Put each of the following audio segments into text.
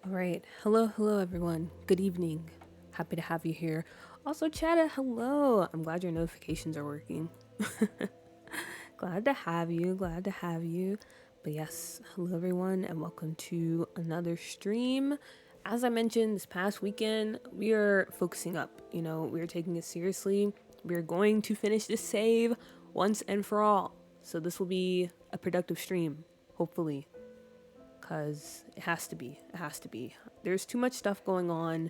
All right. Hello, everyone. Good evening. Happy to have you here. Also, Chada, hello. I'm glad your notifications are working. Glad to have you. But yes, hello, everyone, and welcome to another stream. As I mentioned, this past weekend, we are focusing up. We are taking it seriously. We are going to finish this save once and for all. So, this will be a productive stream, hopefully. Because it has to be. It has to be. There's too much stuff going on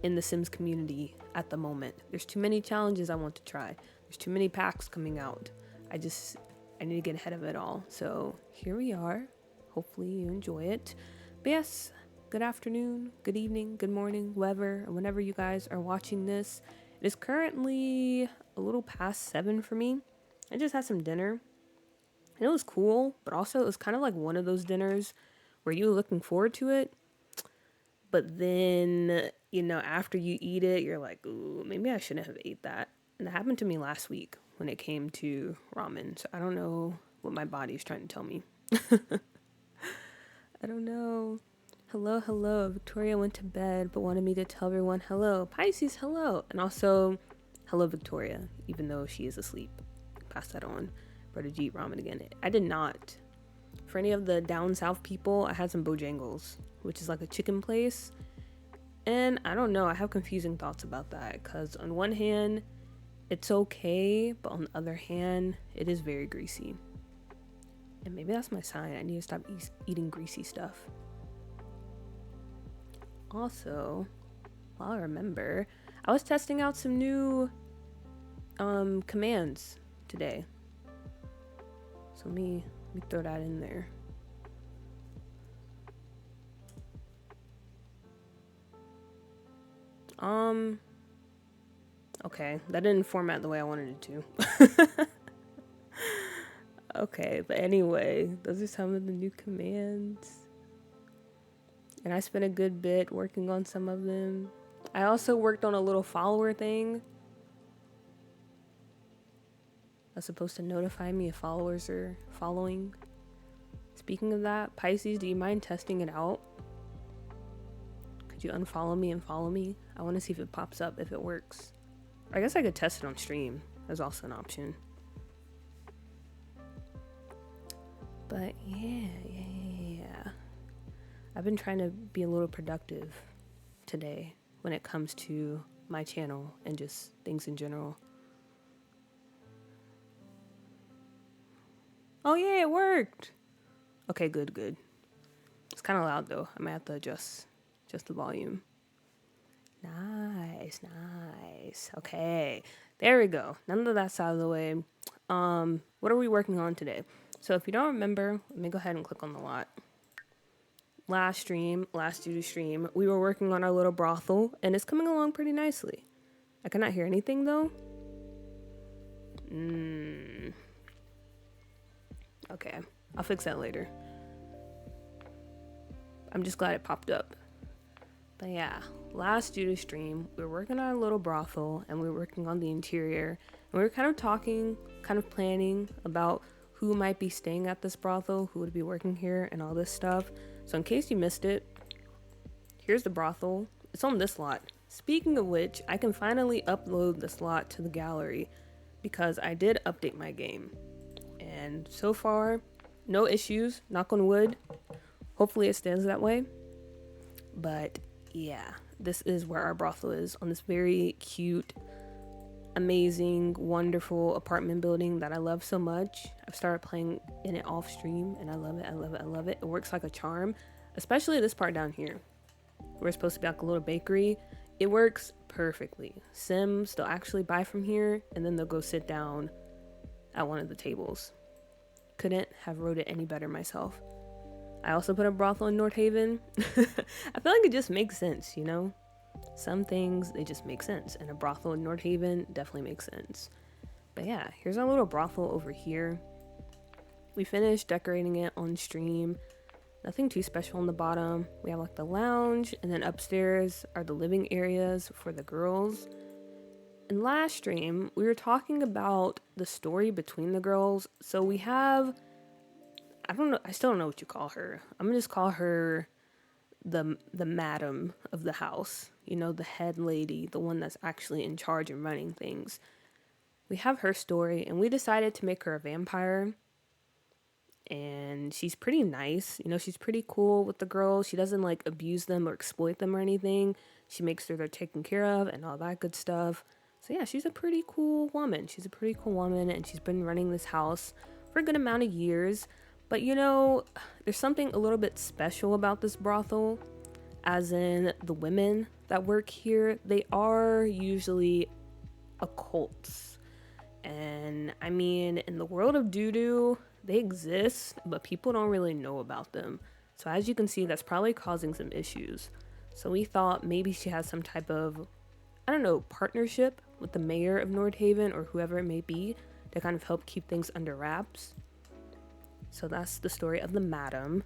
in the Sims community at the moment. There's too many challenges I want to try. There's too many packs coming out. I need to get ahead of it all. So here we are. Hopefully you enjoy it. But yes, good afternoon, good evening, good morning, whoever, and whenever you guys are watching this. It is currently a little past 7 for me. I just had some dinner. And it was cool, but also it was kind of like one of those dinners where you were looking forward to it, but then, after you eat it, you're like, ooh, maybe I shouldn't have ate that. And that happened to me last week when it came to ramen. So I don't know what my body is trying to tell me. I don't know. Hello. Victoria went to bed but wanted me to tell everyone hello. Pisces, hello. And also, hello, Victoria, even though she is asleep. Pass that on. Brother G, eat ramen again. I did not. For any of the down south people, I had some Bojangles, which is like a chicken place. And I don't know, I have confusing thoughts about that. Because on one hand, it's okay. But on the other hand, it is very greasy. And maybe that's my sign. I need to stop eating greasy stuff. Also, while I remember, I was testing out some new commands today. So let me throw that in there. Okay, that didn't format the way I wanted it to. Okay, but anyway, those are some of the new commands. And I spent a good bit working on some of them. I also worked on a little follower thing. That's supposed to notify me if followers are following. Speaking of that, Pisces, do you mind testing it out? Could you unfollow me and follow me? I want to see if it pops up, if it works. I guess I could test it on stream. That's also an option. But yeah. I've been trying to be a little productive today when it comes to my channel and just things in general. Oh yeah, it worked. Okay, good. It's kind of loud though. I might have to adjust the volume. Nice. Okay, there we go. None of that's out of the way. What are we working on today? So if you don't remember, let me go ahead and click on the lot. Last duty stream, we were working on our little brothel, and it's coming along pretty nicely. I cannot hear anything though. Okay, I'll fix that later. I'm just glad it popped up. But yeah, last duty stream, we were working on our little brothel, and we were working on the interior, and we were kind of talking, kind of planning about who might be staying at this brothel, who would be working here, and all this stuff. So in case you missed it, here's the brothel. It's on this lot. Speaking of which, I can finally upload this lot to the gallery because I did update my game. And so far, no issues, knock on wood. Hopefully it stays that way. But yeah, this is where our brothel is, on this very cute, amazing, wonderful apartment building that I love so much. I've started playing in it off stream and I love it. It works like a charm, especially this part down here. We're supposed to be like a little bakery. It works perfectly. Sims, they'll actually buy from here and then they'll go sit down at one of the tables. Couldn't have wrote it any better myself. I also put a brothel in North Haven. I feel like it just makes sense, Some things, they just make sense. And a brothel in North Haven definitely makes sense. But yeah, here's our little brothel over here. We finished decorating it on stream. Nothing too special on the bottom. We have like the lounge, and then upstairs are the living areas for the girls. In last stream, we were talking about the story between the girls. So we have, I still don't know what you call her. I'm gonna just call her the madam of the house, you know, the head lady, the one that's actually in charge and running things. We have her story, and we decided to make her a vampire. And she's pretty nice, you know, she's pretty cool with the girls. She doesn't like abuse them or exploit them or anything. She makes sure they're taken care of and all that good stuff. So yeah, she's a pretty cool woman. She's a pretty cool woman, and she's been running this house for a good amount of years. But you know, there's something a little bit special about this brothel, as in the women that work here, they are usually occults. And I mean, in the world of doo-doo, they exist, but people don't really know about them. So as you can see, that's probably causing some issues. So we thought maybe she has some type of, I don't know, partnership with the mayor of Nordhaven or whoever it may be to kind of help keep things under wraps. So that's the story of the madam.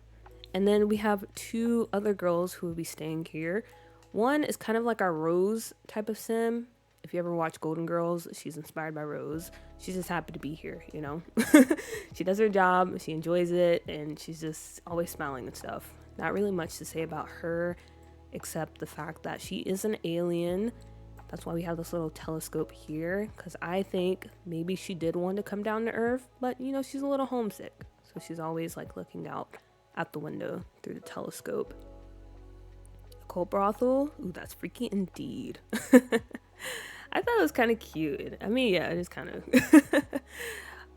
And then we have two other girls who will be staying here. One is kind of like our Rose type of sim. If you ever watch Golden Girls, she's inspired by Rose. She's just happy to be here, you know. She does her job, she enjoys it, and she's just always smiling and stuff. Not really much to say about her, except the fact that she is an alien. That's why we have this little telescope here, because I think maybe she did want to come down to Earth, but you know, she's a little homesick. So she's always like looking out the window through the telescope. Occult brothel? Ooh, that's freaky indeed. I thought it was kind of cute. I mean, yeah, it is kind of.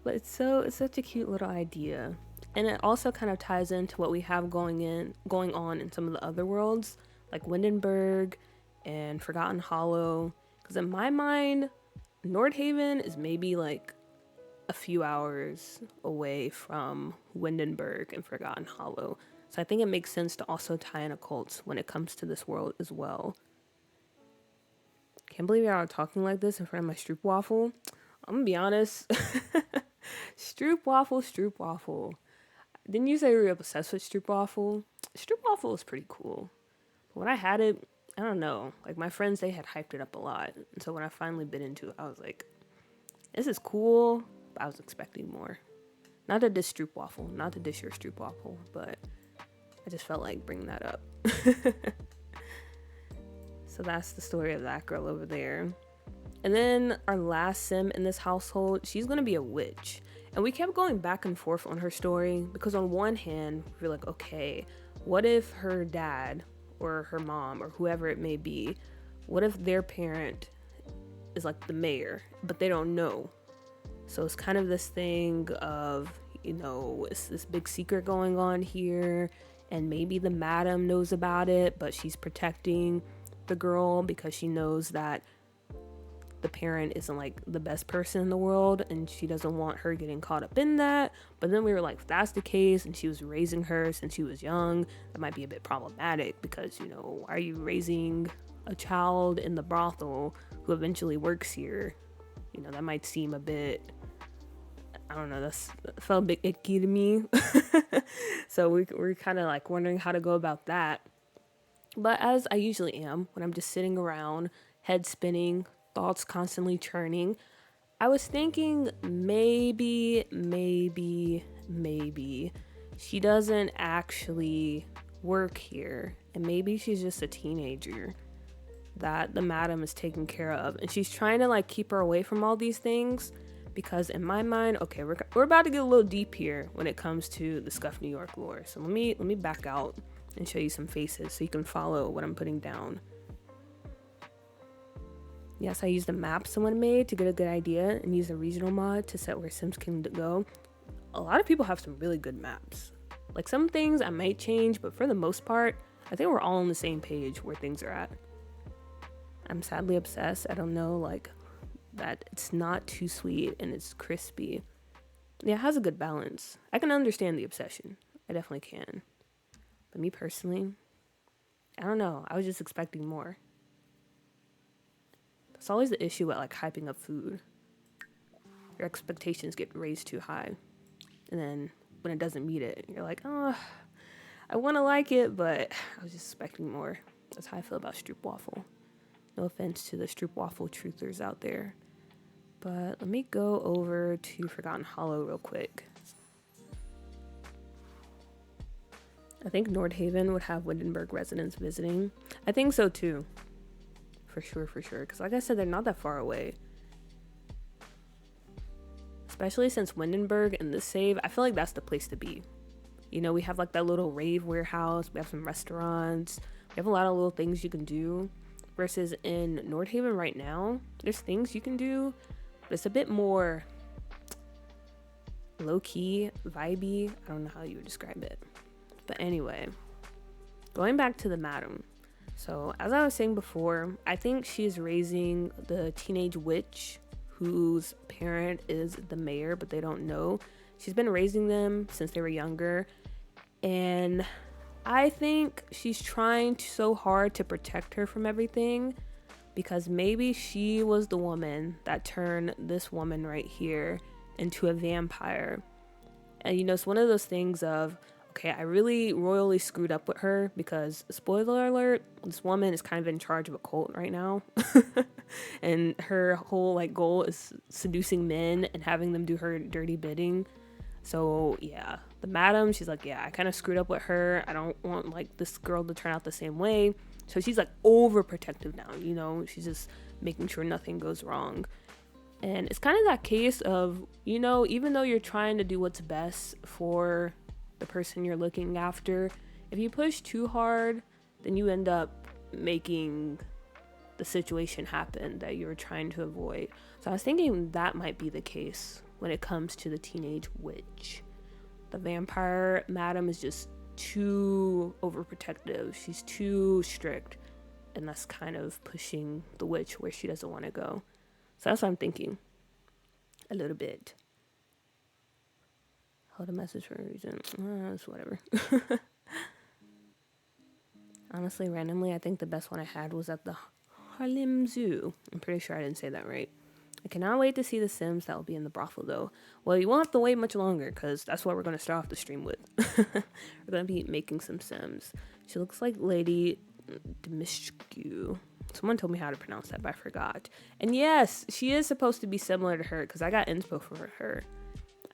But it's such a cute little idea. And it also kind of ties into what we have going on in some of the other worlds, like Windenburg and Forgotten Hollow. Because in my mind, Nordhaven is maybe like a few hours away from Windenburg and Forgotten Hollow. So I think it makes sense to also tie in occults when it comes to this world as well. Can't believe y'all are talking like this in front of my stroopwafel. I'm gonna be honest. Stroopwafel. Didn't you say we were obsessed with stroopwafel? Stroopwafel is pretty cool. But when I had it, I don't know. Like my friends, they had hyped it up a lot. And so when I finally bit into it, I was like, this is cool, but I was expecting more. Not to diss stroopwafel, not to diss your stroopwafel, but I just felt like bringing that up. So that's the story of that girl over there. And then our last sim in this household, she's gonna be a witch. And we kept going back and forth on her story because on one hand, we were like, okay, what if her dad or her mom or whoever it may be, what if their parent is like the mayor, but they don't know? So it's kind of this thing of, you know, it's this big secret going on here, and maybe the madam knows about it, but she's protecting the girl because she knows that the parent isn't like the best person in the world, and she doesn't want her getting caught up in that. But then we were like, if that's the case and she was raising her since she was young, that might be a bit problematic because, you know, why are you raising a child in the brothel who eventually works here? You know, that might seem a bit, I don't know, that felt a bit icky to me. So we're kind of like wondering how to go about that. But as I usually am, when I'm just sitting around, head spinning, thoughts constantly churning, I was thinking maybe she doesn't actually work here. And maybe she's just a teenager that the madam is taking care of. And she's trying to like keep her away from all these things. Because in my mind, okay, we're about to get a little deep here when it comes to the Scuff New York lore. So let me back out and show you some faces so you can follow what I'm putting down. Yes, I used the map someone made to get a good idea and use a regional mod to set where Sims can go. A lot of people have some really good maps. Like some things I might change, but for the most part, I think we're all on the same page where things are at. I'm sadly obsessed. I don't know, like, that it's not too sweet and it's crispy. Yeah, it has a good balance. I can understand the obsession. I definitely can. But me personally, I don't know. I was just expecting more. That's always the issue with like hyping up food. Your expectations get raised too high. And then when it doesn't meet it, you're like, oh, I want to like it, but I was just expecting more. That's how I feel about stroopwafel. No offense to the stroopwafel truthers out there. But let me go over to Forgotten Hollow real quick. I think Nordhaven would have Windenburg residents visiting. I think so too. For sure. Because like I said, they're not that far away. Especially since Windenburg and the Save, I feel like that's the place to be. You know, we have like that little rave warehouse. We have some restaurants. We have a lot of little things you can do. Versus in Nordhaven right now, there's things you can do, but it's a bit more low-key, vibey. I don't know how you would describe it. But anyway, going back to the madam. So as I was saying before, I think she's raising the teenage witch whose parent is the mayor, but they don't know. She's been raising them since they were younger. And I think she's trying so hard to protect her from everything, because maybe she was the woman that turned this woman right here into a vampire. And you know, it's one of those things of, okay, I really royally screwed up with her, because spoiler alert, this woman is kind of in charge of a cult right now. And her whole like goal is seducing men and having them do her dirty bidding. So yeah, the madam, she's like, yeah, I kind of screwed up with her. I don't want like this girl to turn out the same way. So she's like overprotective now, you know, she's just making sure nothing goes wrong. And it's kind of that case of, you know, even though you're trying to do what's best for the person you're looking after, if you push too hard, then you end up making the situation happen that you were trying to avoid. So I was thinking that might be the case when it comes to the teenage witch. The vampire madam is just too overprotective. She's too strict. And that's kind of pushing the witch where she doesn't want to go. So that's what I'm thinking. A little bit. Hold a message for a reason. It's whatever. Honestly, randomly, I think the best one I had was at the Harlem Zoo. I'm pretty sure I didn't say that right. I cannot wait to see the Sims that will be in the brothel, though. Well, you won't have to wait much longer, because that's what we're going to start off the stream with. We're going to be making some Sims. She looks like Lady Dimitrescu. Someone told me how to pronounce that, but I forgot. And yes, she is supposed to be similar to her, because I got inspo for her.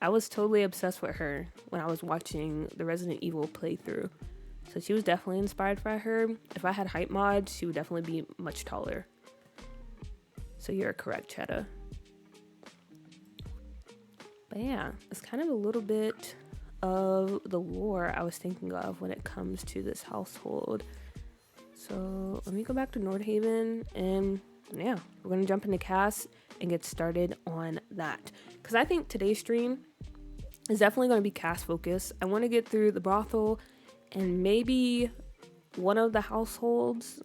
I was totally obsessed with her when I was watching the Resident Evil playthrough. So she was definitely inspired by her. If I had height mods, she would definitely be much taller. So you're correct, Chetta. But yeah, it's kind of a little bit of the lore I was thinking of when it comes to this household. So let me go back to Nordhaven, and yeah, we're going to jump into cast and get started on that. Because I think today's stream is definitely going to be cast focused. I want to get through the brothel and maybe one of the households,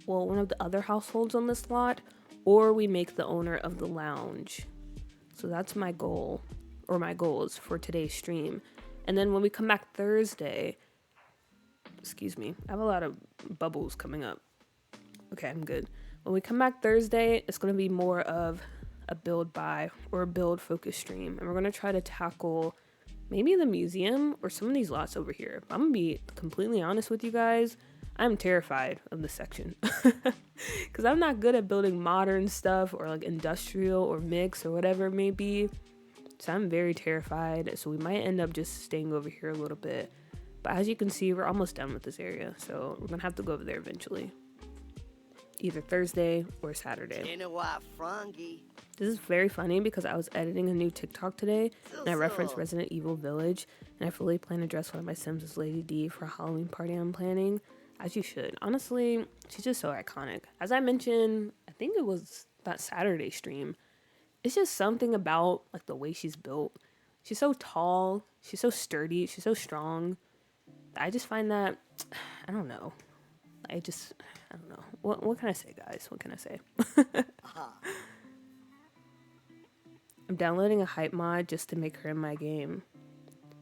well, one of the other households on this lot, or we make the owner of the lounge. So that's my goal, or my goals for today's stream. And then when we come back Thursday, excuse me, I have a lot of bubbles coming up. Okay, I'm good. When we come back Thursday, it's going to be more of a build buy or a build focus stream. And we're going to try to tackle maybe the museum or some of these lots over here. I'm going to be completely honest with you guys. I'm terrified of this section because I'm not good at building modern stuff or like industrial or mix or whatever it may be. So I'm very terrified. So we might end up just staying over here a little bit. But as you can see, we're almost done with this area. So we're going to have to go over there eventually. Either Thursday or Saturday. This is very funny because I was editing a new TikTok today and I referenced Resident Evil Village. And I fully plan to dress one of my Sims as Lady D for a Halloween party I'm planning. As you should. Honestly, she's just so iconic. As I mentioned, I think it was that Saturday stream. It's just something about like the way she's built. She's so tall. She's so sturdy. She's so strong. I just find that, I don't know. I don't know. What can I say, guys? What can I say? I'm downloading a hype mod just to make her in my game.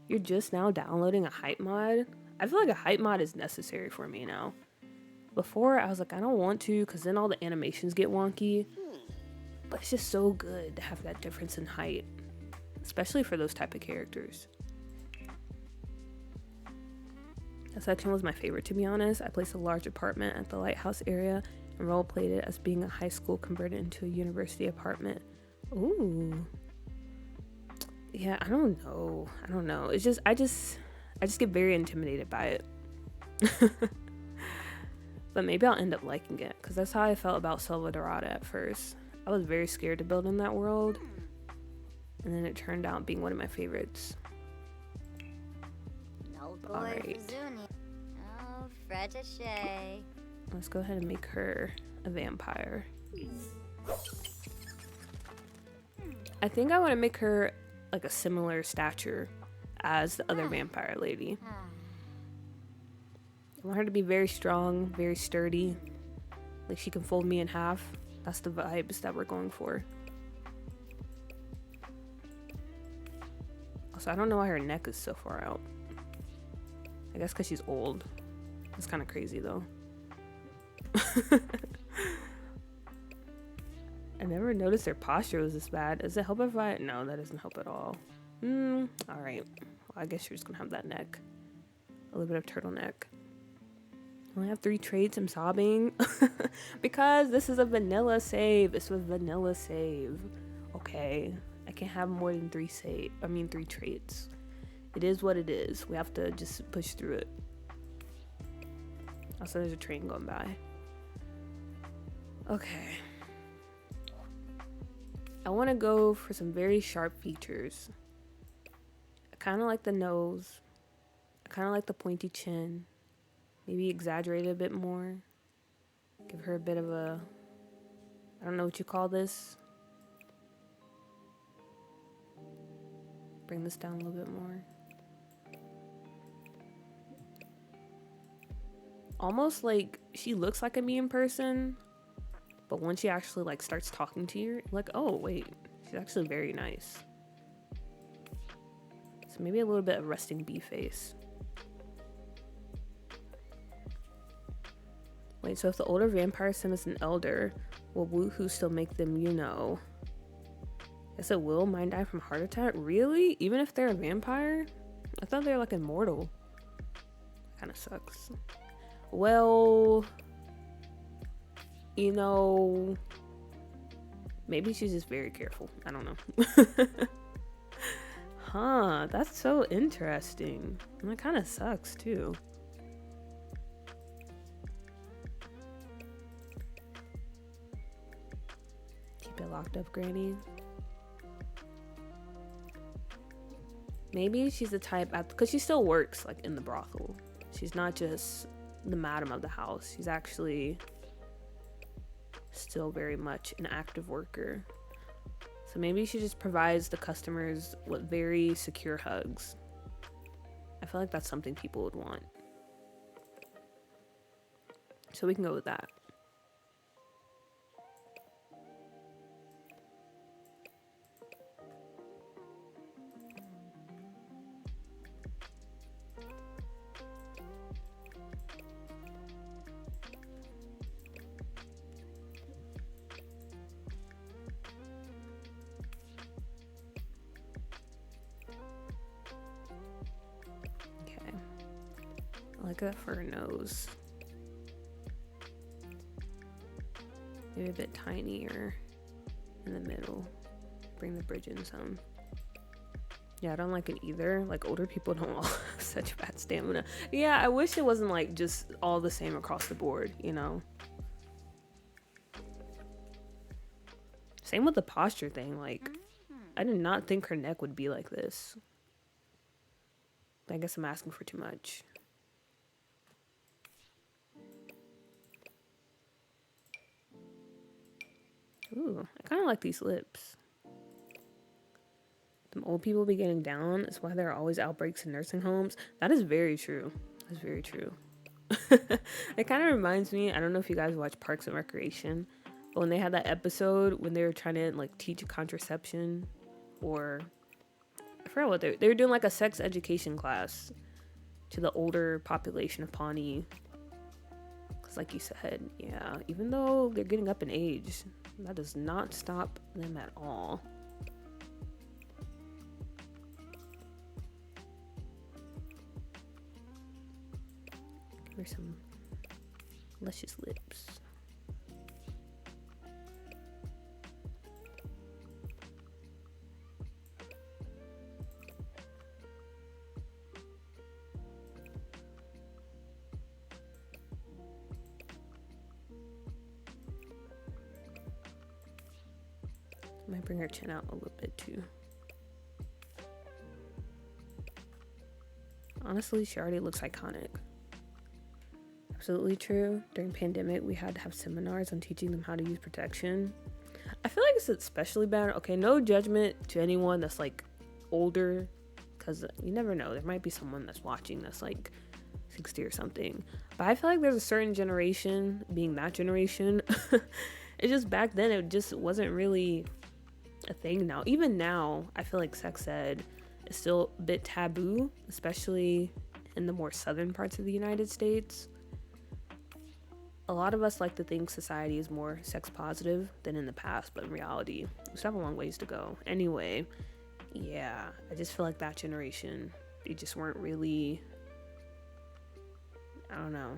You're just now downloading a hype mod? I feel like a hype mod is necessary for me now. Before, I was like, I don't want to because then all the animations get wonky. But it's just so good to have that difference in height. Especially for those type of characters. That section was my favorite, to be honest. I placed a large apartment at the lighthouse area and role-played it as being a high school converted into a university apartment. Ooh. Yeah, I don't know. It's just, I just get very intimidated by it. But maybe I'll end up liking it, because that's how I felt about Selva Dorada at first. I was very scared to build in that world, and then it turned out being one of my favorites. Alright. Let's go ahead and make her a vampire. I think I want to make her like a similar stature as the other vampire lady. I want her to be very strong, very sturdy. Like she can fold me in half. That's the vibes that we're going for. Also, I don't know why her neck is so far out. I guess because she's old. It's kind of crazy though. I never noticed their posture was this bad. Does it help if I... No, that doesn't help at all. Alright. Well, I guess you're just gonna have that neck. A little bit of turtleneck. I only have 3 traits. I'm sobbing. Because this is a vanilla save. This was vanilla save. Okay. I can't have more than 3 traits. It is what it is. We have to just push through it. Also, there's a train going by. Okay. I want to go for some very sharp features. I kind of like the nose. I kind of like the pointy chin. Maybe exaggerate it a bit more. Give her a bit of a... I don't know what you call this. Bring this down a little bit more. Almost like she looks like a me in person, but when she actually like starts talking to you, like, oh wait, she's actually very nice. So maybe a little bit of resting bee face. Wait, so if the older vampire sent us an elder, will woohoo still make them, you know? Guess it will. Might die from heart attack? Really? Even if they're a vampire? I thought they were like immortal. Kind of sucks. Well, you know, maybe she's just very careful. I don't know. Huh, that's so interesting. And that kind of sucks too. Keep it locked up, Granny. Maybe she's the type, because she still works like in the brothel. She's not just the madam of the house. She's actually still very much an active worker. So maybe she just provides the customers with very secure hugs. I feel like that's something people would want. So we can go with that. I like that for her nose. Maybe a bit tinier in the middle. Bring the bridge in some. Yeah, I don't like it either. Like, older people don't all have such bad stamina. Yeah, I wish it wasn't like just all the same across the board, you know? Same with the posture thing. Like, I did not think her neck would be like this. I guess I'm asking for too much. Ooh, I kind of like these lips. Them old people be getting down. That's why there are always outbreaks in nursing homes. That is very true. That's very true. It kind of reminds me, I don't know if you guys watch Parks and Recreation, but when they had that episode when they were trying to like teach contraception, or I forgot what they were doing, like a sex education class to the older population of Pawnee. Because like you said, yeah, even though they're getting up in age, that does not stop them at all. Give her some luscious lips. Might bring her chin out a little bit too. Honestly, she already looks iconic. Absolutely true. During pandemic, we had to have seminars on teaching them how to use protection. I feel like it's especially bad. Okay, no judgment to anyone that's like older, because you never know. There might be someone that's watching that's like 60 or something. But I feel like there's a certain generation, being that generation, it's just back then it just wasn't really a thing. Now, even now, I feel like sex ed is still a bit taboo, especially in the more southern parts of the United States. A lot of us like to think society is more sex positive than in the past, but in reality, we still have a long ways to go. Anyway, yeah, I just feel like that generation, they just weren't really, I don't know,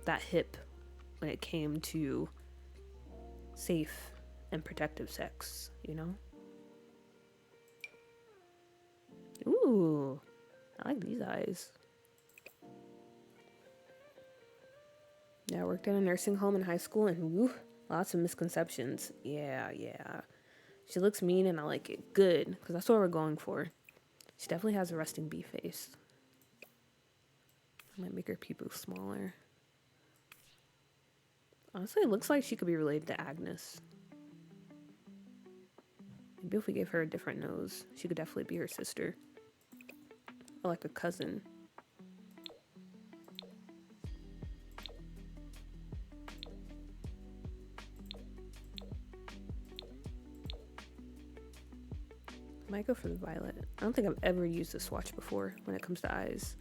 that hip when it came to safe and protective sex, you know? Ooh, I like these eyes. Yeah, I worked in a nursing home in high school, and woo, lots of misconceptions. Yeah. She looks mean, and I like it. Good, because that's what we're going for. She definitely has a resting bee face. I might make her pupils smaller. Honestly, it looks like she could be related to Agnes. Maybe if we gave her a different nose, she could definitely be her sister. Or like a cousin. Might go for the violet. I don't think I've ever used this swatch before when it comes to eyes.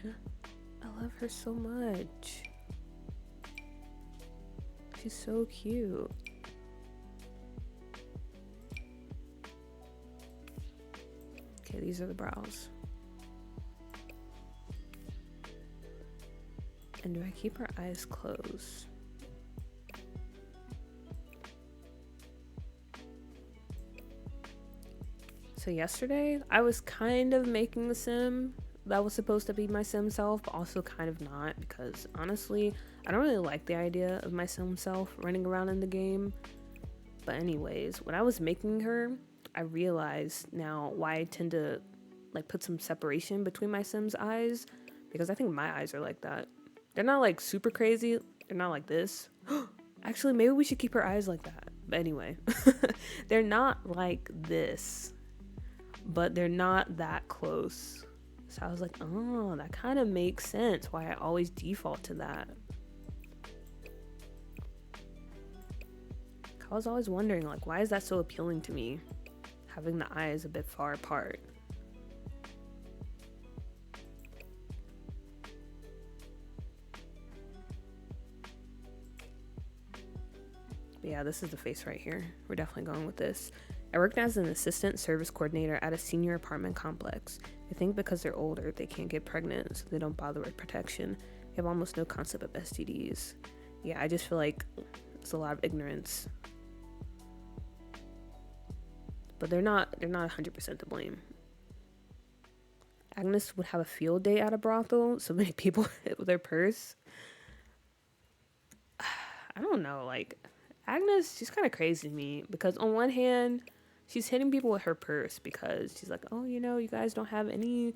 I love her so much. She's so cute. Okay, these are the brows. And do I keep her eyes closed? So yesterday, I was kind of making the sim that was supposed to be my sim self, but also kind of not, because honestly, I don't really like the idea of my sim self running around in the game. But anyways, when I was making her, I realized now why I tend to like put some separation between my sim's eyes, because I think my eyes are like that. They're not like super crazy. They're not like this. Actually, maybe we should keep her eyes like that. But anyway, they're not like this, but they're not that close. So I was like, oh, that kind of makes sense why I always default to that. I was always wondering, like, why is that so appealing to me? Having the eyes a bit far apart. But yeah, this is the face right here. We're definitely going with this. I worked as an assistant service coordinator at a senior apartment complex. I think because they're older, they can't get pregnant, so they don't bother with protection. They have almost no concept of STDs. Yeah, I just feel like it's a lot of ignorance. But they're not 100% to blame. Agnes would have a field day at a brothel, so many people hit with their purse. I don't know, like, Agnes, she's kind of crazy to me, because on one hand, she's hitting people with her purse because she's like, oh, you know, you guys don't have any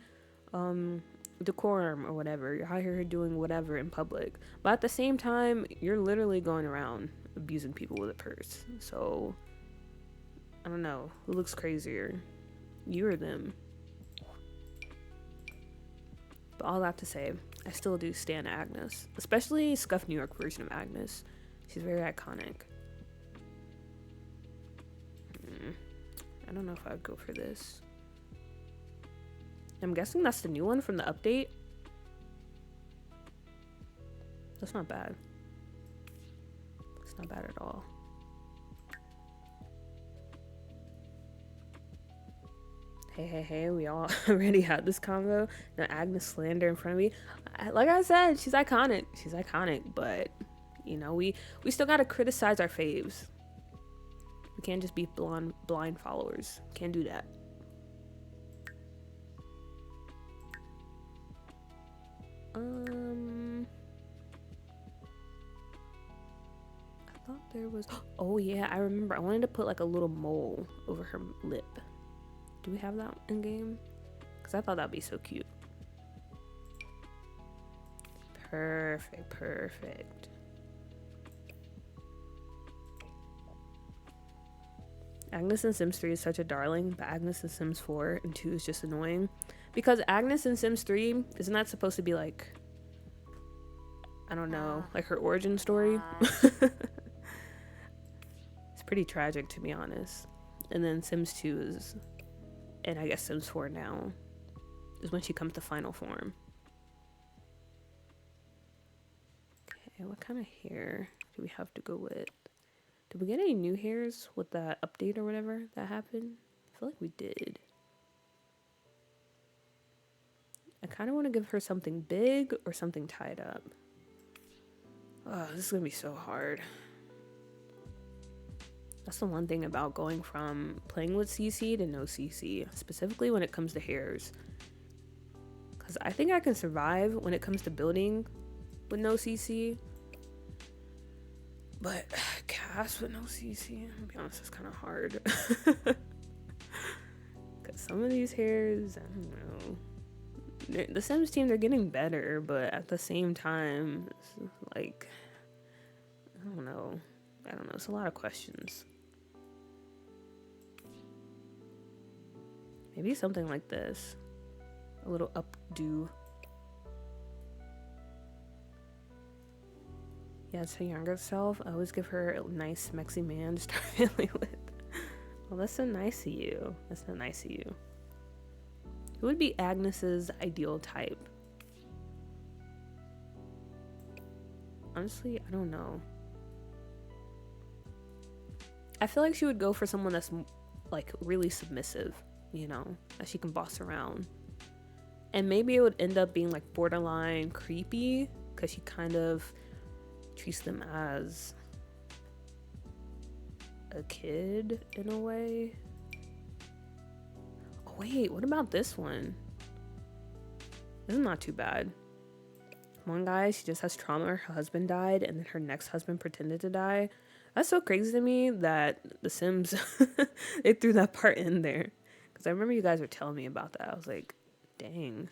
decorum or whatever. You're out here doing whatever in public. But at the same time, you're literally going around abusing people with a purse. So, I don't know. Who looks crazier? You or them? But all that to say, I still do stan Agnes. Especially Scuff New York version of Agnes. She's very iconic. I don't know if I would go for this. I'm guessing that's the new one from the update. That's not bad. It's not bad at all. Hey, we all already had this convo. Now Agnes slander in front of me. Like I said, she's iconic. She's iconic, but you know, we still gotta criticize our faves. We can't just be blind followers. Can't do that. I thought there was. Oh yeah, I remember. I wanted to put like a little mole over her lip. Do we have that in game? Because I thought that'd be so cute. Perfect, perfect. Agnes in Sims 3 is such a darling, but Agnes in Sims 4 and 2 is just annoying. Because Agnes in Sims 3, isn't that supposed to be like, I don't know, like her origin story? It's pretty tragic, to be honest. And then Sims 2 is, and I guess Sims 4 now, is when she comes to final form. Okay, what kind of hair do we have to go with? Did we get any new hairs with that update or whatever that happened? I feel like we did. I kind of want to give her something big or something tied up. Oh, this is going to be so hard. That's the one thing about going from playing with CC to no CC, specifically when it comes to hairs. Because I think I can survive when it comes to building with no CC. But cast with no CC, I'll be honest, it's kind of hard. Because some of these hairs, I don't know. The Sims team, they're getting better, but at the same time, it's like, I don't know. It's a lot of questions. Maybe something like this. A little updo. Yeah, it's her younger self. I always give her a nice, mexy man to start family with. Well, that's so nice of you. That's so nice of you. Who would be Agnes's ideal type? Honestly, I don't know. I feel like she would go for someone that's like really submissive, you know, that she can boss around. And maybe it would end up being like borderline creepy because she kind of treats them as a kid in a way. Oh wait, what about this one? This is not too bad. One guy, she just has trauma. Her husband died and then her next husband pretended to die. That's so crazy to me that The Sims, they threw that part in there. Because I remember you guys were telling me about that. I was like, dang.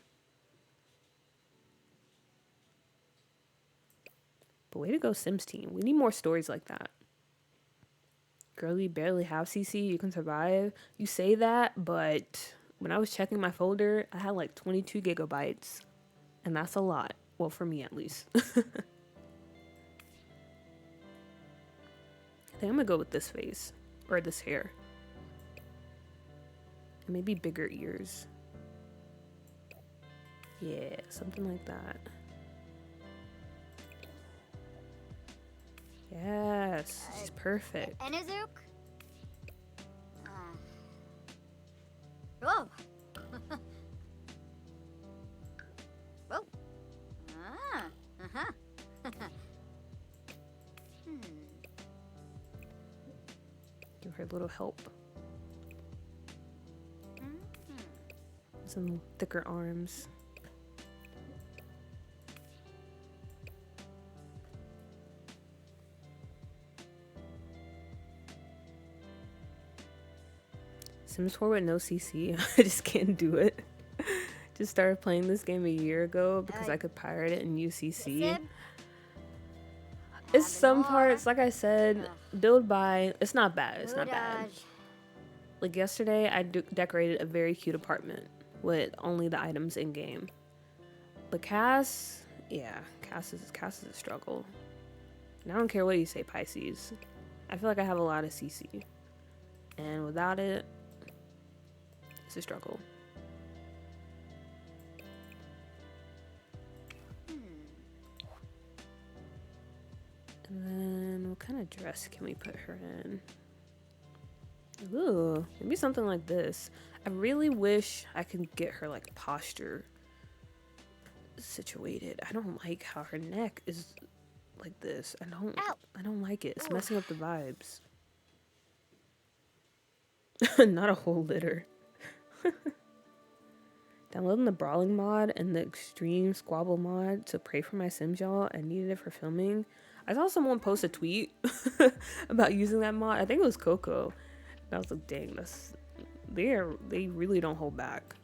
But way to go, Sims team. We need more stories like that. Girl, you barely have CC. You can survive. You say that, but when I was checking my folder, I had like 22 gigabytes. And that's a lot. Well, for me at least. I think I'm gonna go with this face. Or this hair. And maybe bigger ears. Yeah, something like that. Yes, she's perfect. Enizuk? Whoa. Whoa. Uh-huh. Give her a little help. Some thicker arms. Sims 4 with no CC. I just can't do it. Just started playing this game a year ago because I could pirate it in UCC. It's some parts, like I said, build by. It's not bad. It's not bad. Like yesterday, I decorated a very cute apartment with only the items in game. But Cass, yeah, Cass is a struggle. And I don't care what you say, Pisces. I feel like I have a lot of CC, and without it, it's a struggle. And then what kind of dress can we put her in? Ooh, maybe something like this. I really wish I could get her like posture situated. I don't like how her neck is like this. I don't like it. It's messing up the vibes. Not a whole litter. Downloading the brawling mod and the extreme squabble mod to pray for my Sims, y'all. I needed it for filming. I saw someone post a tweet about using that mod. I think it was Coco. And I was like, dang, they really don't hold back.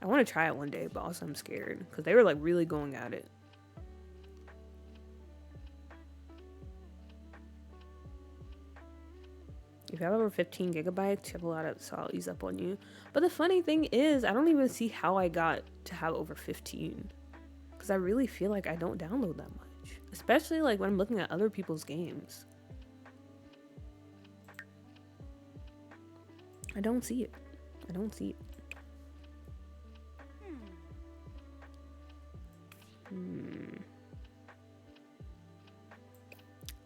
I want to try it one day, but also I'm scared because they were like really going at it. If you have over 15 gigabytes, you have a lot of, so I'll ease up on you. But the funny thing is, I don't even see how I got to have over 15. Because I really feel like I don't download that much. Especially like when I'm looking at other people's games. I don't see it. I don't see it.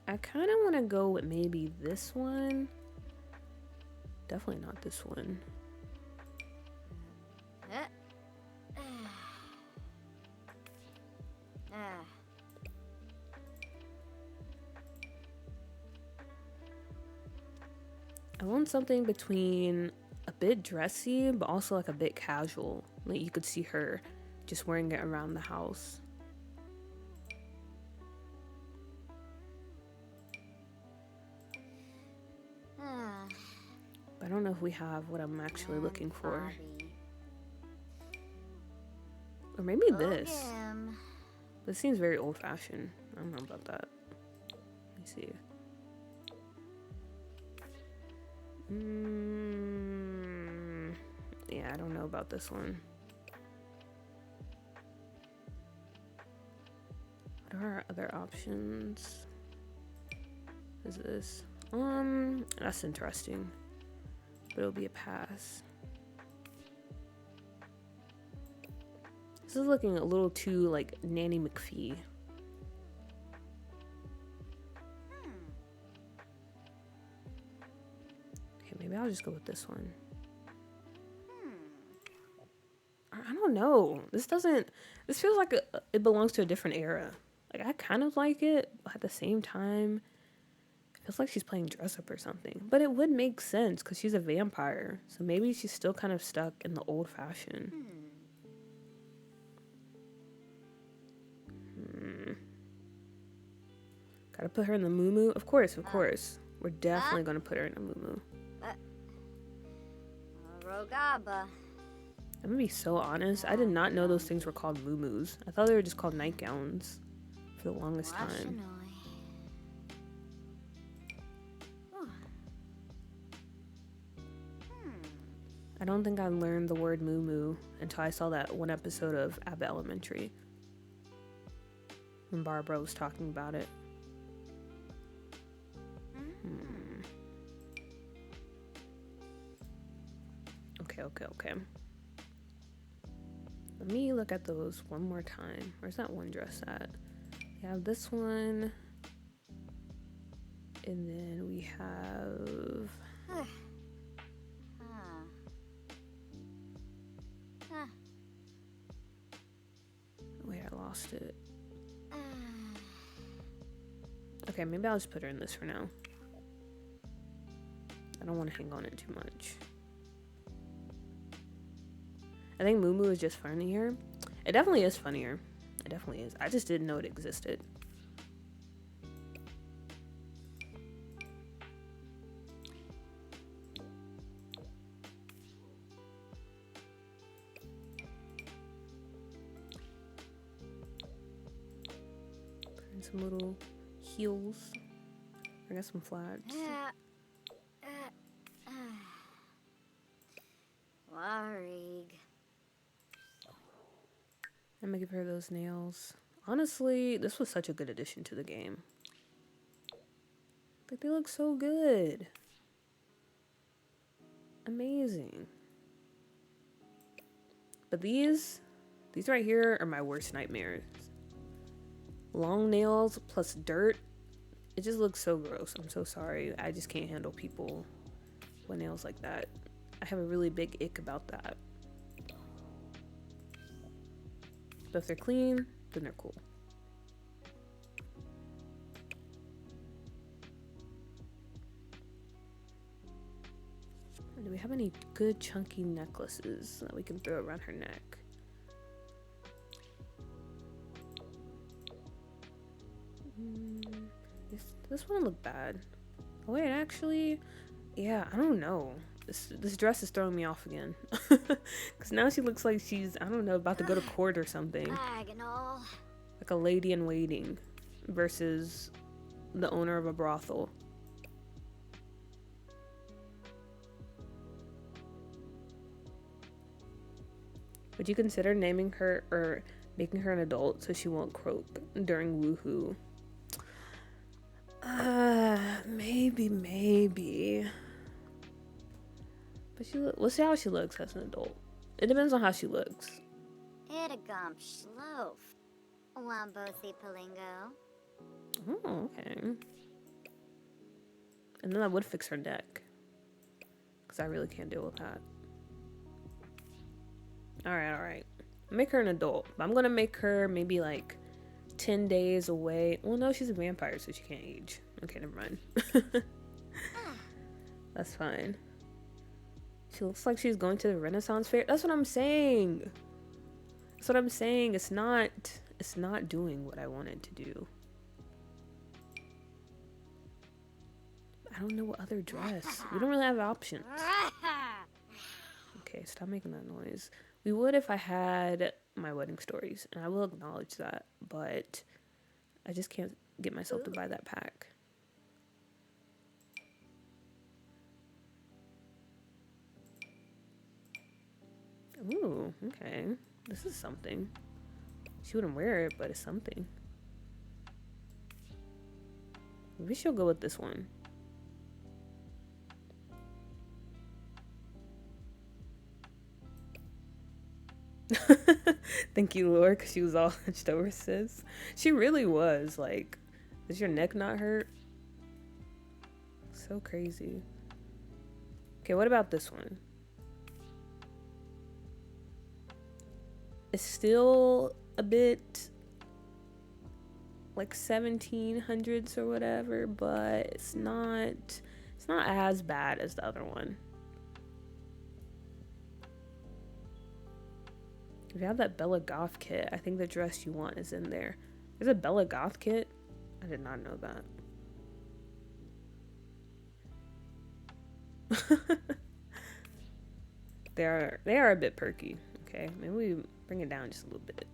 I kind of want to go with maybe this one. Definitely not this one. I want something between a bit dressy, but also like a bit casual. Like you could see her just wearing it around the house. But I don't know if we have what I'm actually looking for. Or maybe this. This seems very old-fashioned. I don't know about that. Let me see. Yeah, I don't know about this one. What are our other options? What is this? That's interesting. But it'll be a pass. This is looking a little too like Nanny McPhee. Okay, maybe I'll just go with this one. I don't know. This feels like it belongs to a different era. Like I kind of like it, but at the same time, it feels like she's playing dress up or something. But it would make sense because she's a vampire. So maybe she's still kind of stuck in the old fashioned. Gotta put her in the moo-moo? Of course, of course. We're definitely gonna put her in a moo-moo. Rogaba. I'm gonna be so honest. I did not know those things were called moo-moos. I thought they were just called nightgowns for the longest time. I don't think I learned the word moo-moo until I saw that one episode of Abbott Elementary when Barbara was talking about it. Okay. Let me look at those one more time. Where's that one dress at? We have this one. And then we have... Wait, I lost it. Okay, maybe I'll just put her in this for now. I don't want to hang on it too much. I think Moo Moo is just funnier. It definitely is funnier. It definitely is. I just didn't know it existed. Put in some little heels. I got some flats. Warig. I'm gonna give her those nails. Honestly, this was such a good addition to the game. Like, they look so good. Amazing. But these right here are my worst nightmares. Long nails plus dirt. It just looks so gross. I'm so sorry. I just can't handle people with nails like that. I have a really big ick about that. But if they're clean, then they're cool. What do we have any good chunky necklaces that we can throw around her neck? This one look bad. Oh wait, actually, yeah, I don't know. This dress is throwing me off again. Because now she looks like she's, I don't know, about to go to court or something. Diagonal. Like a lady in waiting versus the owner of a brothel. Would you consider naming her or making her an adult so she won't croak during woohoo? Maybe. But we'll see how she looks as an adult. It depends on how she looks. Itagump Schloaf. Wambosi Palingo. Oh, okay. And then I would fix her neck. Because I really can't deal with that. Alright. Make her an adult. But I'm going to make her maybe like 10 days away. Well, no, she's a vampire, so she can't age. Okay, never mind. That's fine. She looks like she's going to the Renaissance fair. That's what I'm saying. It's not doing what I wanted to do. I don't know what other dress. We don't really have options. Okay, stop making that noise. We would if I had my wedding stories, and I will acknowledge that, but I just can't get myself to buy that pack. Ooh, okay. This is something. She wouldn't wear it, but it's something. Maybe she'll go with this one. Thank you, Laura, because she was all hunched over, sis. She really was. Like, does your neck not hurt? So crazy. Okay, what about this one? It's still a bit like 1700s or whatever, but it's not as bad as the other one. If you have that Bella Goth kit, I think the dress you want is in there. There's a Bella Goth kit? I did not know that. They are a bit perky. Okay, maybe we bring it down just a little bit.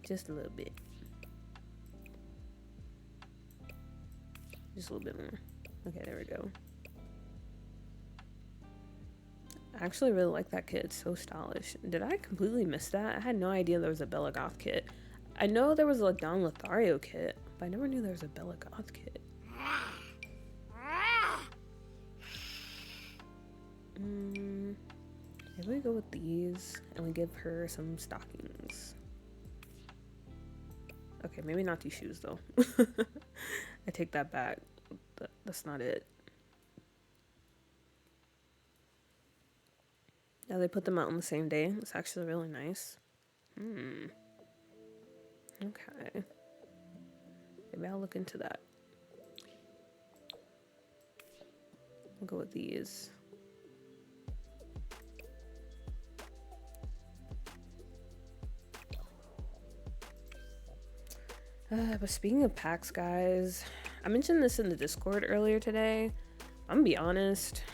Just a little bit. Just a little bit more. Okay, there we go. I actually really like that kit. It's so stylish. Did I completely miss that? I had no idea there was a Bella Goth kit. I know there was a Don Lothario kit, but I never knew there was a Bella Goth kit. Maybe we go with these and we give her some stockings. Okay, maybe not these shoes though. I take that back. That's not it. Yeah, they put them out on the same day. It's actually really nice. Okay. Maybe I'll look into that. I'll go with these. But speaking of packs, guys, I mentioned this in the Discord earlier today. I'm gonna be honest.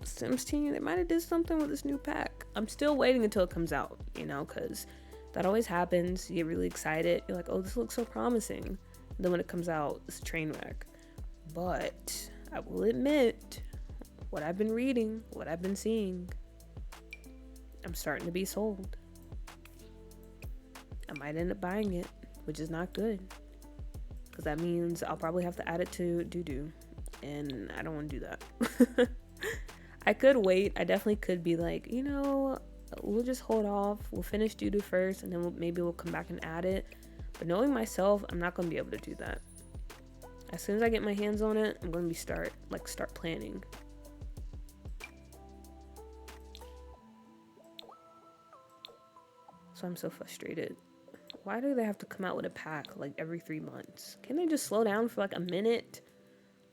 Sims team, they might have did something with this new pack. I'm still waiting until it comes out, you know, because that always happens. You get really excited. You're like, oh, this looks so promising. And then when it comes out, it's a train wreck. But I will admit, what I've been reading, what I've been seeing, I'm starting to be sold. I might end up buying it, which is not good. Because that means I'll probably have to add it to doo-doo. And I don't want to do that. I could wait. I definitely could be like, you know, we'll just hold off. We'll finish doo-doo first, and then maybe we'll come back and add it. But knowing myself, I'm not going to be able to do that. As soon as I get my hands on it, I'm going to start planning. So I'm so frustrated. Why do they have to come out with a pack like every 3 months? Can they just slow down for like a minute?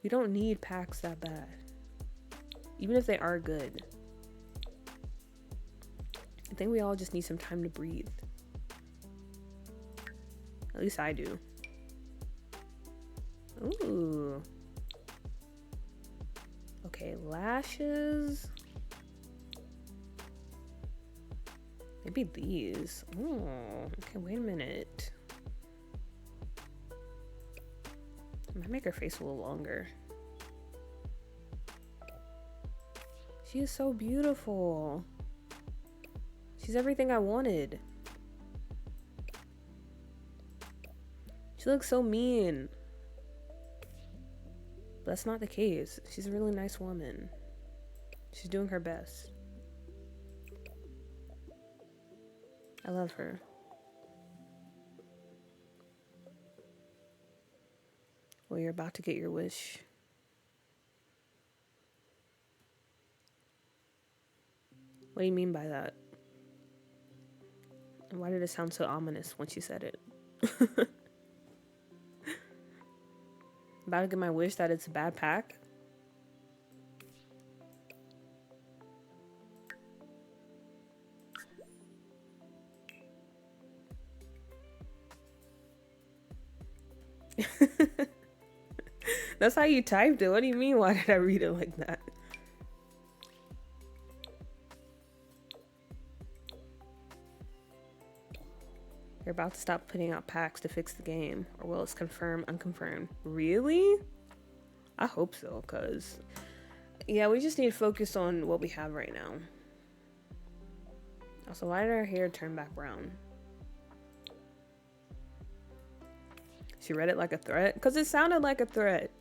We don't need packs that bad. even if they are good. I think we all just need some time to breathe. At least I do. Ooh. Okay, lashes. Maybe these. Oh, okay, wait a minute. I might make her face a little longer. She is so beautiful. She's everything I wanted. She looks so mean. But that's not the case. She's a really nice woman. She's doing her best. I love her. Well, you're about to get your wish. What do you mean by that? And why did it sound so ominous when she said it? About to get my wish that it's a bad pack? That's how you typed it. What do you mean? Why did I read it like that? You're about to stop putting out packs to fix the game, or will it's confirm unconfirmed? Really? I hope so, cause yeah, we just need to focus on what we have right now. Also, why did her hair turn back brown? She read it like a threat? Because it sounded like a threat.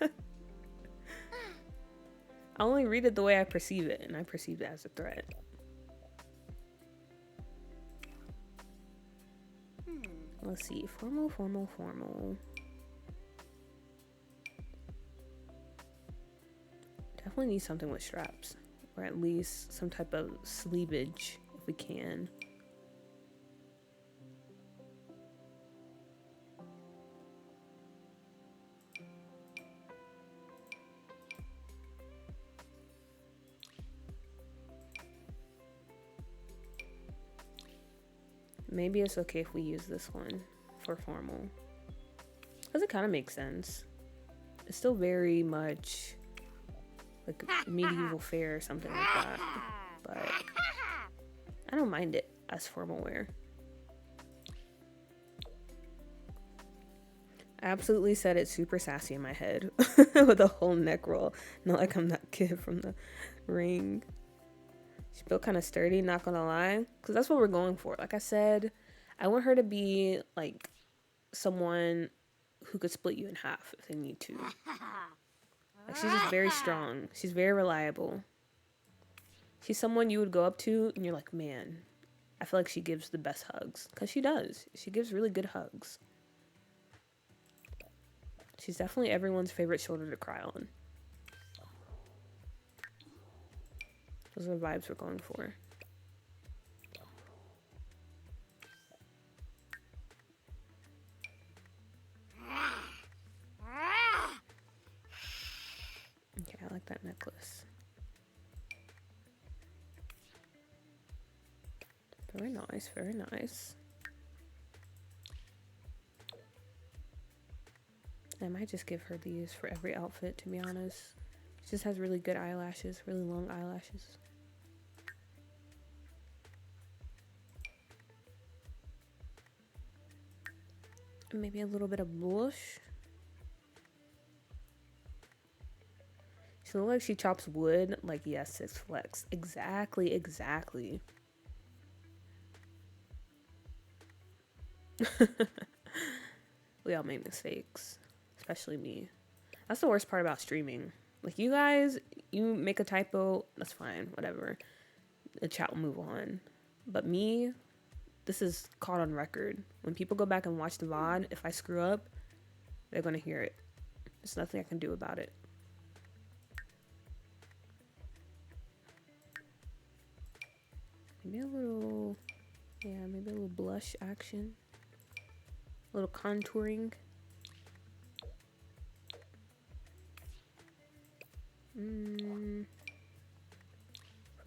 I only read it the way I perceive it, and I perceive it as a threat. Let's see. Formal, formal, formal. Definitely need something with straps. Or at least some type of sleevage, if we can. Maybe it's okay if we use this one for formal. Because it kind of makes sense. It's still very much like medieval fair or something like that. But I don't mind it as formal wear. I absolutely said it super sassy in my head with a whole neck roll. Not like I'm that kid from The Ring. She built kind of sturdy, not gonna lie, because that's what we're going for. Like I said, I want her to be like someone who could split you in half if they need to. Like, she's just very strong. She's very reliable. She's someone you would go up to and you're like, man, I feel like she gives the best hugs. Because she does. She gives really good hugs. She's definitely everyone's favorite shoulder to cry on. Those are the vibes we're going for. Okay, I like that necklace. Very nice, very nice. I might just give her these for every outfit, to be honest. She just has really good eyelashes, really long eyelashes. And maybe a little bit of blush. She looks like she chops wood. Like, yes, Six Flex. Exactly, exactly. We all make mistakes. Especially me. That's the worst part about streaming. Like, you guys, you make a typo, that's fine, whatever. The chat will move on. But me, this is caught on record. When people go back and watch the VOD, if I screw up, they're gonna hear it. There's nothing I can do about it. Maybe a little, yeah, maybe a little blush action. A little contouring.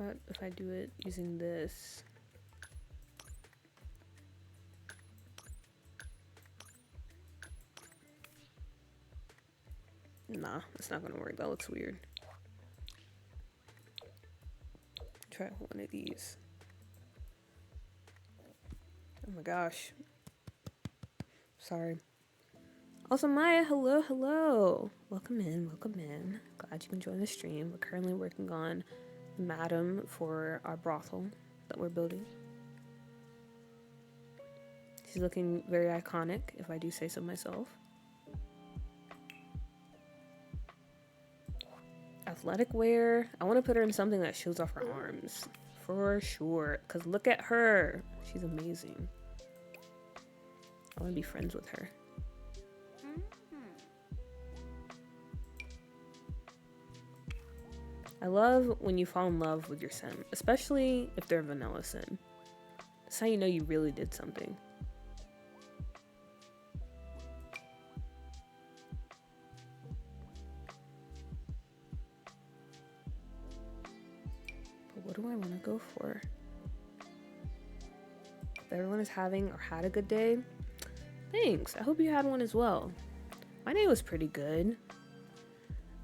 about if I do it using this? Nah, it's not gonna work. That looks weird. Try one of these. Oh my gosh. Sorry. Also, Maya, hello, hello. Welcome in, welcome in. Glad you can join the stream. We're currently working on Madam for our brothel that we're building. She's looking very iconic, if I do say so myself. Athletic wear. I want to put her in something that shows off her arms. For sure. Because look at her. She's amazing. I want to be friends with her. I love when you fall in love with your sim, especially if they're vanilla sim. That's how you know you really did something. But what do I want to go for? If everyone is having or had a good day, thanks. I hope you had one as well. My day was pretty good.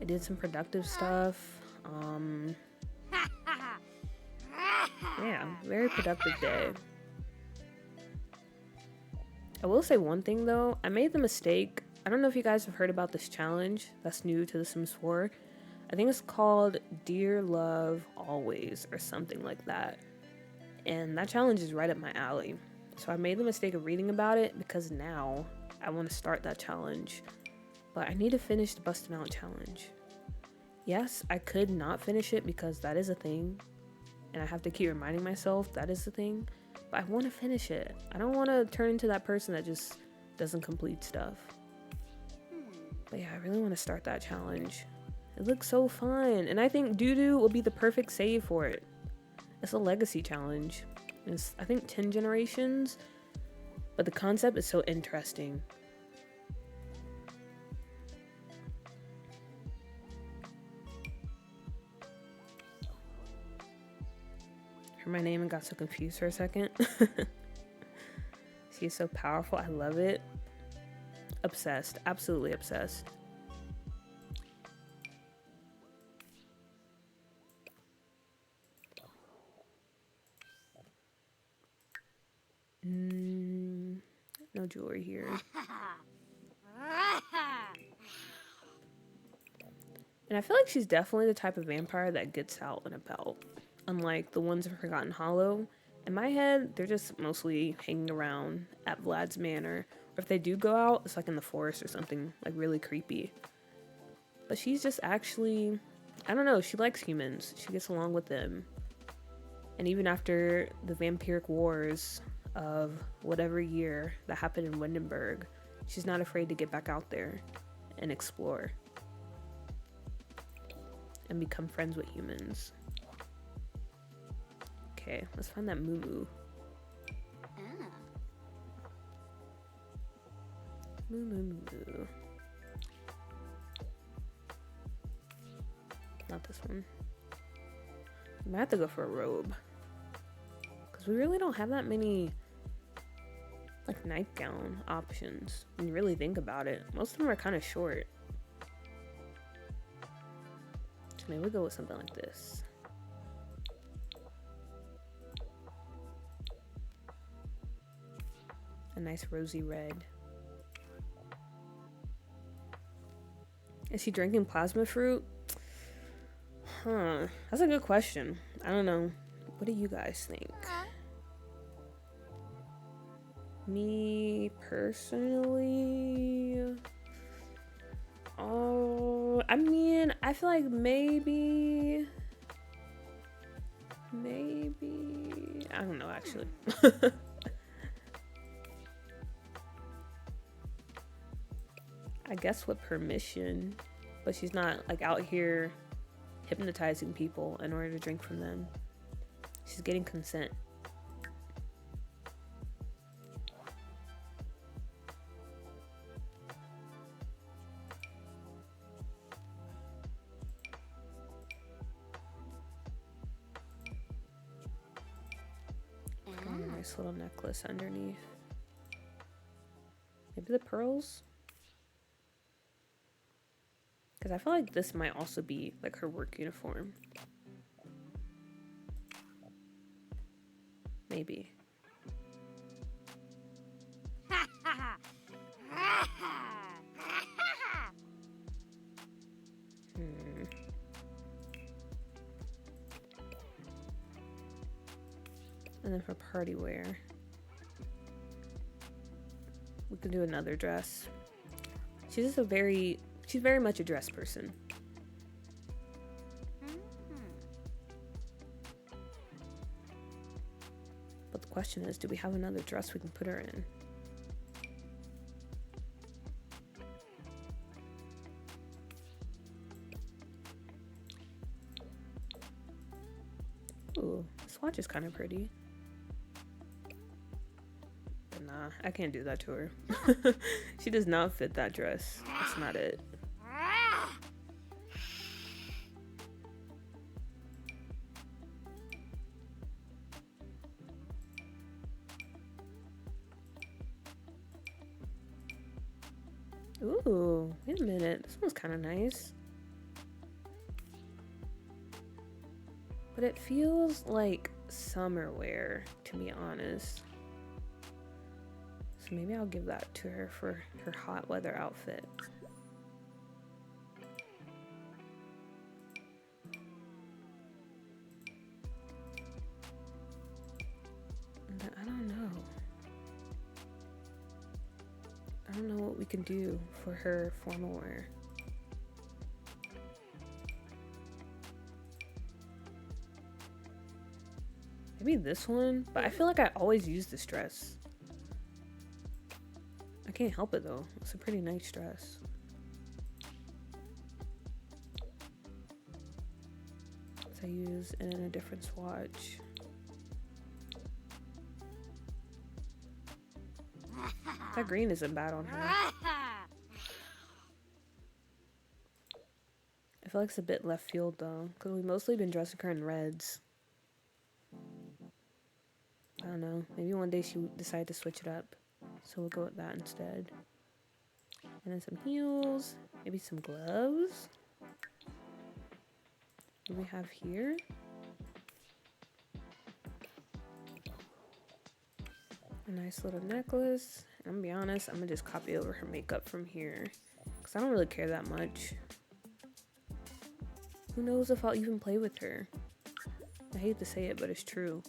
I did some productive stuff. Yeah, very productive day. I will say one thing though, I made the mistake. I don't know if you guys have heard about this challenge that's new to The Sims 4. I think it's called Dear Love Always or something like that. And that challenge is right up my alley. So I made the mistake of reading about it because now I want to start that challenge. But I need to finish the Bustin' Out challenge. Yes, I could not finish it because that is a thing. And I have to keep reminding myself that is the thing. But I want to finish it. I don't want to turn into that person that just doesn't complete stuff. But yeah, I really want to start that challenge. It looks so fun. And I think Doo-Doo will be the perfect save for it. It's a legacy challenge. It's, I think, 10 generations. But the concept is so interesting. Heard my name and got so confused for a second. She is so powerful. I love it. Obsessed. Absolutely obsessed. No jewelry here. And I feel like she's definitely the type of vampire that gets out and about. Unlike the ones in Forgotten Hollow. In my head, they're just mostly hanging around at Vlad's manor. Or if they do go out, it's like in the forest or something, like really creepy. But she's just actually, I don't know, she likes humans. She gets along with them. And even after the vampiric wars of whatever year that happened in Windenburg, she's not afraid to get back out there and explore. And become friends with humans. Okay, let's find that moo-moo. Moo-moo-moo-moo. Not this one. We might have to go for a robe. Because we really don't have that many like nightgown options when you really think about it. Most of them are kind of short. So maybe we'll go with something like this. A nice rosy red. Is she drinking plasma fruit? Huh. That's a good question. I don't know. What do you guys think? Me personally, oh, I mean, I feel like maybe, I don't know actually. I guess with permission, but she's not like out here hypnotizing people in order to drink from them. She's getting consent. Nice little necklace underneath. Maybe the pearls? Because I feel like this might also be like her work uniform. Maybe. And then for party wear, we could do another dress. She's very much a dress person. But the question is, do we have another dress we can put her in? Ooh, this watch is kind of pretty. But nah, I can't do that to her. She does not fit that dress. That's not it. Ooh, wait a minute. This one's kind of nice. But it feels like summer wear, to be honest. So maybe I'll give that to her for her hot weather outfit. And then, I don't know. I don't know what we can do for her formal wear. Maybe this one, but I feel like I always use this dress. I can't help it though. It's a pretty nice dress. So I use it in a different swatch. That green isn't bad on her. I feel like it's a bit left field though, because we've mostly been dressing her in reds. I don't know, maybe one day she decided to switch it up, so we'll go with that instead. And then some heels, maybe some gloves. What do we have here? A nice little necklace. I'm gonna be honest, I'm gonna just copy over her makeup from here, because I don't really care that much. Who knows if I'll even play with her? I hate to say it, but it's true.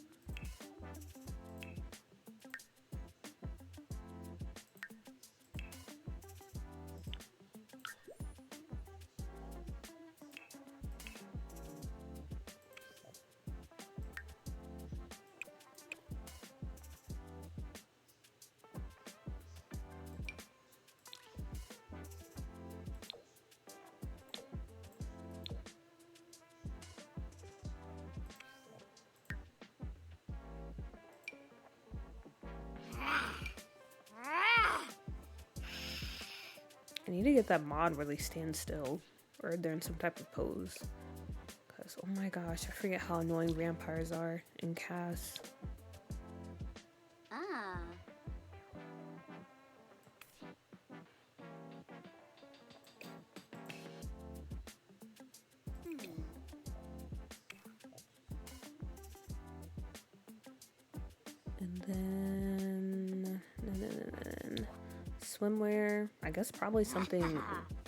I need to get that mod where they stand still, or they're in some type of pose. Because, oh my gosh, I forget how annoying vampires are in Cass. And then swimwear. I guess probably something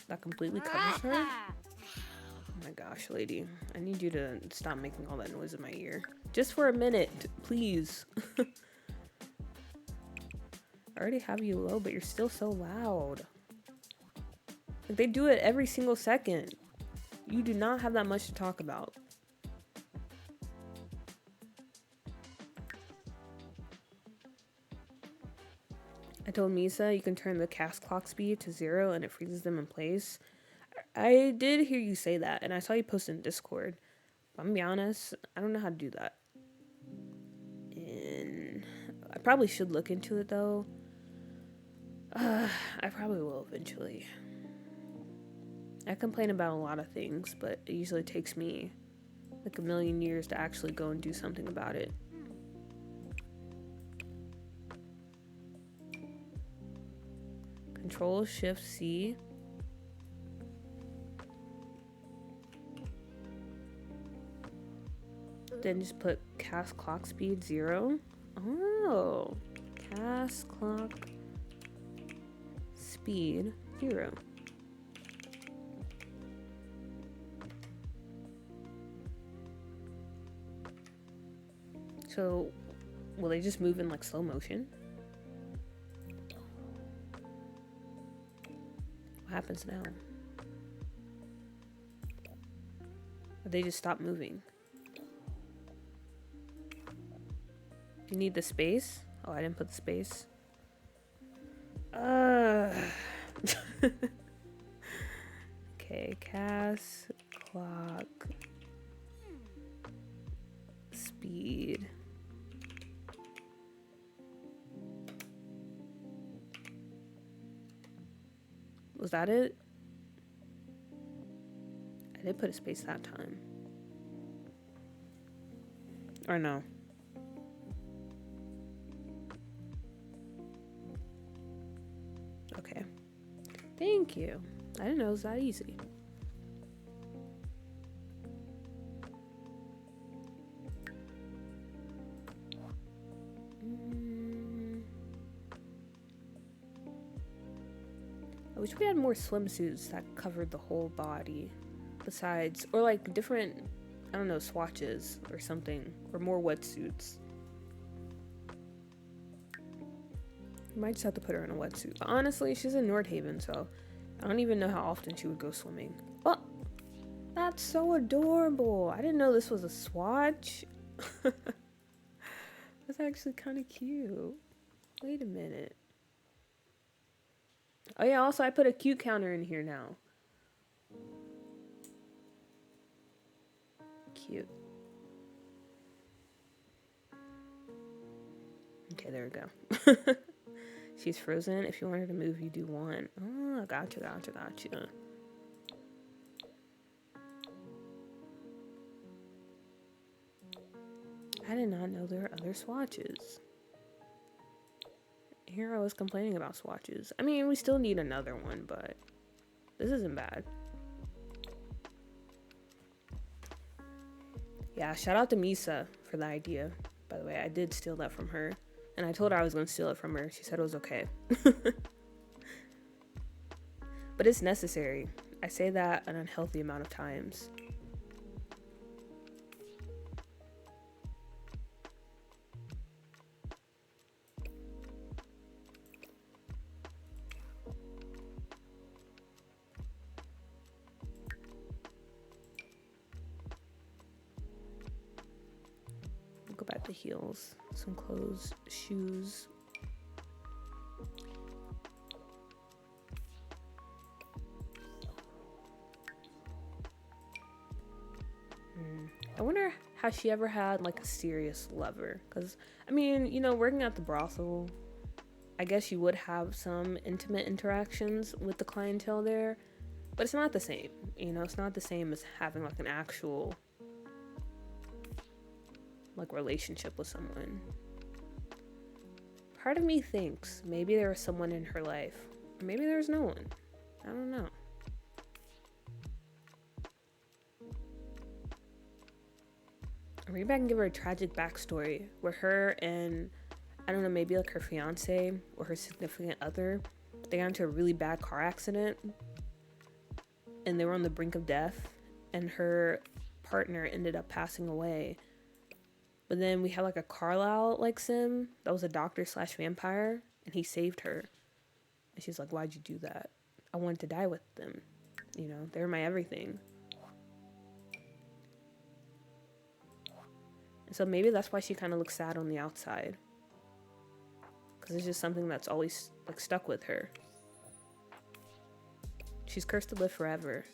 that completely covers her. Oh my gosh, lady. I need you to stop making all that noise in my ear. Just for a minute, please. I already have you low, but you're still so loud. Like, they do it every single second. You do not have that much to talk about. I told Misa you can turn the cast clock speed to 0 and it freezes them in place. I did hear you say that, and I saw you post in Discord. But I'm gonna be honest, I don't know how to do that. And I probably should look into it though. I probably will eventually. I complain about a lot of things, but it usually takes me like a million years to actually go and do something about it. Control Shift C. Then just put cast clock speed 0. Oh, cast clock speed 0. So, will they just move in like slow motion? What happens now? Or they just stop moving? You need the space? Oh, I didn't put the space. Okay, cast clock speed. Was that it? I did put a space that time. Or no? Okay. Thank you. I didn't know it was that easy. I wish we had more swimsuits that covered the whole body. Besides, or like different, I don't know, swatches or something. Or more wetsuits. We might just have to put her in a wetsuit. But honestly, she's in Nordhaven, so I don't even know how often she would go swimming. Oh, that's so adorable. I didn't know this was a swatch. That's actually kind of cute. Wait a minute. Oh yeah, also I put a cute counter in here now. Cute. Okay, there we go. She's frozen. If you want her to move, you do one. Oh, gotcha. I did not know there were other swatches. Here I was complaining about swatches. I mean, we still need another one, but this isn't bad. Yeah, shout out to Misa for the idea. By the way, I did steal that from her. And I told her I was going to steal it from her. She said it was okay. But it's necessary. I say that an unhealthy amount of times. We'll go back to heels. Some clothes, shoes. I wonder how she ever had like a serious lover. Because, I mean, you know, working at the brothel, I guess you would have some intimate interactions with the clientele there. But it's not the same. You know, it's not the same as having like an actual like relationship with someone. Part of me thinks maybe there was someone in her life. Or maybe there's no one. I don't know. Or maybe I can give her a tragic backstory where her and, I don't know, maybe like her fiance or her significant other, they got into a really bad car accident and they were on the brink of death and her partner ended up passing away. But then we had like a Carlisle like sim that was a doctor / vampire and he saved her. And she's like, why'd you do that? I wanted to die with them. You know, they're my everything. And so maybe that's why she kind of looks sad on the outside. Because it's just something that's always like stuck with her. She's cursed to live forever.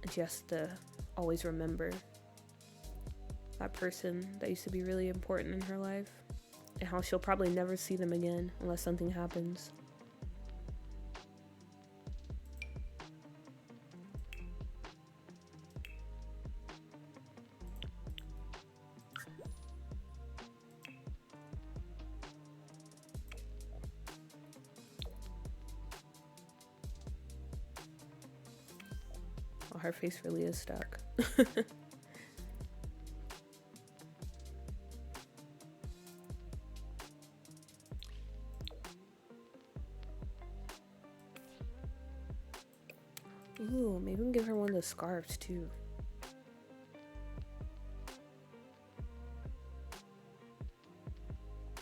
And she has to always remember that person that used to be really important in her life. And how she'll probably never see them again unless something happens. her face really is stuck. Ooh, maybe we can give her one of those scarves too.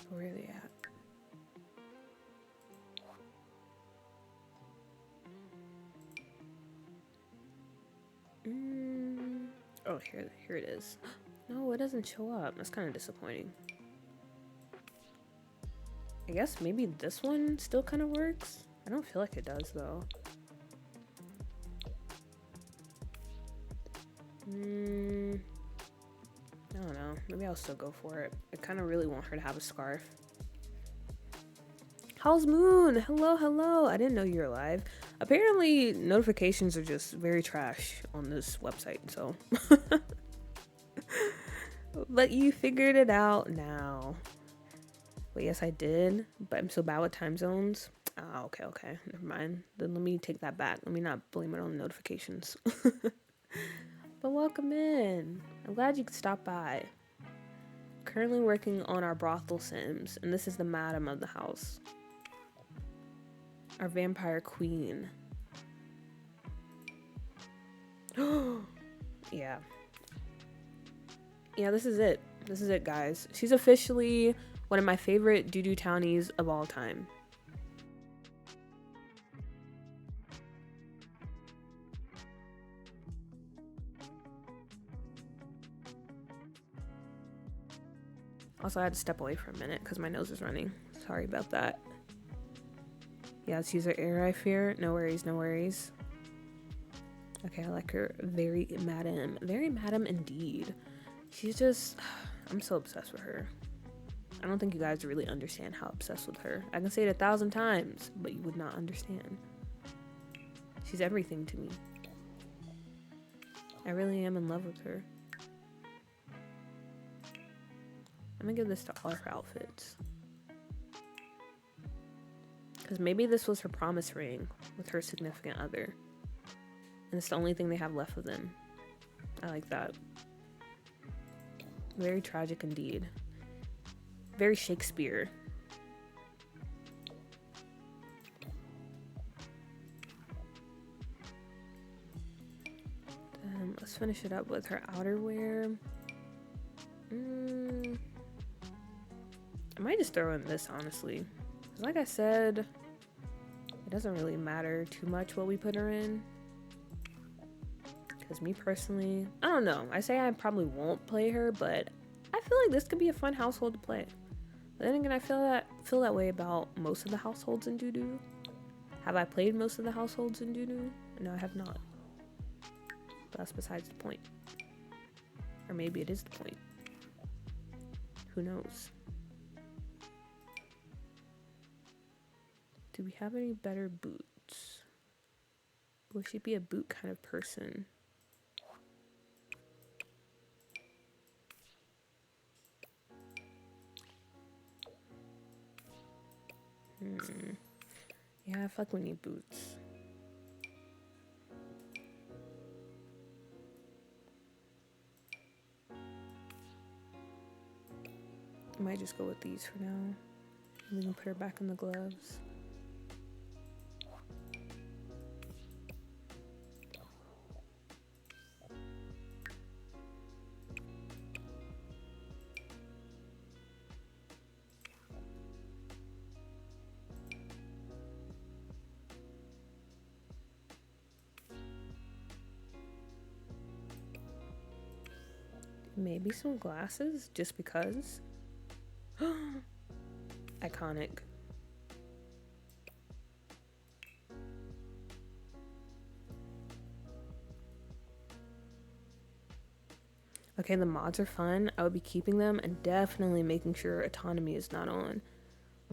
Where are they at? Oh, here it is. No, it doesn't show up. That's kind of disappointing. I guess maybe this one still kind of works. I don't feel like it does though. I don't know. Maybe I'll still go for it. I kind of really want her to have a scarf. How's Moon? Hello, hello. I didn't know you were alive. Apparently, notifications are just very trash on this website, so. But you figured it out now. Wait, yes, I did, but I'm so bad with time zones. Oh, okay. Never mind. Then let me take that back. Let me not blame it on the notifications. But welcome in. I'm glad you could stop by. Currently working on our brothel sims, and this is the madam of the house. Our vampire queen. Yeah. Yeah, this is it. This is it, guys. She's officially one of my favorite doo-doo townies of all time. Also, I had to step away for a minute because my nose is running. Sorry about that. Yeah, let's use her air, I fear. No worries, no worries. Okay, I like her. Very madam. Very madam indeed. She's just... I'm so obsessed with her. I don't think you guys really understand how obsessed with her. I can say it 1,000 times, but you would not understand. She's everything to me. I really am in love with her. I'm gonna give this to all her outfits. Because maybe this was her promise ring with her significant other. And it's the only thing they have left of them. I like that. Very tragic indeed. Very Shakespeare. Let's finish it up with her outerwear. I might just throw in this, honestly. Like I said, it doesn't really matter too much what we put her in. Because me personally, I don't know. I say I probably won't play her, but I feel like this could be a fun household to play. But then again, I feel that way about most of the households in Doo-Doo. Have I played most of the households in Doo-Doo? No, I have not. But that's besides the point. Or maybe it is the point. Who knows? Do we have any better boots? Will she be a boot kind of person? Yeah, I feel like we need boots. I might just go with these for now. We can put her back in the gloves. Maybe some glasses, just because. Iconic. Okay, the mods are fun. I would be keeping them and definitely making sure autonomy is not on.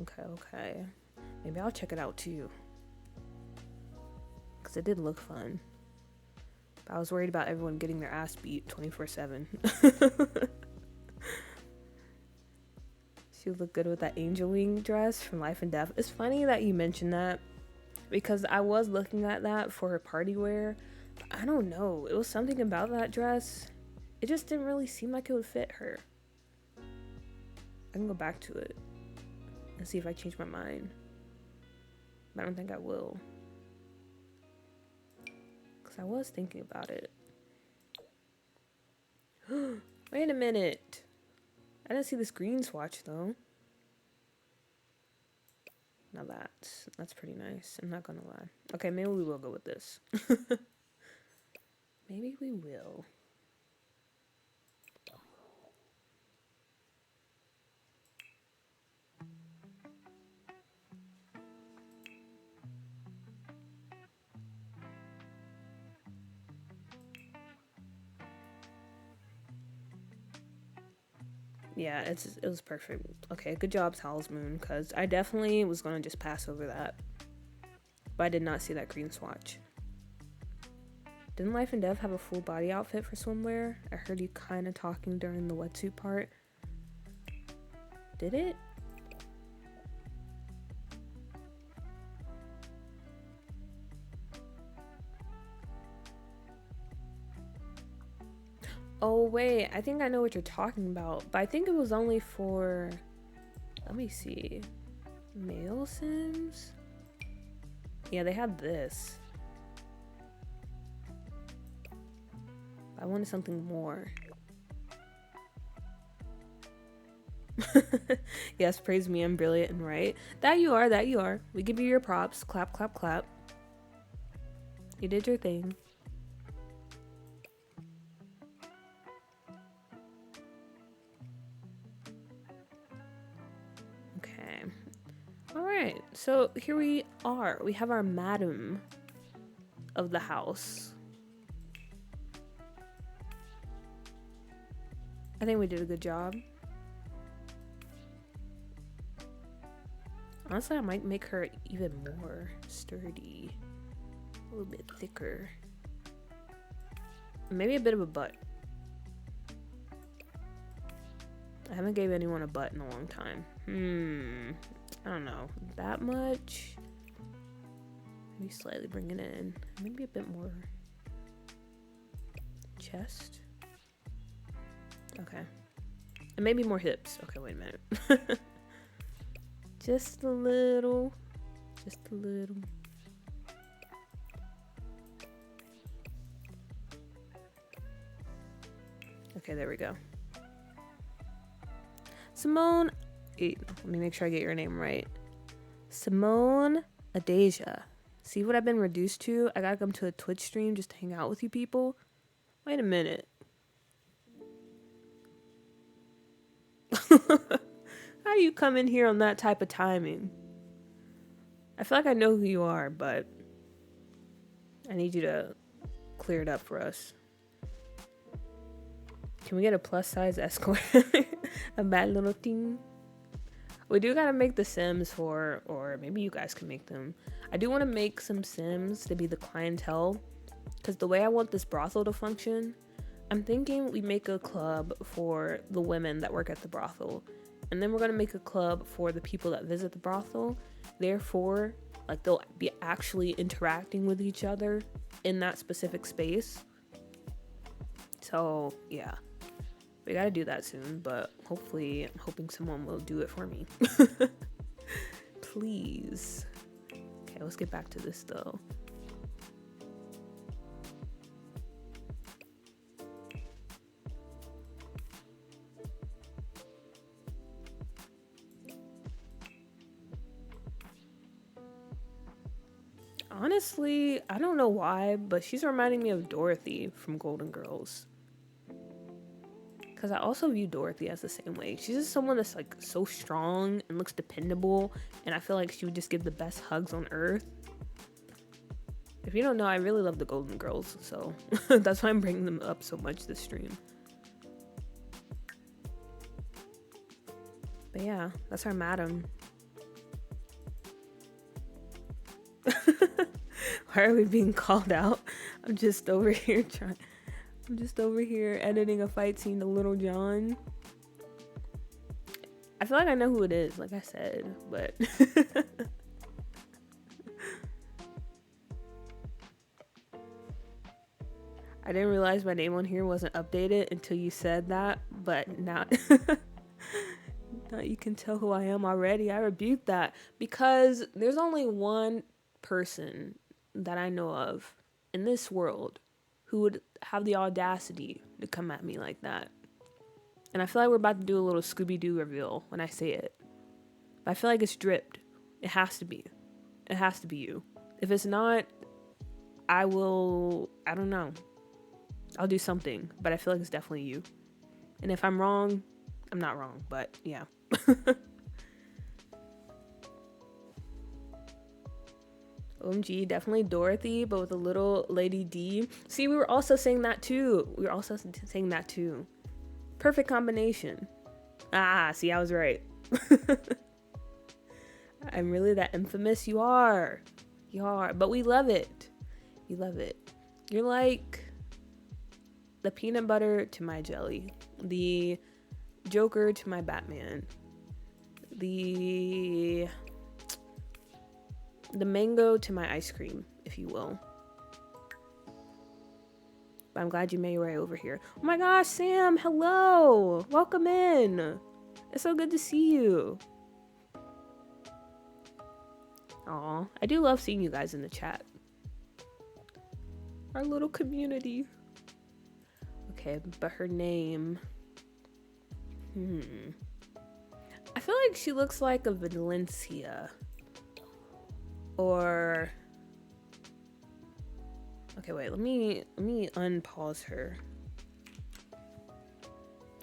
Okay. Maybe I'll check it out too. Because it did look fun. But I was worried about everyone getting their ass beat 24/7. She would look good with that angel wing dress from Life and Death. It's funny that you mentioned that because I was looking at that for her party wear, I don't know. It was something about that dress. It just didn't really seem like it would fit her. I can go back to it and see if I change my mind. But I don't think I will. Because I was thinking about it. Wait a minute. I didn't see the screen swatch though. Now that's pretty nice. I'm not gonna lie. Okay, maybe we will go with this. Maybe we will. Yeah, it was perfect. Okay, good job, Howl's Moon, because I definitely was gonna just pass over that. But I did not see that green swatch. Didn't Life and Dev have a full body outfit for swimwear? I heard you kind of talking during the wetsuit part. Did it? Oh wait, I think I know what you're talking about, but I think it was only for, let me see, male Sims? Yeah, they had this. I wanted something more. Yes, praise me, I'm brilliant and right. That you are, that you are. We give you your props. Clap, clap, clap. You did your thing. Okay. Alright, so here we are. We have our madam of the house. I think we did a good job. Honestly, I might make her even more sturdy. A little bit thicker. Maybe a bit of a butt. I haven't gave anyone a butt in a long time. I don't know. That much? Maybe slightly bring it in. Maybe a bit more chest. Okay. And maybe more hips. Okay, wait a minute. Just a little. Just a little. Okay, there we go. Simone. Let me make sure I get your name right. Simone Adesia. See what I've been reduced to? I gotta come to a Twitch stream just to hang out with you people. Wait a minute. How do you come in here on that type of timing? I feel like I know who you are, but I need you to clear it up for us. Can we get a plus size escort? A bad little thing? We do gotta make the Sims for, or maybe you guys can make them. I do want to make some Sims to be the clientele, because the way I want this brothel to function, I'm thinking we make a club for the women that work at the brothel, and then we're gonna make a club for the people that visit the brothel. Therefore, like, they'll be actually interacting with each other in that specific space. So yeah, we gotta do that soon, but hopefully, I'm hoping someone will do it for me. Please. Okay, let's get back to this though. Honestly, I don't know why, but she's reminding me of Dorothy from Golden Girls. Because I also view Dorothy as the same way. She's just someone that's like so strong and looks dependable, and I feel like she would just give the best hugs on earth. If you don't know, I really love the Golden Girls, so that's why I'm bringing them up so much this stream. But yeah, that's our madam. Why are we being called out? I'm just over here editing a fight scene to Little John. I feel like I know who it is, like I said, but I didn't realize my name on here wasn't updated until you said that, but now, now you can tell who I am already. I rebuke that because there's only one person that I know of in this world who would have the audacity to come at me like that. And I feel like we're about to do a little Scooby-Doo reveal when I say it. But I feel like it's dripped. It has to be. It has to be you. If it's not, I don't know. I'll do something, but I feel like it's definitely you. And if I'm wrong, I'm not wrong, but yeah. OMG, definitely Dorothy, but with a little Lady D. See, we were also saying that too. Perfect combination. See, I was right. I'm really that infamous. You are. But we love it. You love it. You're like the peanut butter to my jelly, the Joker to my Batman, the mango to my ice cream, if you will. But I'm glad you made your way over here. Oh my gosh, Sam, hello. Welcome in. It's so good to see you. Aw, I do love seeing you guys in the chat. Our little community. Okay, but her name. I feel like she looks like a Valencia. Or... Okay, wait, let me unpause her.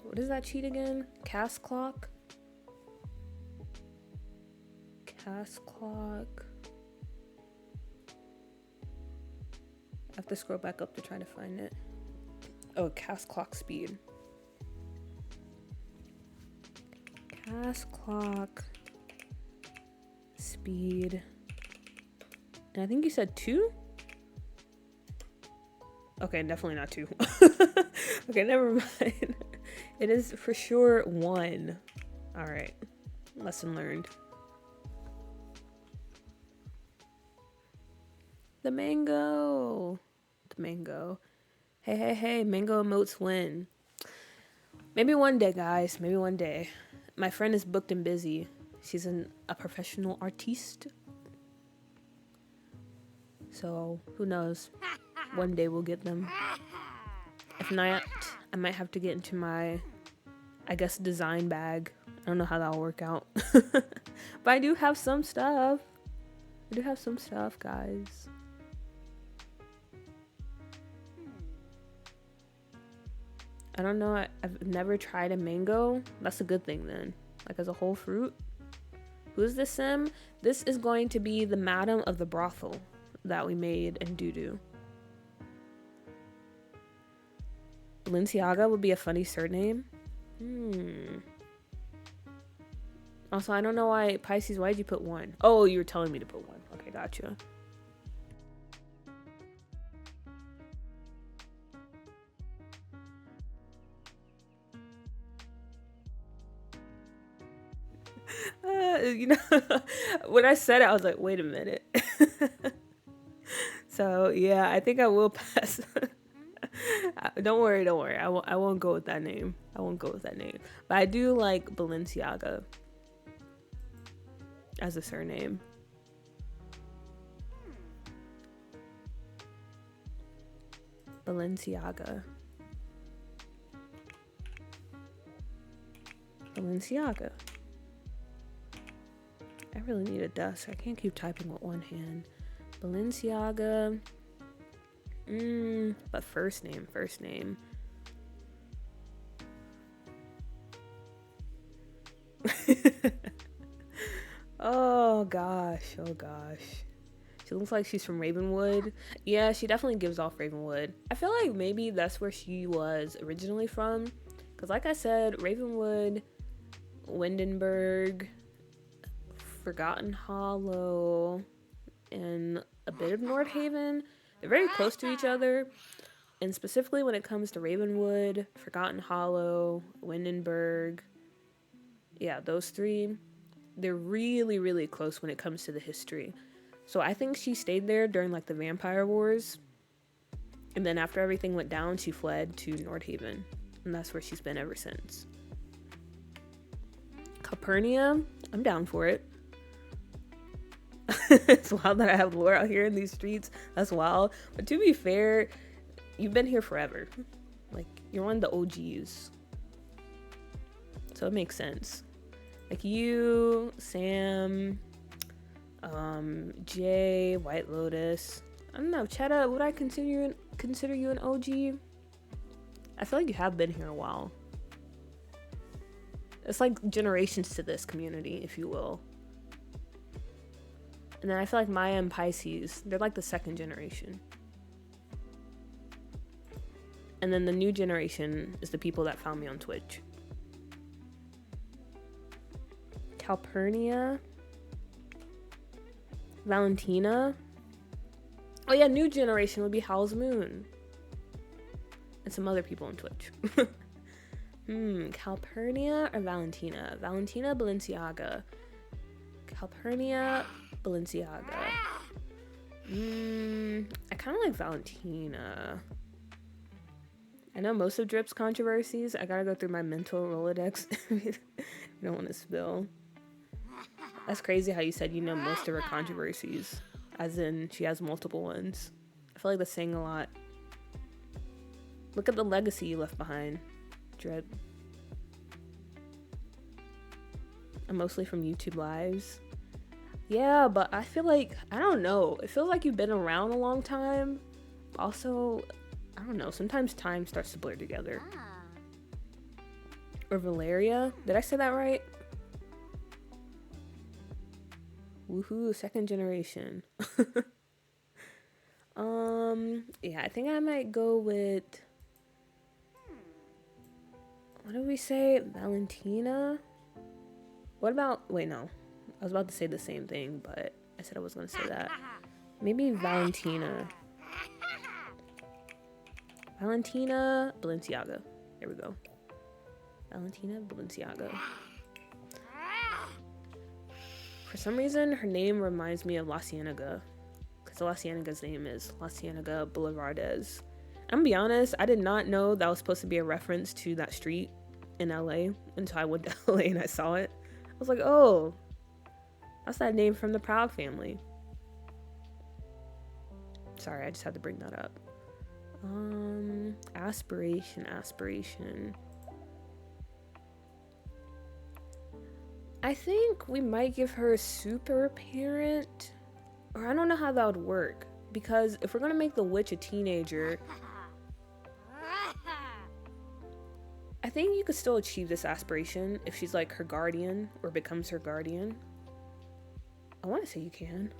What is that cheat again? Cast clock? Cast clock. I have to scroll back up to try to find it. Oh, cast clock speed. Cast clock speed. And I think you said 2? Okay, definitely not 2. Okay, never mind. It is for sure 1. All right, lesson learned. The mango. Hey, mango emotes win. Maybe one day, guys. Maybe one day. My friend is booked and busy. She's a professional artiste. So, who knows? One day we'll get them. If not, I might have to get into my, I guess, design bag. I don't know how that'll work out. But I do have some stuff. Guys. I don't know. I've never tried a mango. That's a good thing then. Like as a whole fruit. Who's this sim? This is going to be the madam of the brothel that we made in Doo-Doo. Balenciaga would be a funny surname. Also, I don't know why, Pisces, why'd you put 1? Oh, you were telling me to put 1. Okay, gotcha. When I said it, I was like, wait a minute. So, yeah, I think I will pass. Don't worry. I won't go with that name. But I do like Balenciaga as a surname. Balenciaga. I really need a desk. I can't keep typing with one hand. Balenciaga. But first name. Oh gosh. She looks like she's from Ravenwood. Yeah, she definitely gives off Ravenwood. I feel like maybe that's where she was originally from. Because like I said, Ravenwood, Windenburg, Forgotten Hollow, and a bit of North Haven. They're very close to each other. And specifically when it comes to Ravenwood, Forgotten Hollow, Windenburg, yeah, those 3, they're really, really close when it comes to the history. So I think she stayed there during like the Vampire Wars. And then after everything went down, she fled to Nordhaven. And that's where she's been ever since. Calpurnia, I'm down for it. It's wild that I have lore out here in these streets. That's wild. But to be fair, you've been here forever. Like, you're one of the OGs. So it makes sense. Like you, Sam, Jay, White Lotus. I don't know, Chetta, would I consider you an OG? I feel like you have been here a while. It's like generations to this community, if you will. And then I feel like Maya and Pisces, they're like the second generation. And then the new generation is the people that found me on Twitch. Calpurnia. Valentina. Oh yeah, new generation would be Howl's Moon. And some other people on Twitch. Calpurnia or Valentina? Valentina Balenciaga. Calpurnia Balenciaga. I kind of like Valentina. I know most of Drip's controversies. I gotta go through my mental Rolodex. You don't want to spill. That's crazy how you said you know most of her controversies. As in, she has multiple ones. I feel like that's saying a lot. Look at the legacy you left behind, Drip. And mostly from YouTube lives. Yeah, but I feel like, I don't know. It feels like you've been around a long time. Also, I don't know. Sometimes time starts to blur together. Or Valeria. Did I say that right? Woohoo, second generation. Yeah, I think I might go with, what did we say? Valentina? What about, wait, no. I was about to say the same thing, but I said I was going to say that. Maybe Valentina. Valentina Balenciaga. There we go. Valentina Balenciaga. For some reason, her name reminds me of La Cienega. Because La Cienega's name is La Cienega Boulevardez. I'm gonna be honest, I did not know that was supposed to be a reference to that street in LA until I went to LA and I saw it. I was like, oh, that's that name from the Proud family. Sorry, I just had to bring that up. Aspiration. I think we might give her a super parent, or I don't know how that would work, because if we're gonna make the witch a teenager, I think you could still achieve this aspiration if she's like her guardian or becomes her guardian. I want to say you can.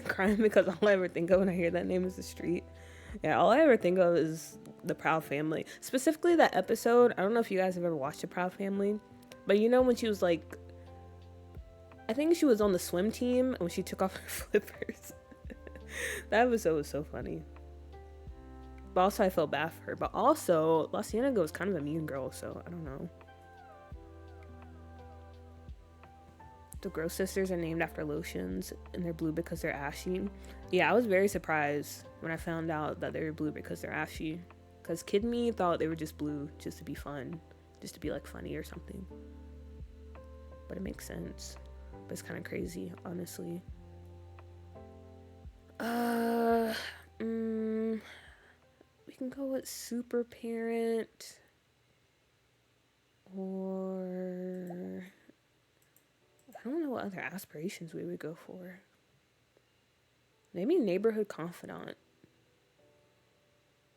Crying because all I ever think of when I hear that name is the street. Yeah, all I ever think of is the Proud Family. Specifically that episode. I don't know if you guys have ever watched the Proud Family, but you know when she was like, I think she was on the swim team and when she took off her flippers. That episode was so funny. But also I felt bad for her. But also La Cienega was kind of a mean girl, so I don't know. The Gross Sisters are named after lotions, and they're blue because they're ashy. Yeah, I was very surprised when I found out that they were blue because they're ashy. Because Kid Me thought they were just blue just to be fun. Just to be, like, funny or something. But it makes sense. But it's kind of crazy, honestly. We can go with Super Parent. Or... I don't know what other aspirations we would go for. Maybe Neighborhood Confidant.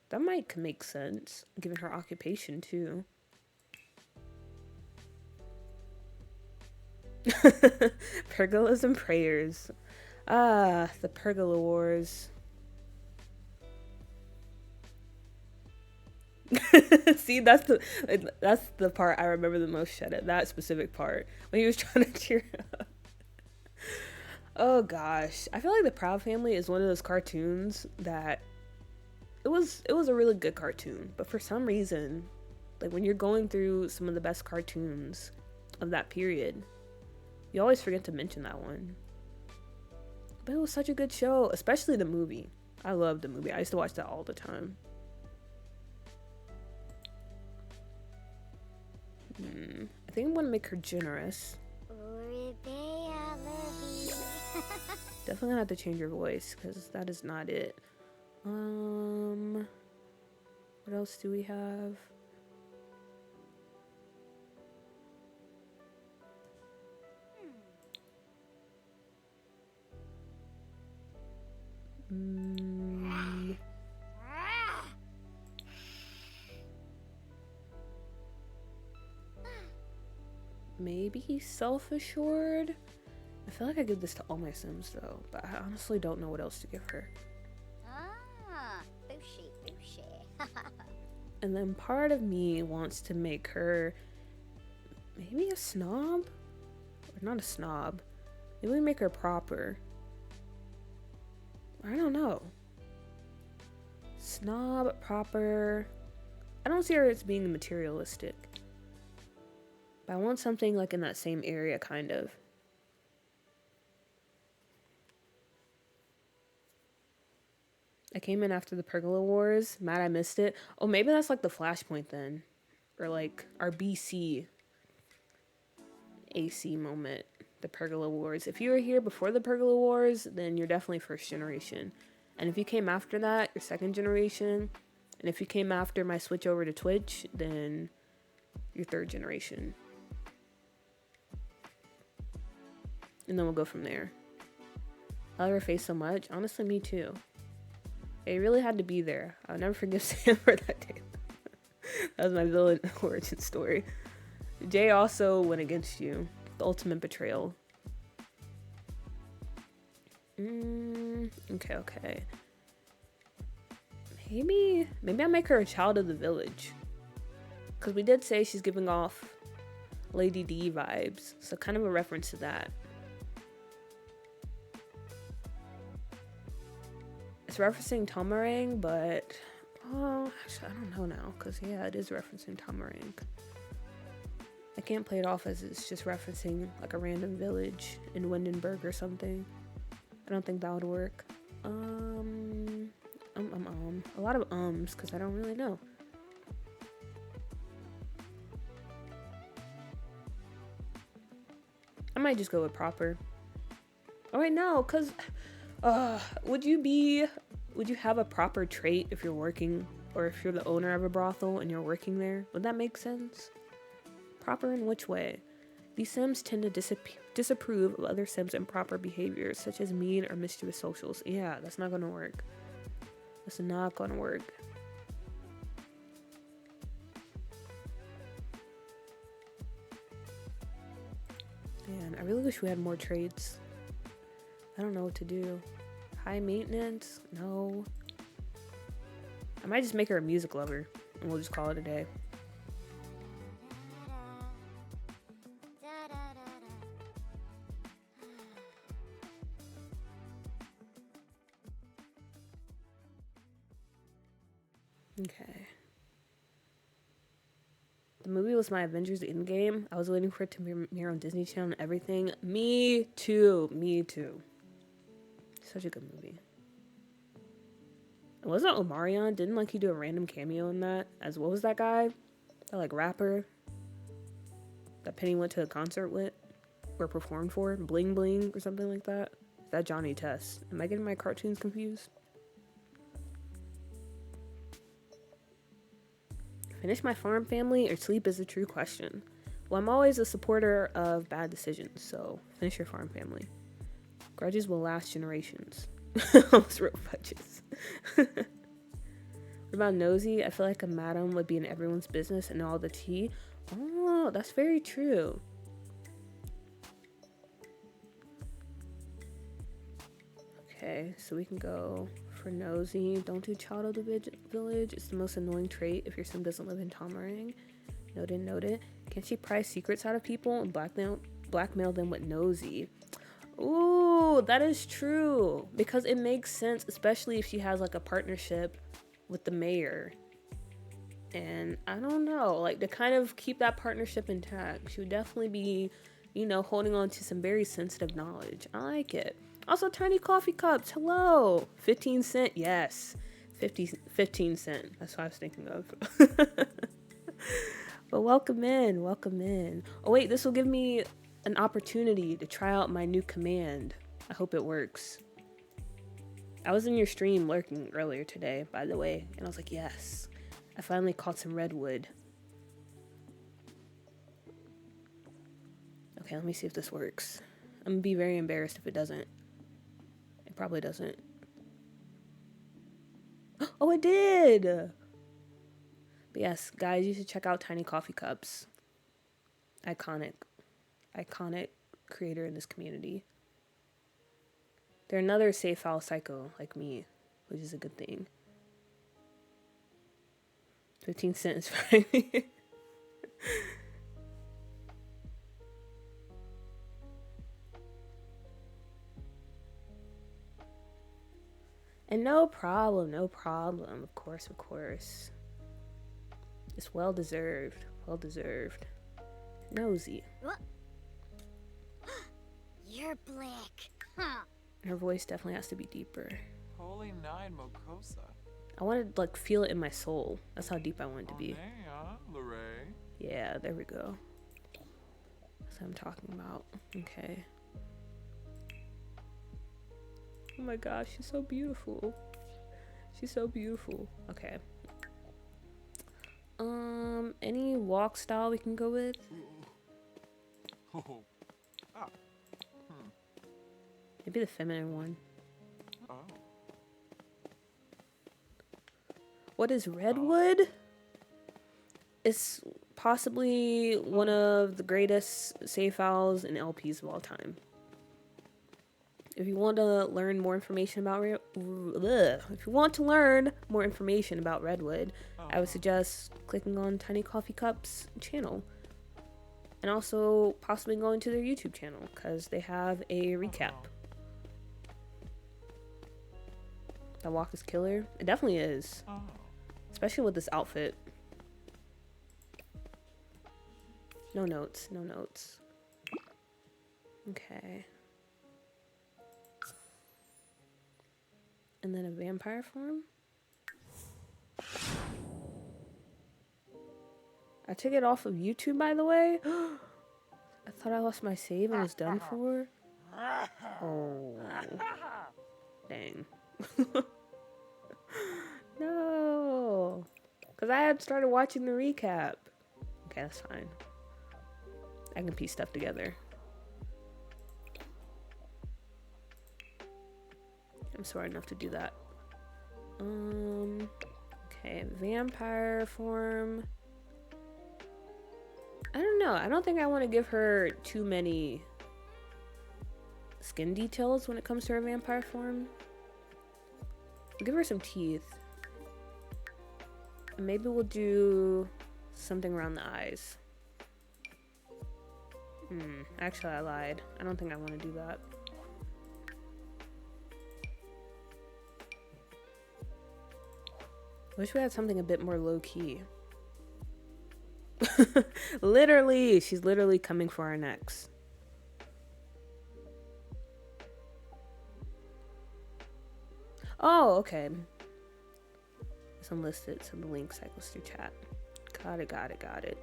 That might make sense, given her occupation, too. Pergolas and Prayers. Ah, the Pergola Wars. See, that's the part I remember the most, Shedda. That specific part when he was trying to cheer up. Oh gosh, I feel like the Proud Family is one of those cartoons that it was a really good cartoon, but for some reason, like when you're going through some of the best cartoons of that period. You always forget to mention that one. But it was such a good show, especially the movie. I loved the movie. I used to watch that all the time. I think I'm gonna make her generous. Definitely gonna have to change your voice because that is not it. What else do we have? Maybe self-assured? I feel like I give this to all my Sims though, but I honestly don't know what else to give her. Bushy, bushy. And then part of me wants to make her maybe a snob? Or not a snob. Maybe we make her proper. I don't know. Snob, proper. I don't see her as being materialistic. But I want something like in that same area, kind of. I came in after the Pergola Wars. Mad I missed it. Oh, maybe that's like the Flashpoint then. Or like our BC AC moment. The Pergola Wars. If you were here before the Pergola Wars, then you're definitely first generation. And if you came after that, you're second generation. And if you came after my switch over to Twitch, then you're third generation. And then we'll go from there. I love her face so much. Honestly, me too. It really had to be there. I'll never forgive Sam for that day. That was my villain origin story. Jay also went against you. The ultimate betrayal. Okay. Maybe I'll make her a child of the village. Because we did say she's giving off Lady D vibes. So kind of a reference to that. It's referencing Tamarang, but actually I don't know now, because yeah, it is referencing Tamarang. I can't play it off as it's just referencing like a random village in Windenburg or something. I don't think that would work. A lot of because I don't really know. I might just go with proper. Oh wait, no, because would you have a proper trait if you're working, or if you're the owner of a brothel and you're working there? Would that make sense? Proper in which way? These Sims tend to disapprove of other Sims' improper behaviors, such as mean or mischievous socials. Yeah, that's not gonna work. That's not gonna work. Man, I really wish we had more traits. I don't know what to do. High maintenance? No. I might just make her a music lover and we'll just call it a day. Okay. The movie was my Avengers Endgame. I was waiting for it to premiere on Disney Channel and everything. Me too. Such a good movie. And wasn't Omarion? Didn't like he do a random cameo in that? As what was that guy? That like rapper that Penny went to a concert with or performed for? Bling Bling or something like that? Is that Johnny Test? Am I getting my cartoons confused? Finish my farm family or sleep is a true question. Well, I'm always a supporter of bad decisions, so finish your farm family. Grudges will last generations. Almost wrote fudges. What about nosy? I feel like a madam would be in everyone's business and know all the tea. Oh, that's very true. Okay, so we can go for nosy. Don't do child of the village. It's the most annoying trait if your sim doesn't live in Tamarang. Noted. Can she pry secrets out of people and blackmail them with nosy? Ooh, that is true. Because it makes sense, especially if she has like a partnership with the mayor. And I don't know, like to kind of keep that partnership intact, she would definitely be, holding on to some very sensitive knowledge. I like it. Also, tiny coffee cups. Hello. 15 cent. Yes. 15 cent. That's what I was thinking of. But welcome in. Welcome in. Oh, wait. This will give me an opportunity to try out my new command. I hope it works. I was in your stream lurking earlier today, by the way. And I was like, yes. I finally caught some redwood. Okay, let me see if this works. I'm gonna be very embarrassed if it doesn't. It probably doesn't. Oh, it did! But yes, guys, you should check out Tiny Coffee Cups. Iconic creator in this community. They're another Save File psycho like me, which is a good thing. 15 cents, right? And no problem. Of course. It's well deserved. Nosy. What? You're black. Huh. Her voice definitely has to be deeper. Holy nine Mokosa. I wanted to like feel it in my soul. That's how deep I want it to be. Yeah, there we go. That's what I'm talking about. Okay. Oh my gosh, she's so beautiful. Okay. Any walk style we can go with? Maybe the feminine one. Oh. What is redwood? It's possibly one of the greatest save files and LPs of all time. If you want to learn more information about redwood, I would suggest clicking on Tiny Coffee Cups channel, and also possibly going to their YouTube channel because they have a recap. That walk is killer. It definitely is, especially with this outfit. No notes. Okay. And then a vampire form. I took it off of YouTube, by the way. I thought I lost my save and was done for. Oh. Dang. No. Because I had started watching the recap. Okay, that's fine. I can piece stuff together. I'm smart enough to do that. Okay, vampire form. I don't know. I don't think I want to give her too many skin details when it comes to her vampire form. I'll give her some teeth. And maybe we'll do something around the eyes. Actually, I lied. I don't think I want to do that. Wish we had something a bit more low-key. Literally, she's literally coming for our necks. Oh, okay. It's unlisted, so the link cycles through chat. Got it.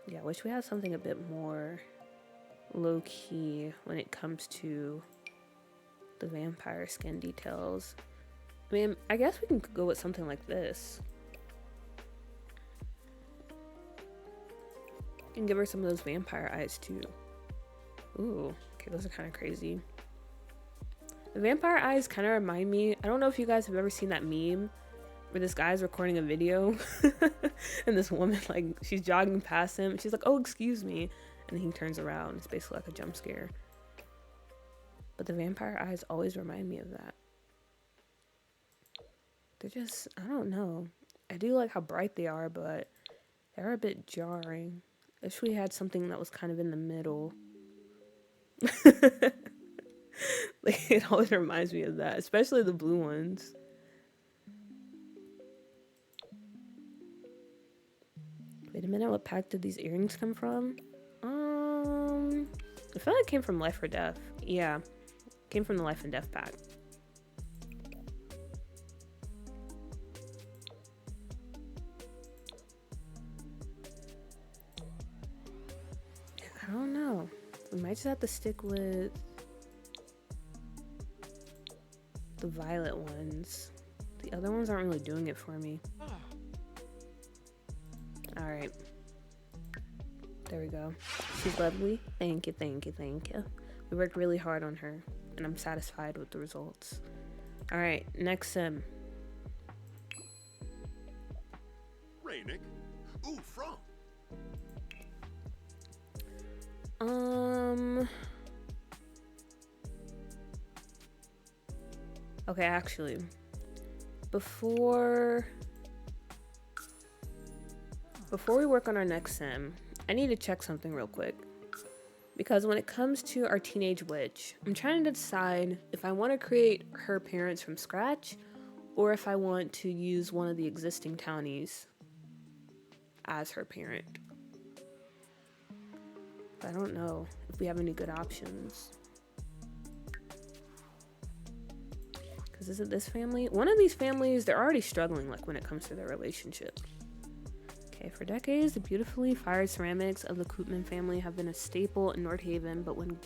Yeah, wish we had something a bit more low-key when it comes to the vampire skin details. I mean, I guess we can go with something like this. And give her some of those vampire eyes too. Ooh, okay, those are kind of crazy. The vampire eyes kind of remind me, I don't know if you guys have ever seen that meme where this guy's recording a video and this woman, like, she's jogging past him. She's like, oh, excuse me. And then he turns around. It's basically like a jump scare. But the vampire eyes always remind me of that. They're just, I don't know. I do like how bright they are, but they're a bit jarring. I wish we had something that was kind of in the middle. Like, it always reminds me of that, especially the blue ones. Wait a minute, what pack did these earrings come from? I feel like it came from Life or Death. Yeah, came from the Life and Death pack. I don't know. We might just have to stick with the violet ones. The other ones aren't really doing it for me. All right. There we go. She's lovely. Thank you, thank you, thank you. We worked really hard on her, and I'm satisfied with the results. All right, next sim. Rainick. Ooh, from. Okay, actually, before we work on our next sim, I need to check something real quick. Because when it comes to our teenage witch, I'm trying to decide if I want to create her parents from scratch or if I want to use one of the existing townies as her parent. I don't know if we have any good options. Because is it this family? One of these families, they're already struggling like when it comes to their relationship. Okay, for decades, the beautifully fired ceramics of the Koopman family have been a staple in North Haven, but when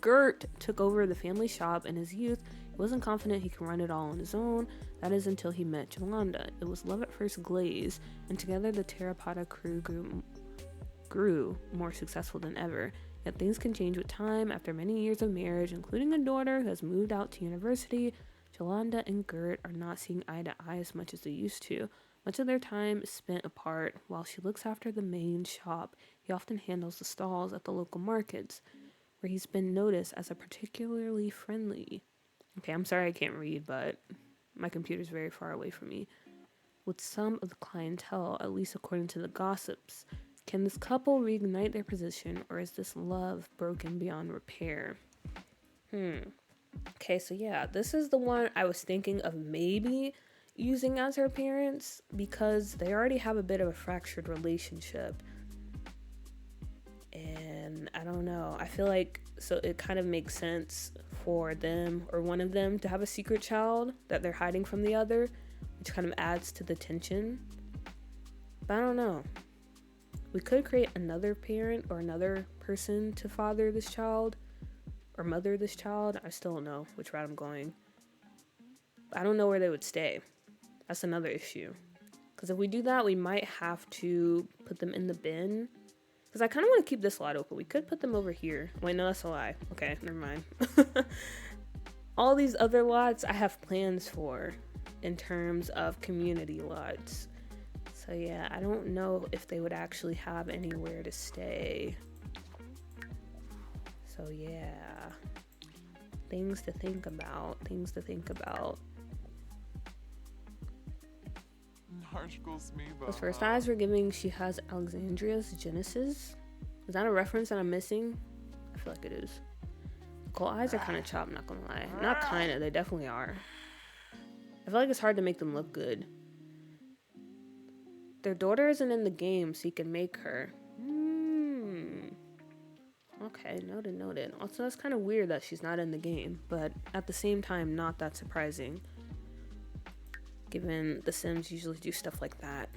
Gert took over the family shop in his youth, he wasn't confident he could run it all on his own. That is until he met Yolanda. It was love at first glaze, and together the terracotta crew grew more successful than ever. Yet things can change with time. After many years of marriage, including a daughter who has moved out to university, Yolanda and Gert are not seeing eye to eye as much as they used to. Much of their time is spent apart. While she looks after the main shop, he often handles the stalls at the local markets, where he's been noticed as a particularly friendly. Okay, I'm sorry I can't read, but my computer's very far away from me. With some of the clientele, at least according to the gossips. Can this couple reignite their position, or is this love broken beyond repair? Okay, so yeah, this is the one I was thinking of maybe using as her parents because they already have a bit of a fractured relationship. And I don't know, I feel like so it kind of makes sense for them or one of them to have a secret child that they're hiding from the other, which kind of adds to the tension. But I don't know. We could create another parent or another person to father this child or mother this child. I still don't know which route I'm going. I don't know where they would stay. That's another issue. Because if we do that, we might have to put them in the bin. Because I kind of want to keep this lot open. We could put them over here. Wait, no, that's a lie. Okay, never mind. All these other lots I have plans for in terms of community lots. So yeah, I don't know if they would actually have anywhere to stay. So yeah, things to think about. Those first eyes were giving she has Alexandria's Genesis. Is that a reference that I'm missing? I feel like it is. Cool eyes are kind of chopped, not gonna lie. Not kinda, they definitely are. I feel like it's hard to make them look good. Their daughter isn't in the game, so you can make her. Okay, noted. Also, that's kind of weird that she's not in the game, but at the same time, not that surprising. Given the Sims usually do stuff like that.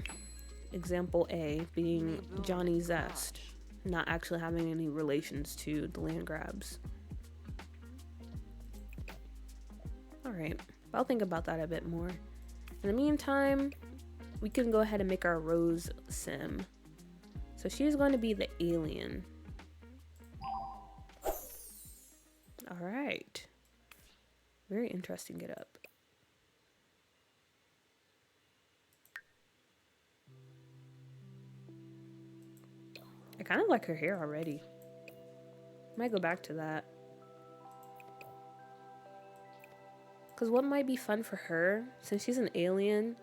Example A being Johnny Zest, not actually having any relations to the land grabs. Alright, I'll think about that a bit more. In the meantime, we can go ahead and make our Rose Sim. So she's going to be the alien. Alright. Very interesting get up. I kind of like her hair already. Might go back to that. Because what might be fun for her, since she's an alien,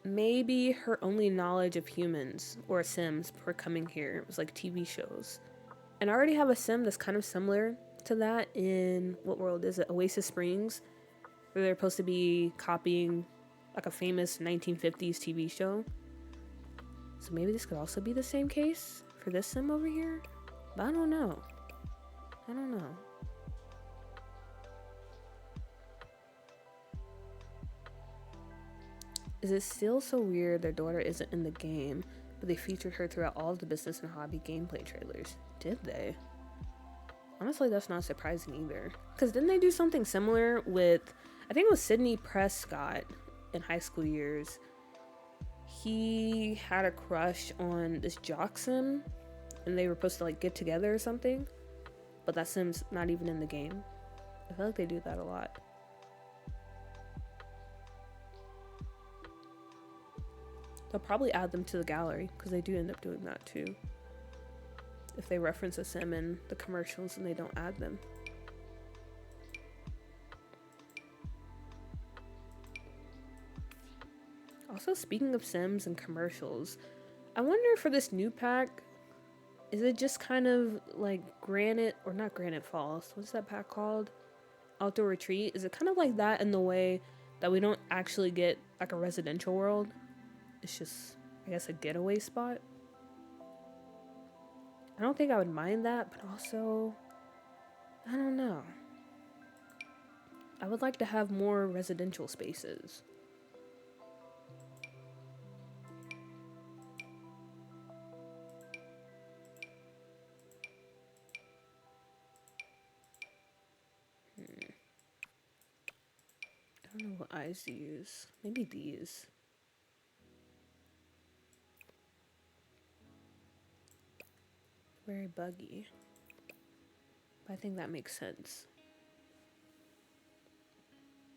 maybe her only knowledge of humans or Sims before coming here was like TV shows. And I already have a Sim that's kind of similar to that in, what world is it? Oasis Springs, where they're supposed to be copying like a famous 1950s TV show. So maybe this could also be the same case for this sim over here? But I don't know. I don't know. Is it still so weird their daughter isn't in the game, but they featured her throughout all of the business and hobby gameplay trailers? Did they? Honestly, that's not surprising either. Because didn't they do something similar with, I think it was Sidney Prescott in high school years. He had a crush on this jock sim, and they were supposed to like get together or something, but that sim's not even in the game. I feel like they do that a lot. They'll probably add them to the gallery, because they do end up doing that too. If they reference a sim in the commercials and they don't add them. Also, speaking of sims and commercials, I wonder for this new pack, is it just kind of like Granite, or not Granite Falls, what's that pack called? Outdoor Retreat? Is it kind of like that in the way that we don't actually get like a residential world? It's just, I guess, a getaway spot? I don't think I would mind that, but also, I don't know. I would like to have more residential spaces. I don't know what eyes to use. Maybe these. Very buggy. But I think that makes sense.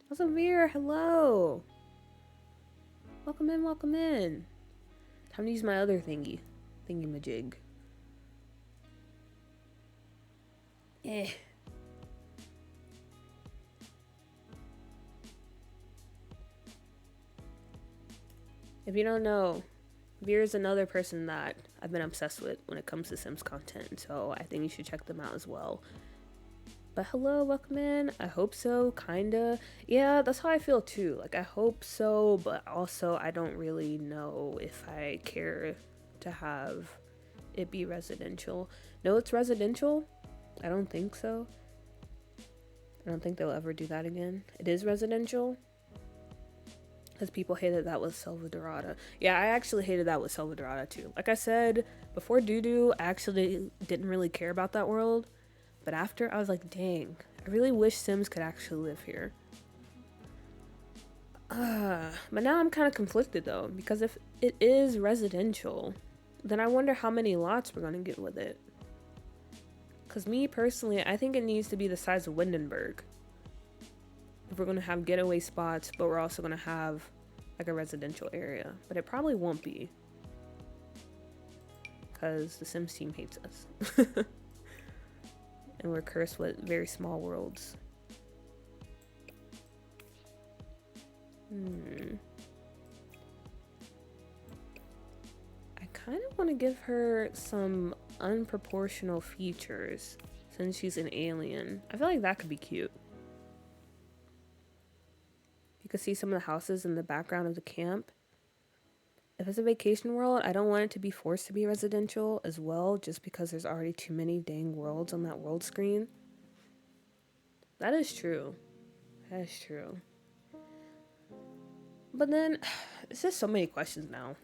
What's up, Veer? Hello! Welcome in, welcome in. Time to use my other thingy-majig. Eh. If you don't know, Veer is another person that I've been obsessed with when it comes to Sims content, so I think you should check them out as well. But hello, welcome in. I hope so, kinda. Yeah, that's how I feel too. Like, I hope so, but also I don't really know if I care to have it be residential. No, it's residential? I don't think so. I don't think they'll ever do that again. It is residential. Because people hated that with Selva Dorada. Yeah, I actually hated that with Selva Dorada too. Like I said, before Doo-Doo, I actually didn't really care about that world. But after, I was like, dang, I really wish Sims could actually live here. But now I'm kind of conflicted though, because if it is residential, then I wonder how many lots we're going to get with it. Because me personally, I think it needs to be the size of Windenburg. If we're going to have getaway spots, but we're also going to have like a residential area. But it probably won't be. Because the Sims team hates us. And we're cursed with very small worlds. I kind of want to give her some unproportional features since she's an alien. I feel like that could be cute. You can see some of the houses in the background of the camp. If it's a vacation world, I don't want it to be forced to be residential as well, just because there's already too many dang worlds on that world screen. That is true. That is true. But then, it's just so many questions now.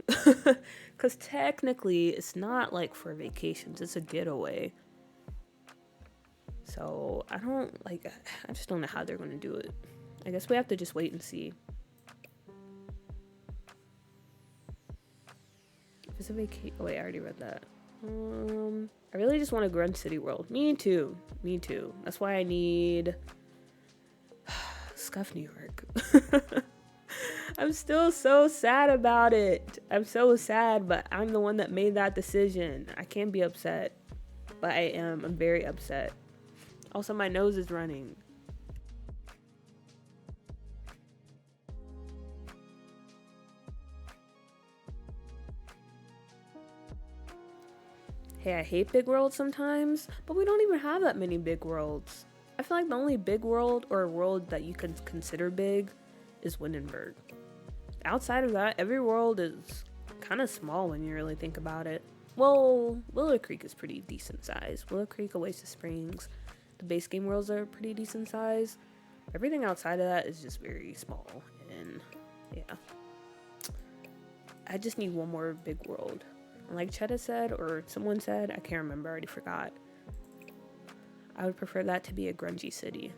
Because technically, it's not like for vacations, it's a getaway. So, I just don't know how they're going to do it. I guess we have to just wait and see. If it's a vacation, oh wait, I already read that. I really just want a Grunt City world. Me too. Me too. That's why I need Scuff New York. I'm still so sad about it. I'm so sad, but I'm the one that made that decision. I can't be upset, but I am. I'm very upset. Also, my nose is running. hey, I hate big worlds sometimes, but we don't even have that many big worlds. I feel like the only big world or world that you could consider big is Windenburg. Outside of that, every world is kind of small when you really think about it. Well, Willow Creek is pretty decent size. Willow Creek, Oasis Springs, the base game worlds are pretty decent size. Everything outside of that is just very small, and yeah. I just need one more big world. Like Chetta said, or someone said, I can't remember, I already forgot. I would prefer that to be a grungy city.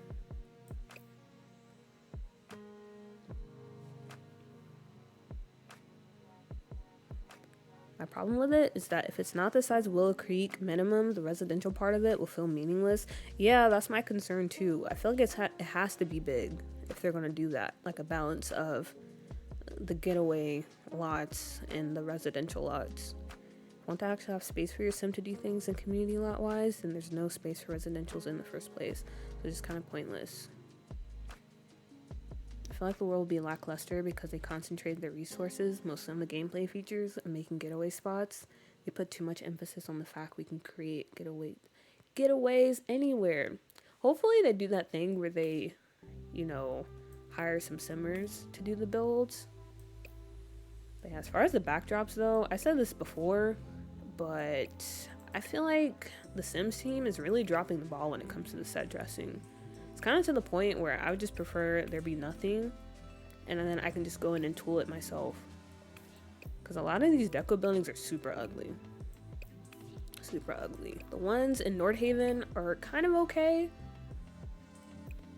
My problem with it is that if it's not the size of Willow Creek, minimum, the residential part of it will feel meaningless. Yeah, that's my concern too. I feel like it has to be big if they're going to do that. Like a balance of the getaway lots and the residential lots. Want to actually have space for your sim to do things in community lot wise, then there's no space for residentials in the first place. So it's just kind of pointless. I feel like the world will be lackluster because they concentrated their resources, mostly on the gameplay features and making getaway spots. They put too much emphasis on the fact we can create getaways anywhere. Hopefully they do that thing where they, hire some simmers to do the builds. But yeah, as far as the backdrops though, I said this before, but I feel like the Sims team is really dropping the ball when it comes to the set dressing. It's kind of to the point where I would just prefer there be nothing, and then I can just go in and tool it myself. Because a lot of these deco buildings are super ugly. Super ugly. The ones in Nordhaven are kind of okay,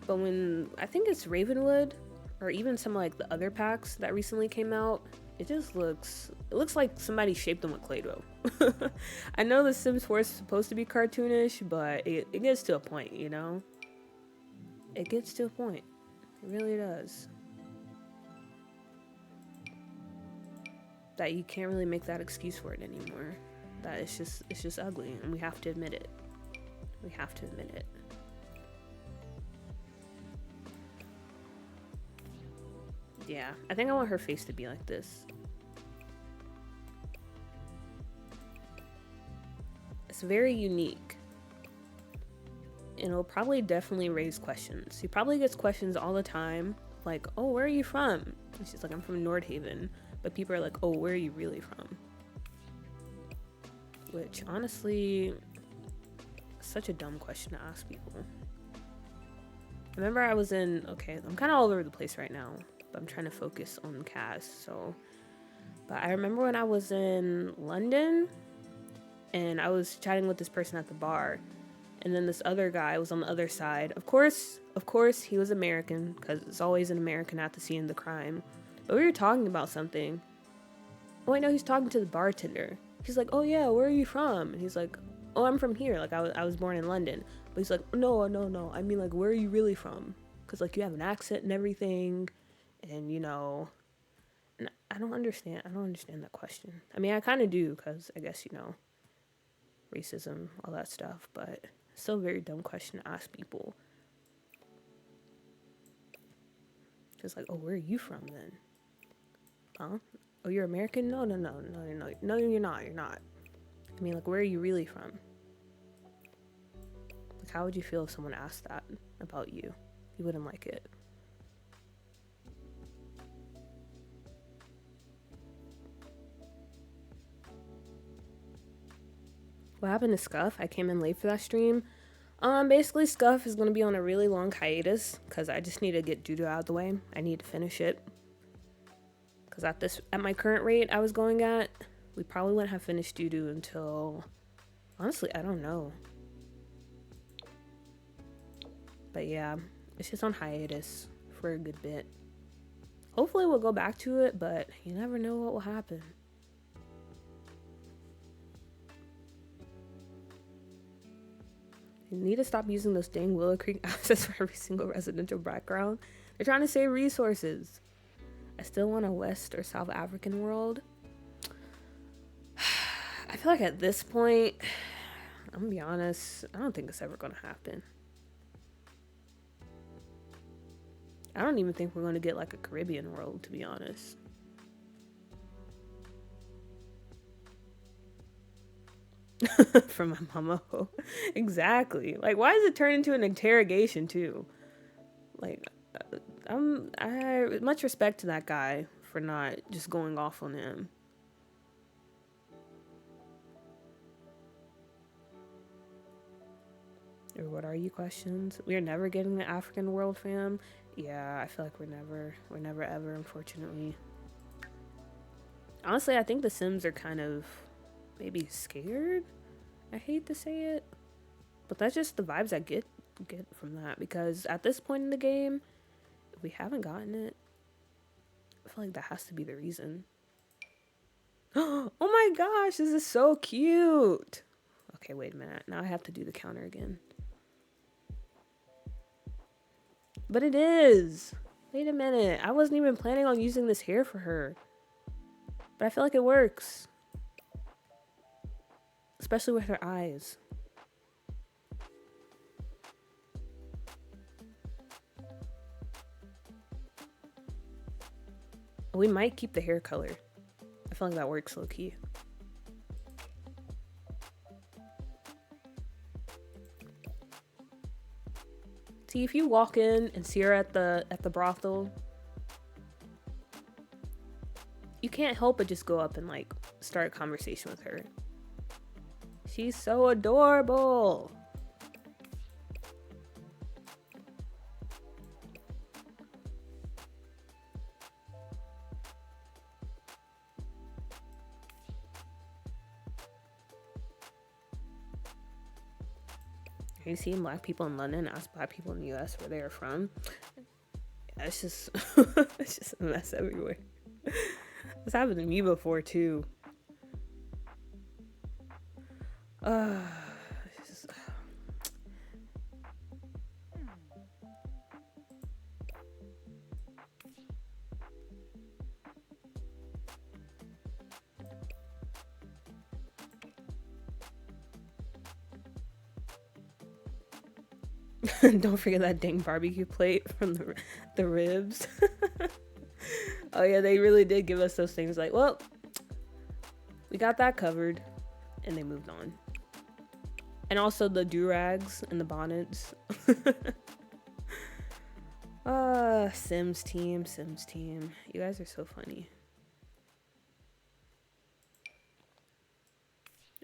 but when I think it's Ravenwood, or even some like the other packs that recently came out, it looks like somebody shaped them with Play-Doh. I know the Sims 4 is supposed to be cartoonish, but it gets to a point, you know? It gets to a point. It really does. That you can't really make that excuse for it anymore. That it's just ugly, and we have to admit it. We have to admit it. Yeah, I think I want her face to be like this. It's very unique. And it'll probably definitely raise questions. She probably gets questions all the time, like, oh, where are you from? And she's like, I'm from Nordhaven. But people are like, oh, where are you really from? Which, honestly, such a dumb question to ask people. Remember I was in, okay, I'm kind of all over the place right now, but I'm trying to focus on cast, so. But I remember when I was in London, and I was chatting with this person at the bar, and then this other guy was on the other side. Of course, he was American, because it's always an American at the scene of the crime. But we were talking about something. Oh, wait, no, he's talking to the bartender. He's like, oh yeah, where are you from? And he's like, oh, I'm from here. Like, I was born in London. But he's like, no. I mean, like, where are you really from? Because, like, you have an accent and everything. And, and I don't understand that question. I mean, I kind of do, because I guess, racism, all that stuff. But it's still a very dumb question to ask people. Just like, oh, where are you from then? Huh? Oh, you're American? No, you're not. I mean, like, where are you really from? Like, how would you feel if someone asked that about you? You wouldn't like it. What happened to Scuff? I came in late for that stream. Basically, Scuff is going to be on a really long hiatus because I just need to get Judo out of the way. I need to finish it. Because at my current rate I was going at, we probably wouldn't have finished Judo until, honestly, I don't know. But yeah, it's just on hiatus for a good bit. Hopefully we'll go back to it, but you never know what will happen. You need to stop using those dang Willow Creek assets for every single residential background. They're trying to save resources. I still want a West or South African world. I feel like at this point, I'm gonna be honest, I don't think it's ever gonna happen. I don't even think we're gonna get like a Caribbean world, to be honest. From my mama. Exactly. Like, why does it turn into an interrogation too? Like, I much respect to that guy for not just going off on him. Or what are you questions? We are never getting the African world, fam. Yeah, I feel like we're never ever, unfortunately. Honestly, I think the Sims are kind of maybe scared. I hate to say it, but that's just the vibes I get from that, because at this point in the game, if we haven't gotten it, I feel like that has to be the reason. Oh my gosh, this is so cute. Okay, wait a minute. Now I have to do the counter again. But it is. Wait a minute. I wasn't even planning on using this hair for her. But I feel like it works. Especially with her eyes. We might keep the hair color. I feel like that works low key. See, if you walk in and see her at the brothel, you can't help but just go up and like start a conversation with her. She's so adorable. Are you seeing black people in London ask black people in the US where they are from? Yeah, it's just it's just a mess everywhere. This happened to me before too. It's just, don't forget that dang barbecue plate from the ribs. Oh yeah, they really did give us those things like, well, we got that covered, and they moved on. And also the do-rags and the bonnets. Sims team. You guys are so funny.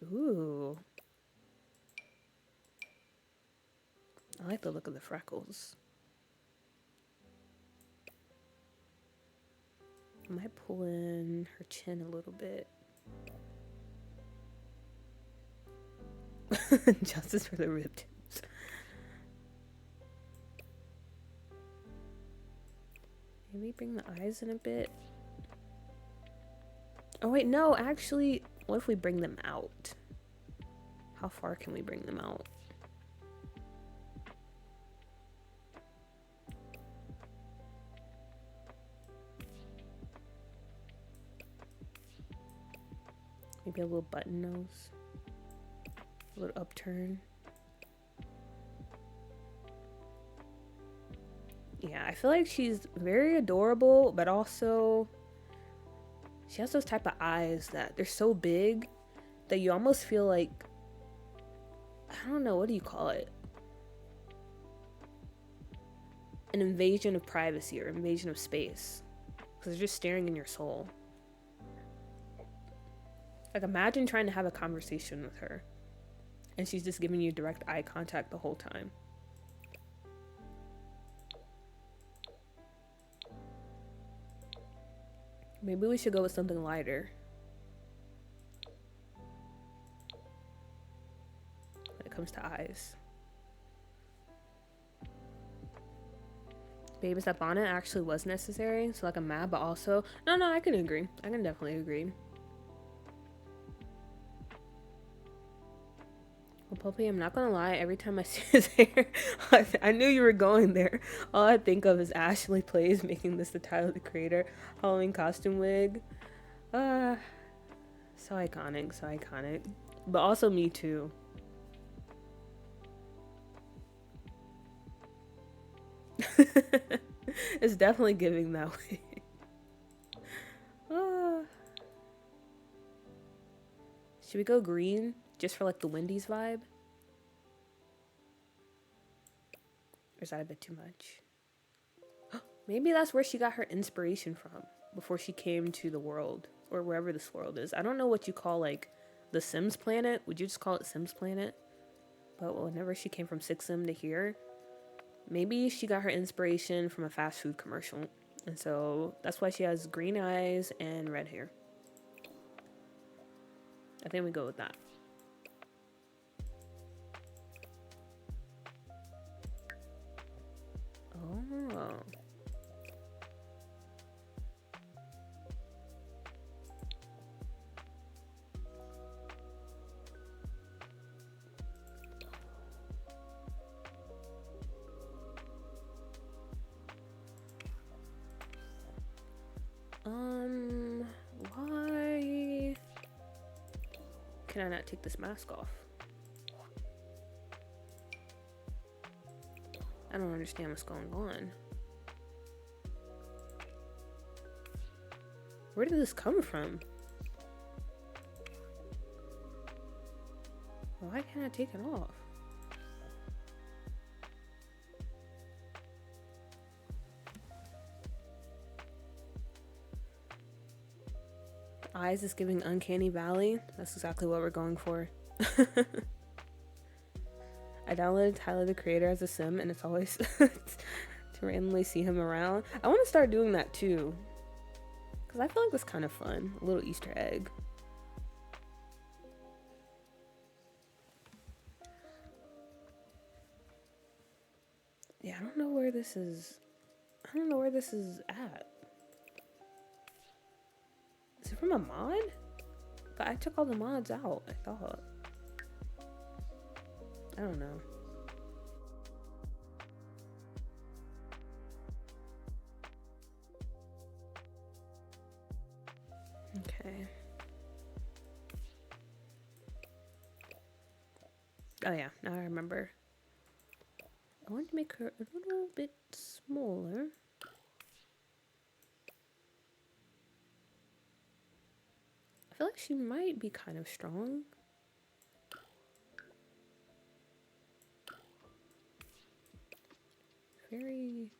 Ooh. I like the look of the freckles. I might pull in her chin a little bit. Justice for the rib tips. Maybe bring the eyes in a bit. Oh wait, no, actually, what if we bring them out? How far can we bring them out? Maybe a little button nose. A little upturn. Yeah, I feel like she's very adorable, but also she has those type of eyes that they're so big that you almost feel like, I don't know, what do you call it? An invasion of privacy or invasion of space. Because they're just staring in your soul. Like, imagine trying to have a conversation with her and she's just giving you direct eye contact the whole time. Maybe we should go with something lighter when it comes to eyes. Baby step on it actually was necessary, so like a map, but also no, I can agree. I can definitely agree. Well, Puppy, I'm not gonna lie, every time I see his hair, I knew you were going there. All I think of is Ashley Plays making this the Tyler the Creator Halloween costume wig. So iconic. But also me too. It's definitely giving that way. Should we go green? just for like the Wendy's vibe? Or is that a bit too much? Maybe that's where she got her inspiration from before she came to the world, or wherever this world is. I don't know what you call like the Sims planet. Would you just call it Sims planet? But whenever she came from Six Sim to here, maybe she got her inspiration from a fast food commercial. And so that's why she has green eyes and red hair. I think we go with that. Oh. Why can I not take this mask off? I don't understand what's going on. Where did this come from? Why can't I take it off? Eyes is giving Uncanny Valley. That's exactly what we're going for. I downloaded Tyler the Creator as a sim, and it's always to randomly see him around. I want to start doing that too, because I feel like that's kind of fun. A little Easter egg. Yeah, I don't know where this is. I don't know where this is at. Is it from a mod? But I took all the mods out, I thought. I don't know. Okay. Oh yeah, now I remember. I want to make her a little bit smaller. I feel like she might be kind of strong. Very,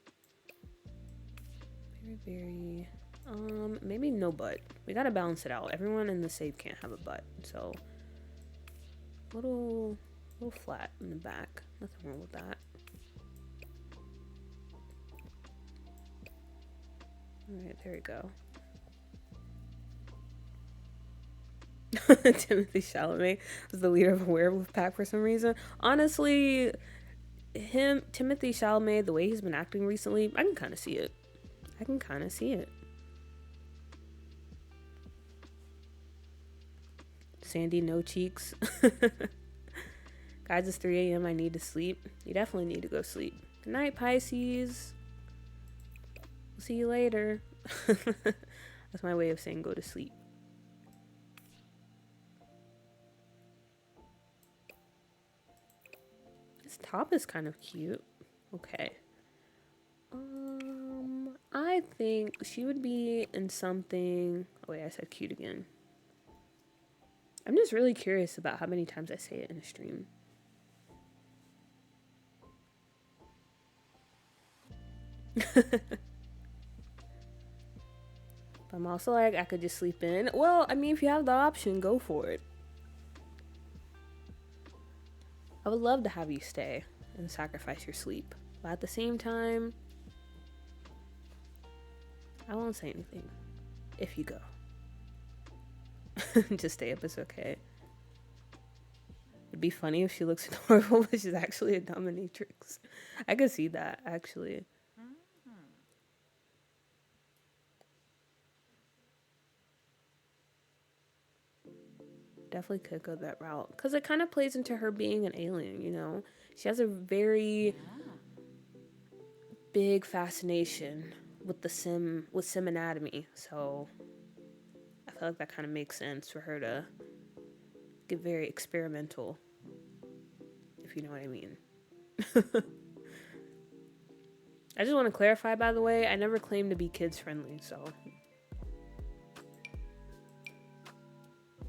maybe no butt. We gotta balance it out. Everyone in the save can't have a butt, so a little flat in the back. Nothing wrong with that. All right, there we go. Timothy Chalamet was the leader of a werewolf pack for some reason. Honestly, Timothy Chalamet, the way he's been acting recently, I can kind of see it. I can kind of see it. Sandy, no cheeks. Guys, it's 3 a.m. I need to sleep. You definitely need to go sleep. Good night, Pisces. We'll see you later. That's my way of saying go to sleep. This top is kind of cute. Okay. I think she would be in something. Oh wait, I said cute again. I'm just really curious about how many times I say it in a stream. I'm also like, I could just sleep in. Well, I mean, if you have the option, go for it. I would love to have you stay and sacrifice your sleep. But at the same time, I won't say anything. If you go. Just stay up, it's okay. It'd be funny if she looks adorable, but she's actually a dominatrix. I could see that, actually. Definitely could go that route. Because it kind of plays into her being an alien, you know? She has a very big fascination with sim anatomy. So I feel like that kind of makes sense for her to get very experimental, if you know what I mean. I just want to clarify, by the way, I never claimed to be kids friendly, so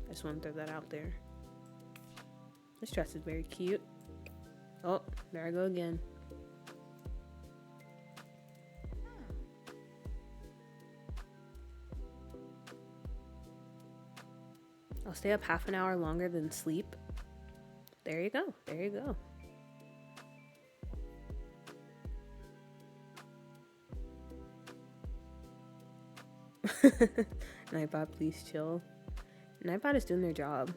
I just want to throw that out there. This dress is very cute. Oh, there I go again. I'll stay up half an hour longer than sleep. There you go. There you go. Nightbot, please chill. Nightbot is doing their job.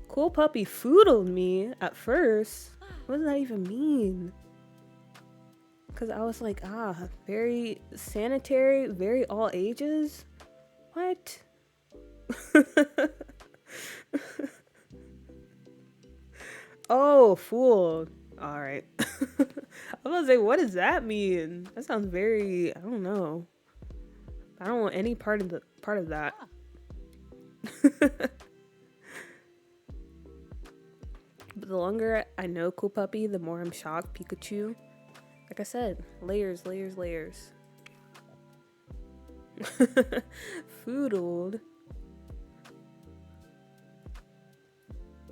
Cool puppy foodled me at first. What does that even mean? Because I was like, very sanitary, very all ages. What? Oh, fooled. All right. I was gonna say, what does that mean? That sounds very, I don't know. I don't want any part of that. But the longer I know Cool Puppy, the more I'm shocked. Pikachu. Like I said, layers, layers, layers. Foodled.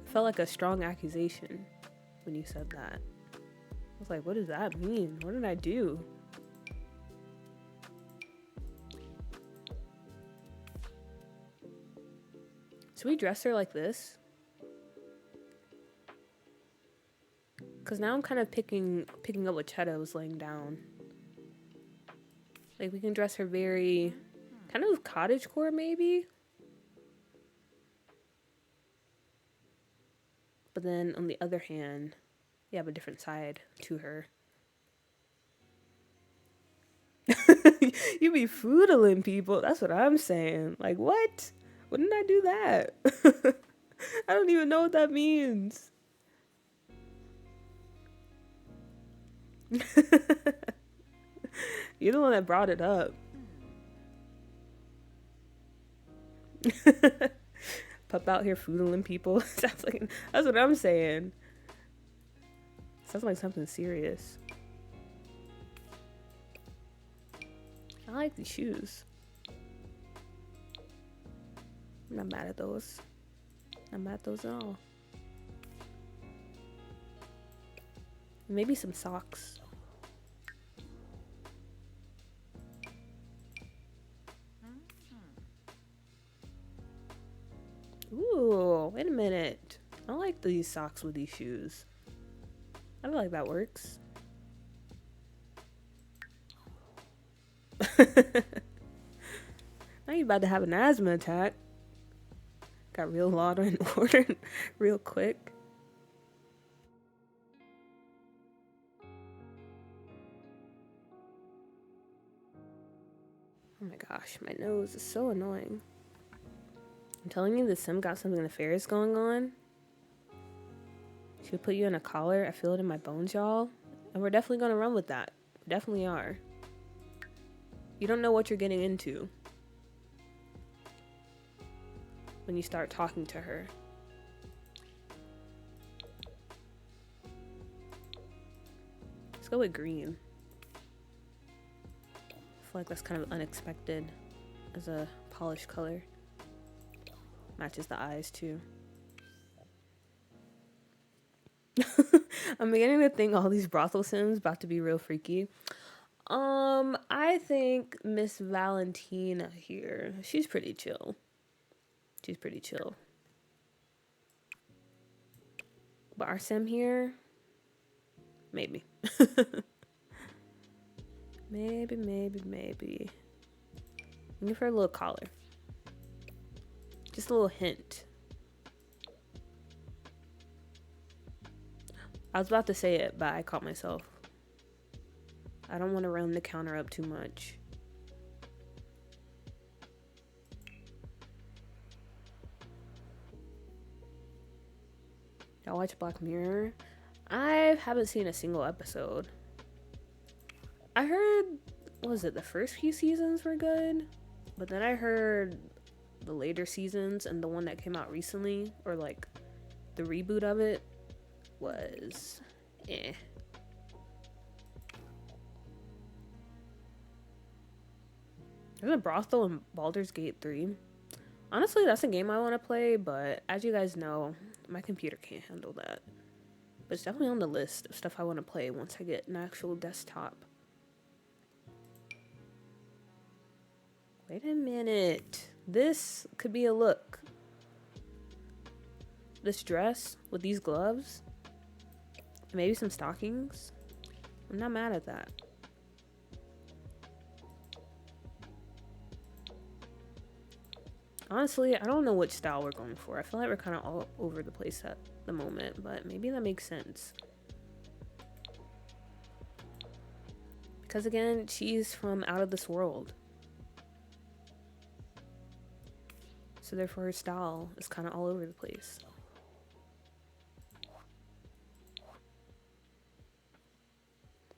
Felt like a strong accusation when you said that. I was like, what does that mean? What did I do? Should we dress her like this? Because now I'm kind of picking up what Cheddar was laying down. Like, we can dress her very kind of cottagecore, maybe. But then on the other hand, you have a different side to her. You be foodling people. That's what I'm saying. Like, what? When did I do that? I don't even know what that means. You're the one that brought it up. Pup out here foodling people. Sounds like, that's what I'm saying. Sounds like something serious. I like these shoes. I'm not mad at those. Not mad at those at all. Maybe some socks. Ooh, wait a minute. I like these socks with these shoes. I feel like that works. Now you about to have an asthma attack. Got real Law and Order real quick. Oh my gosh, my nose is so annoying. I'm telling you, the sim got something nefarious going on. She'll put you in a collar. I feel it in my bones, y'all. And we're definitely gonna run with that. We definitely are. You don't know what you're getting into when you start talking to her. Let's go with green. I feel like that's kind of unexpected as a polished color. Matches the eyes too. I'm beginning to think all these brothel sims about to be real freaky. I think Miss Valentina here, she's pretty chill. She's pretty chill. But our sim here, maybe. maybe. Give her a little collar. Just a little hint. I was about to say it, but I caught myself. I don't want to run the counter up too much. Y'all watch Black Mirror? I haven't seen a single episode. I heard, what was it, the first few seasons were good? But then I heard the later seasons and the one that came out recently, or like the reboot of it, was eh. There's a brothel in Baldur's Gate 3. Honestly, that's a game I want to play, but as you guys know, my computer can't handle that. But it's definitely on the list of stuff I want to play once I get an actual desktop. Wait a minute. This could be a look. This dress with these gloves, and maybe some stockings. I'm not mad at that. Honestly, I don't know which style we're going for. I feel like we're kind of all over the place at the moment, but maybe that makes sense. Because again, she's from out of this world. So therefore her style is kind of all over the place.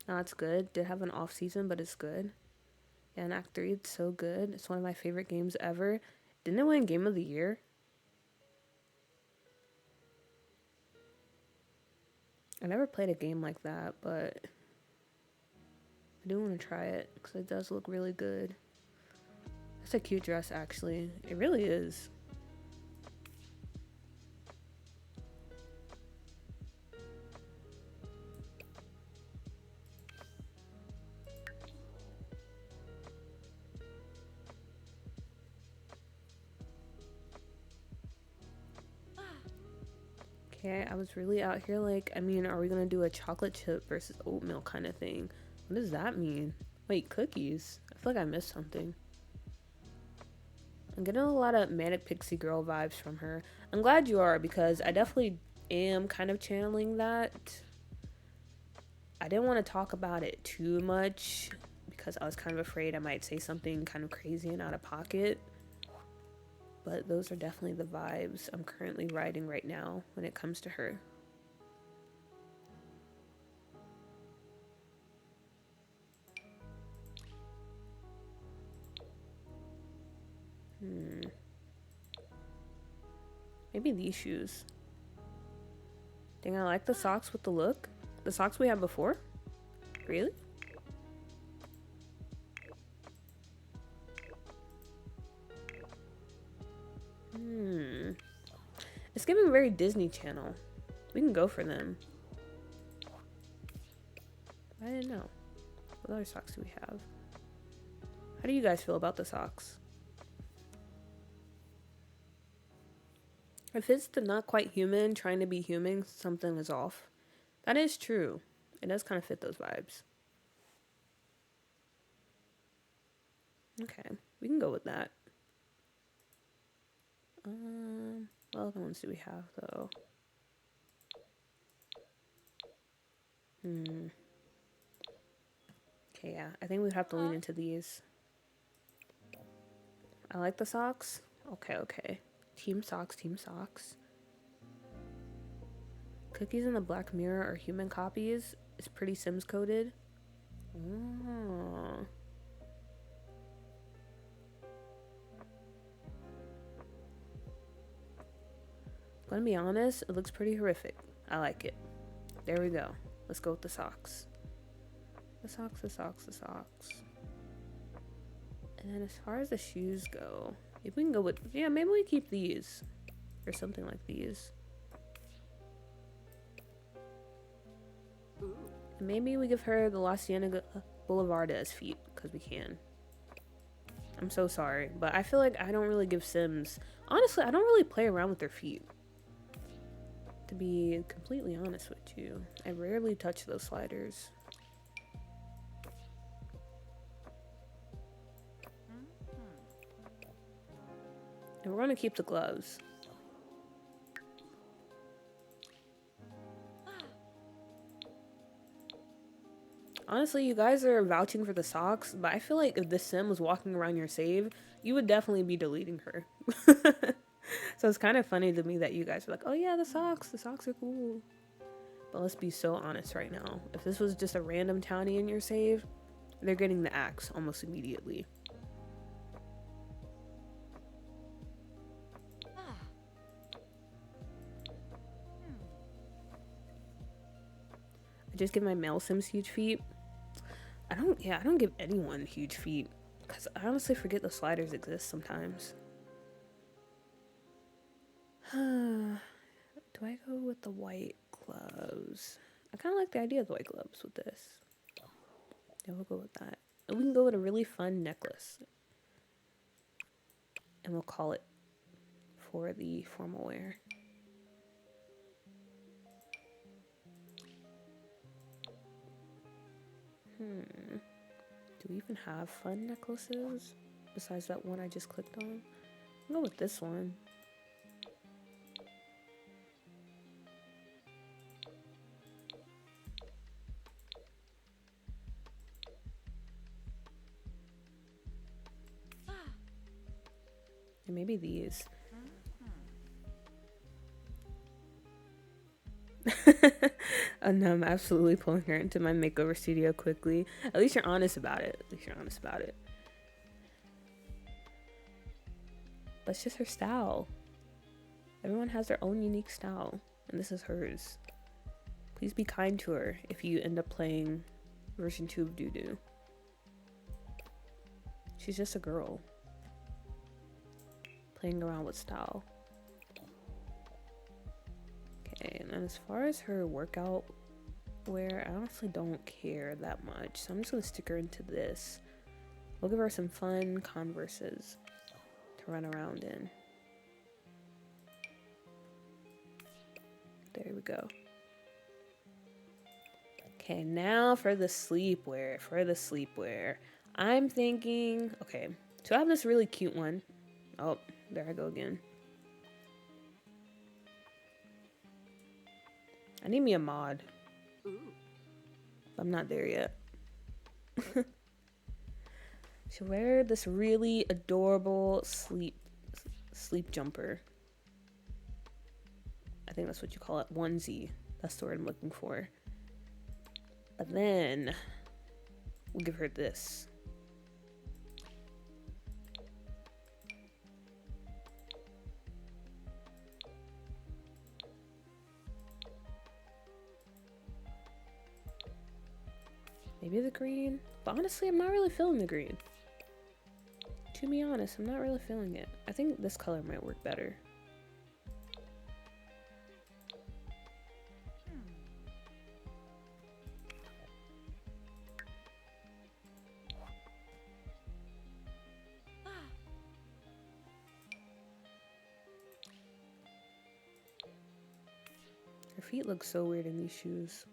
Now it's good. Did have an off season, but it's good. Yeah, and Act 3, it's so good. It's one of my favorite games ever. Didn't it win Game of the Year? I never played a game like that, but I do want to try it because it does look really good. That's a cute dress, actually. It really is. Okay, I was really out here like, I mean, are we gonna do a chocolate chip versus oatmeal kind of thing? What does that mean? Wait, cookies? I feel like I missed something. I'm getting a lot of Manic Pixie Girl vibes from her. I'm glad you are, because I definitely am kind of channeling that. I didn't want to talk about it too much because I was kind of afraid I might say something kind of crazy and out of pocket. But those are definitely the vibes I'm currently riding right now when it comes to her. Maybe these shoes. Dang, I like the socks with the look. The socks we had before? Really? It's giving very Disney Channel. We can go for them. I didn't know. What other socks do we have? How do you guys feel about the socks? If it's the not quite human trying to be human, something is off. That is true. It does kind of fit those vibes. Okay, we can go with that. What other ones do we have though? Okay, yeah, I think we'd have to lean into these. I like the socks. Okay. Team socks, team socks. Cookies in the Black Mirror are human copies. It's pretty Sims coded. Oh. Gonna be honest, it looks pretty horrific. I like it. There we go. Let's go with the socks. The socks. And then as far as the shoes go, if we can go with, yeah, maybe we keep these. Or something like these. And maybe we give her the La Cienega Boulevard as feet, because we can. I'm so sorry, but I feel like I don't really give Sims, honestly, I don't really play around with their feet. To be completely honest with you, I rarely touch those sliders. And we're gonna keep the gloves. Honestly, you guys are vouching for the socks, but I feel like if this sim was walking around your save, you would definitely be deleting her. So it's kind of funny to me that you guys are like, oh yeah, the socks are cool. But let's be so honest right now. If this was just a random townie in your save, they're getting the axe almost immediately. I just give my male sims huge feet. I don't give anyone huge feet because I honestly forget the sliders exist sometimes. Do I go with the white gloves? I kind of like the idea of the white gloves with this. Yeah, we'll go with that. And we can go with a really fun necklace. And we'll call it for the formal wear. Do we even have fun necklaces? Besides that one I just clicked on? I'll go with this one. And maybe these. Oh no, I'm absolutely pulling her into my makeover studio quickly. At least you're honest about it. At least you're honest about it. But it's just her style. Everyone has their own unique style, and this is hers. Please be kind to her if you end up playing version 2 of Doo-Doo. She's just a girl playing around with style. Okay, and then as far as her workout wear, I honestly don't care that much, so I'm just gonna stick her into this. We'll give her some fun Converses to run around in. There we go. Okay, now for the sleepwear. I'm thinking, okay, so I have this really cute one. Oh, there I go again. I need me a mod. Ooh. I'm not there yet. She'll wear this really adorable sleep jumper. I think that's what you call it, onesie. That's the word I'm looking for. And then we'll give her this. Maybe the green, but honestly, I'm not really feeling the green. To be honest, I'm not really feeling it. I think this color might work better. Her feet look so weird in these shoes.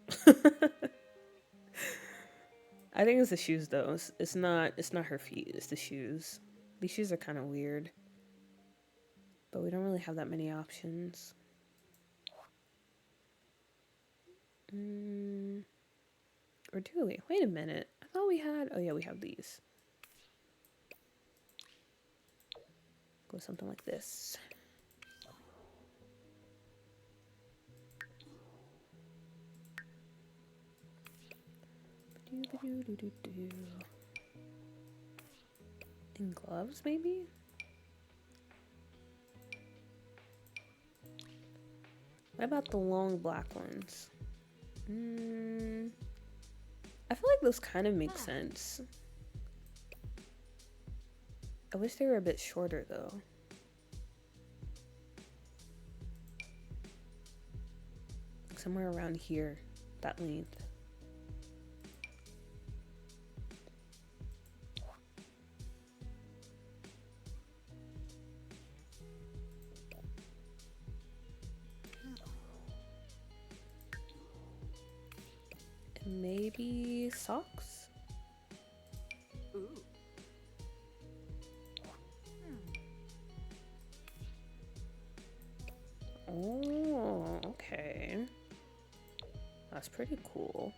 I think it's the shoes though. It's not her feet, it's the shoes. These shoes are kind of weird. But we don't really have that many options. Or do we? Wait a minute. I thought we had, oh yeah, we have these. Go something like this. And gloves, maybe? What about the long black ones? I feel like those kind of make sense. I wish they were a bit shorter though. Somewhere around here, that length. And maybe socks? Ooh. Oh, okay. That's pretty cool.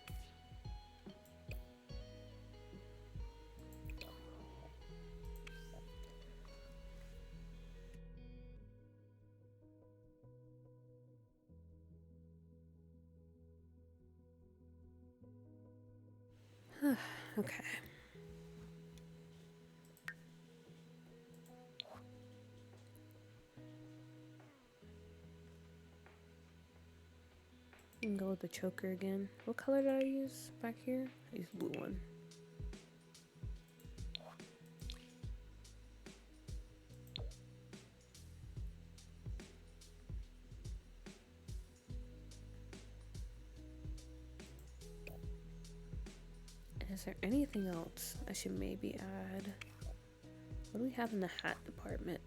Okay. You can go with the choker again. What color did I use back here? I used blue one. Is there anything else I should maybe add? What do we have in the hat department?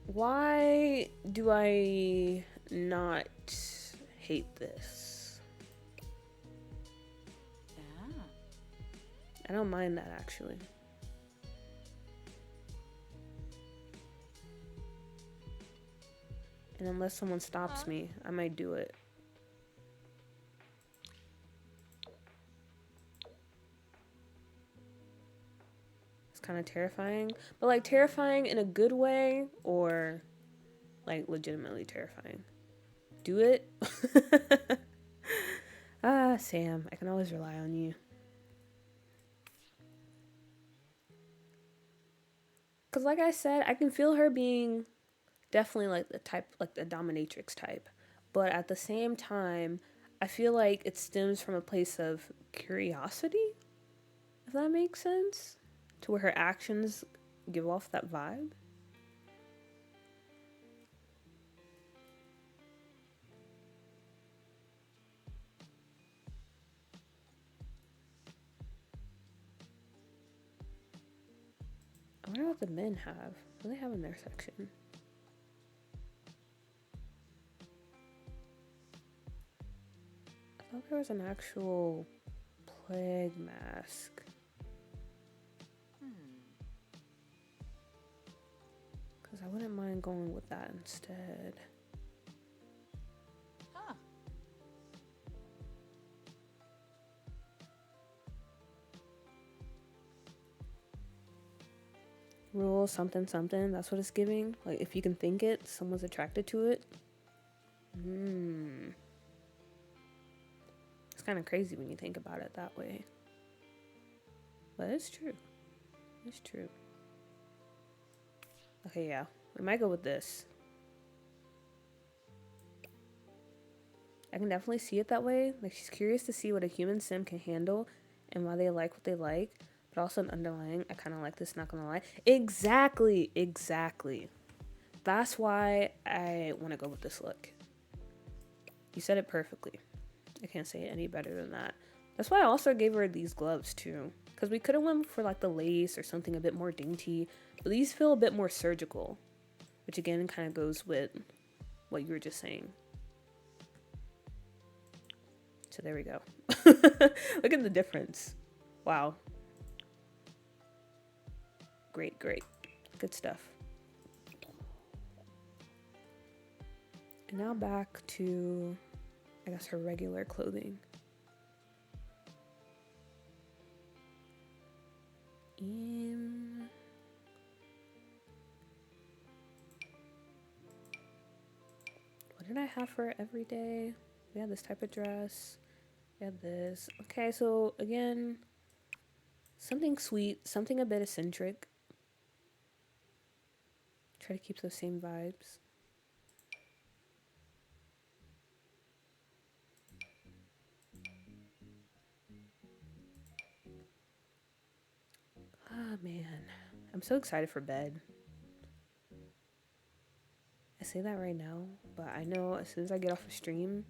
Why do I not hate this? Ah. I don't mind that actually. And unless someone stops me, I might do it. It's kind of terrifying, but like terrifying in a good way or like legitimately terrifying. Do it. Ah, Sam, I can always rely on you. Cause like I said, I can feel her being definitely like the type, like the dominatrix type, but at the same time, I feel like it stems from a place of curiosity, if that makes sense, to where her actions give off that vibe. I wonder what the men have. What do they have in their section? I thought there was an actual plague mask. Because I wouldn't mind going with that instead. Huh. Rule something something. That's what it's giving. Like if you can think it, someone's attracted to it. It's kind of crazy when you think about it that way. But it's true. It's true. Okay, yeah. We might go with this. I can definitely see it that way. Like she's curious to see what a human sim can handle and why they like what they like. But also an underlying, I kind of like this, not gonna lie. Exactly. That's why I want to go with this look. You said it perfectly. I can't say it any better than that. That's why I also gave her these gloves too. Because we could have went for like the lace or something a bit more dainty. But these feel a bit more surgical. Which again kind of goes with what you were just saying. So there we go. Look at the difference. Wow. Great. Good stuff. And now back to, I guess, her regular clothing. What did I have for every day? We had this type of dress. We had this. Okay, so again, something sweet, something a bit eccentric. Try to keep those same vibes. Ah, man. I'm so excited for bed. I say that right now, but I know as soon as I get off a stream,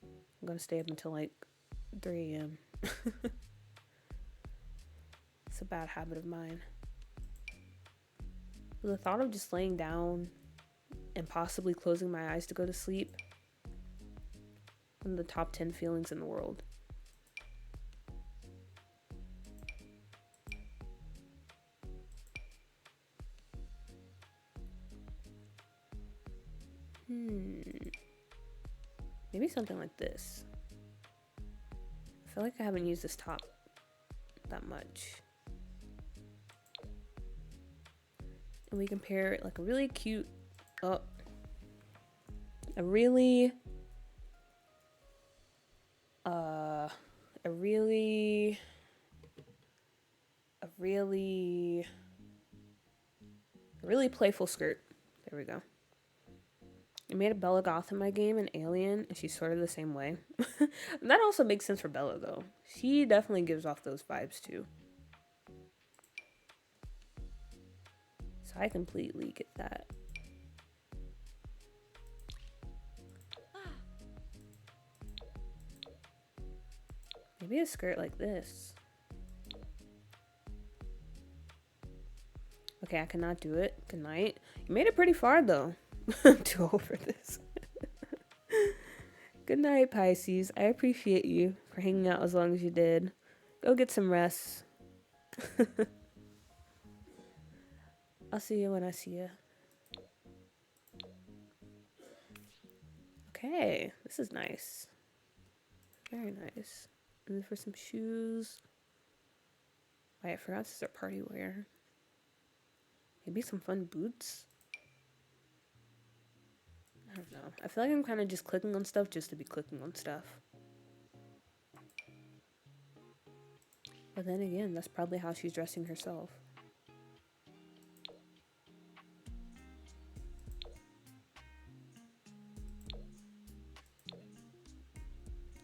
I'm gonna stay up until like 3 a.m. It's a bad habit of mine. But the thought of just laying down and possibly closing my eyes to go to sleep, one of the top 10 feelings in the world. Maybe something like this. I feel like I haven't used this top that much. And we can pair it like a really cute, a really playful skirt. There we go. made a Bella Goth in my game, an alien, and she's sort of the same way. And that also makes sense for Bella, though. She definitely gives off those vibes, too. So I completely get that. Maybe a skirt like this. Okay, I cannot do it. Good night. You made it pretty far, though. Too old for this. Good night, Pisces. I appreciate you for hanging out as long as you did. Go get some rest. I'll see you when I see you. Okay, this is nice. Very nice. And then for some shoes. Wait, I forgot this is our party wear. Maybe some fun boots? I don't know. I feel like I'm kind of just clicking on stuff just to be clicking on stuff. But then again, that's probably how she's dressing herself.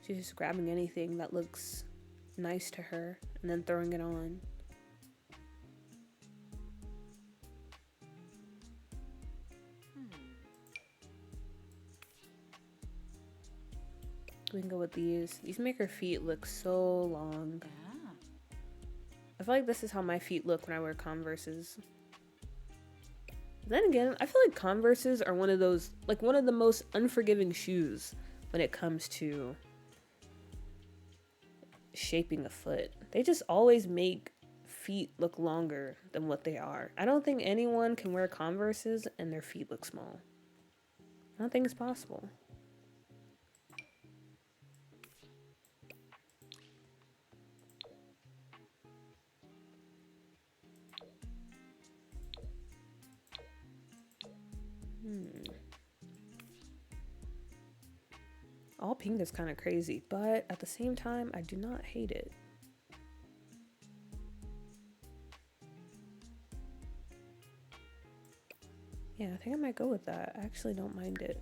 She's just grabbing anything that looks nice to her and then throwing it on. We can go with these. These make her feet look so long. Yeah. I feel like this is how my feet look when I wear Converses. Then again, I feel like Converses are one of those, like one of the most unforgiving shoes when it comes to shaping a foot. They just always make feet look longer than what they are. I don't think anyone can wear Converses and their feet look small. I don't think it's possible. All pink is kind of crazy, but at the same time, I do not hate it. Yeah, I think I might go with that. I actually don't mind it.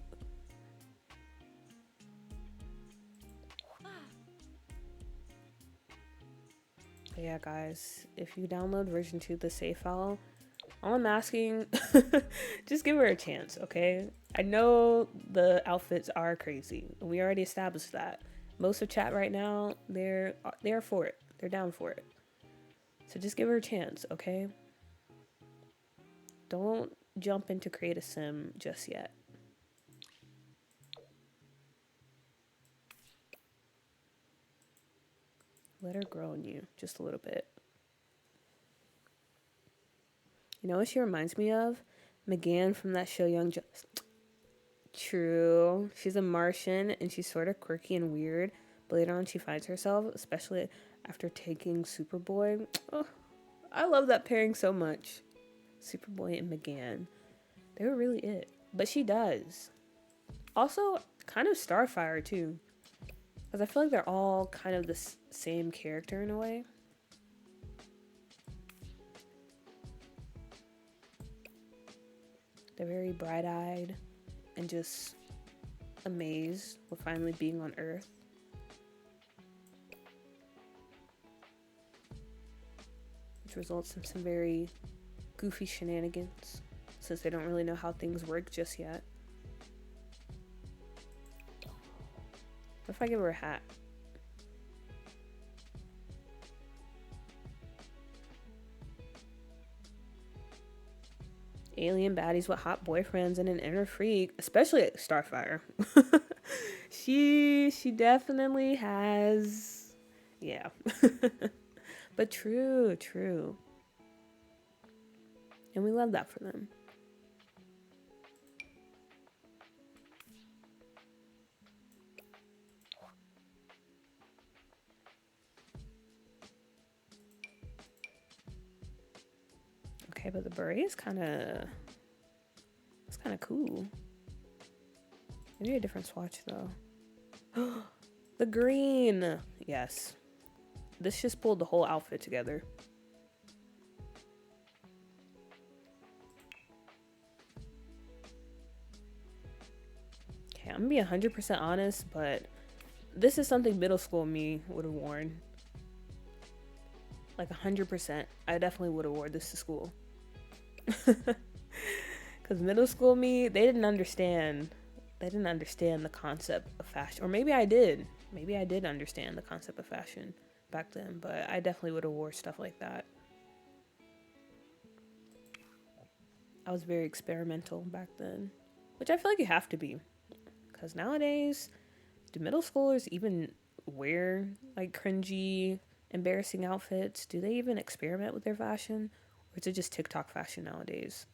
But yeah, guys, if you download version 2 of the save file, all I'm asking, just give her a chance, okay? I know the outfits are crazy. We already established that. Most of chat right now, they're for it. They're down for it. So just give her a chance, okay? Don't jump into create a sim just yet. Let her grow on you just a little bit. You know what she reminds me of? McGann from that show Young Justice. True. She's a Martian and she's sort of quirky and weird. But later on she finds herself, especially after taking Superboy. Oh, I love that pairing so much. Superboy and McGann. They were really it. But she does. Also, kind of Starfire too. Because I feel like they're all kind of the same character in a way. They're very bright-eyed and just amazed with finally being on Earth. Which results in some very goofy shenanigans, since they don't really know how things work just yet. What if I give her a hat? Alien baddies with hot boyfriends and an inner freak, especially at Starfire. She definitely has, yeah. But true. And we love that for them. Okay, but the beret is kind of, it's kind of cool. Maybe a different swatch though. The green, yes. This just pulled the whole outfit together. I'm gonna be 100% honest, but this is something middle school me would have worn. Like 100%. I definitely would have worn this to school. Because middle school me, they didn't understand. They didn't understand the concept of fashion. Or maybe I did. Maybe I did understand the concept of fashion back then. But I definitely would have wore stuff like that. I was very experimental back then. Which I feel like you have to be. Because nowadays, do middle schoolers even wear like cringy, embarrassing outfits? Do they even experiment with their fashion? Or is it just TikTok fashion nowadays?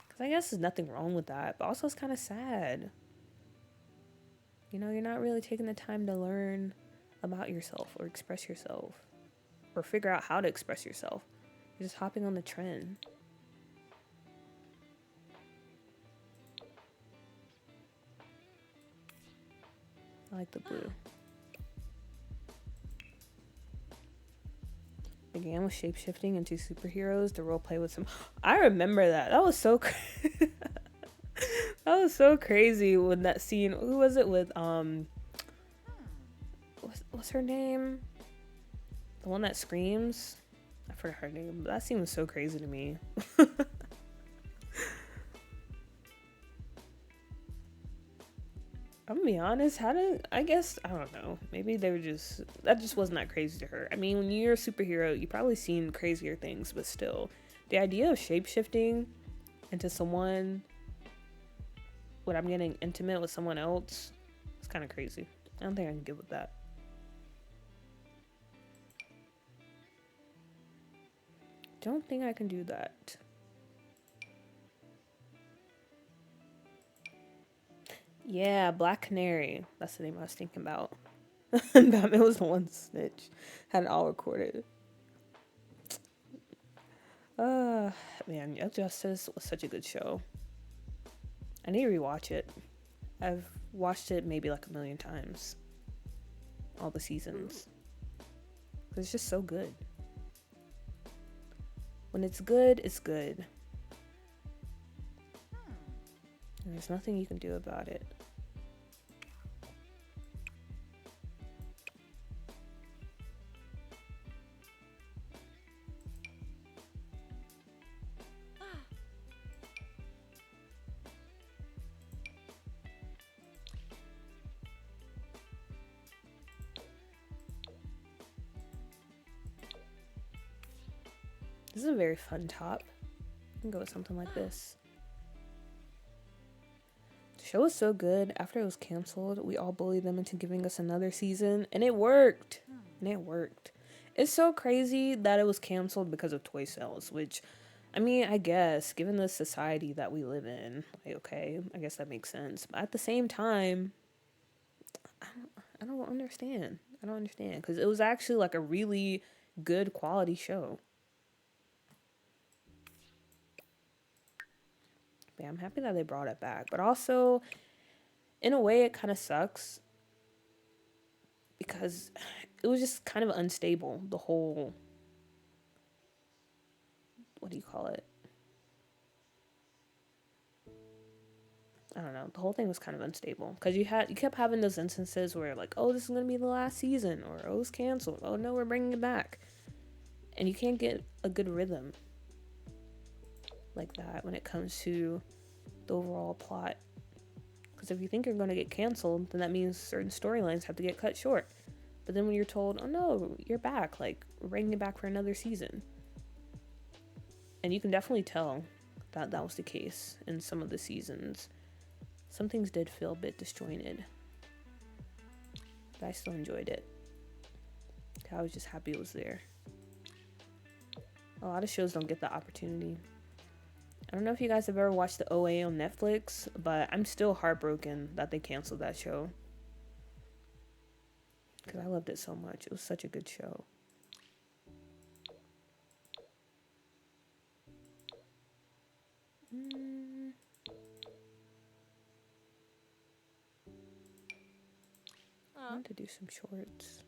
Because I guess there's nothing wrong with that. But also it's kind of sad. You know, you're not really taking the time to learn about yourself or express yourself. Or figure out how to express yourself. You're just hopping on the trend. I like the blue. Began with shapeshifting into superheroes to roleplay with some. I remember that. That was so that was so crazy when that scene. Who was it with? What's her name? The one that screams. I forgot her name. But that scene was so crazy to me. I'm gonna be honest, I guess, I don't know. Maybe they were that just wasn't that crazy to her. I mean, when you're a superhero, you've probably seen crazier things, but still, the idea of shapeshifting into someone when I'm getting intimate with someone else, it's kind of crazy. I don't think I can get with that. Don't think I can do that. Yeah, Black Canary. That's the name I was thinking about. Batman was the one snitch. Had it all recorded. Man, Young Justice was such a good show. I need to rewatch it. I've watched it maybe like 1,000,000 times. All the seasons. It's just so good. When it's good, it's good. And there's nothing you can do about it. This is a very fun top. I can go with something like this. The show was so good. After it was canceled, we all bullied them into giving us another season, and it worked. It's so crazy that it was canceled because of toy sales, which, I mean, I guess, given the society that we live in, like, okay, I guess that makes sense. But at the same time, I don't understand. Because it was actually like a really good quality show. Yeah, I'm happy that they brought it back. But also, in a way, it kind of sucks. Because it was just kind of unstable. The whole... What do you call it? I don't know. The whole thing was kind of unstable. Because you kept having those instances where, like, oh, this is going to be the last season. Or, oh, it's canceled. Oh, no, we're bringing it back. And you can't get a good rhythm like that when it comes to the overall plot. Because if you think you're going to get canceled, then that means certain storylines have to get cut short. But then when you're told, oh no, you're back, like, we're bringing it back for another season. And you can definitely tell that that was the case in some of the seasons. Some things did feel a bit disjointed. But I still enjoyed it. I was just happy it was there. A lot of shows don't get the opportunity. I don't know if you guys have ever watched the OA on Netflix, but I'm still heartbroken that they canceled that show. Because I loved it so much. It was such a good show. I want to do some shorts.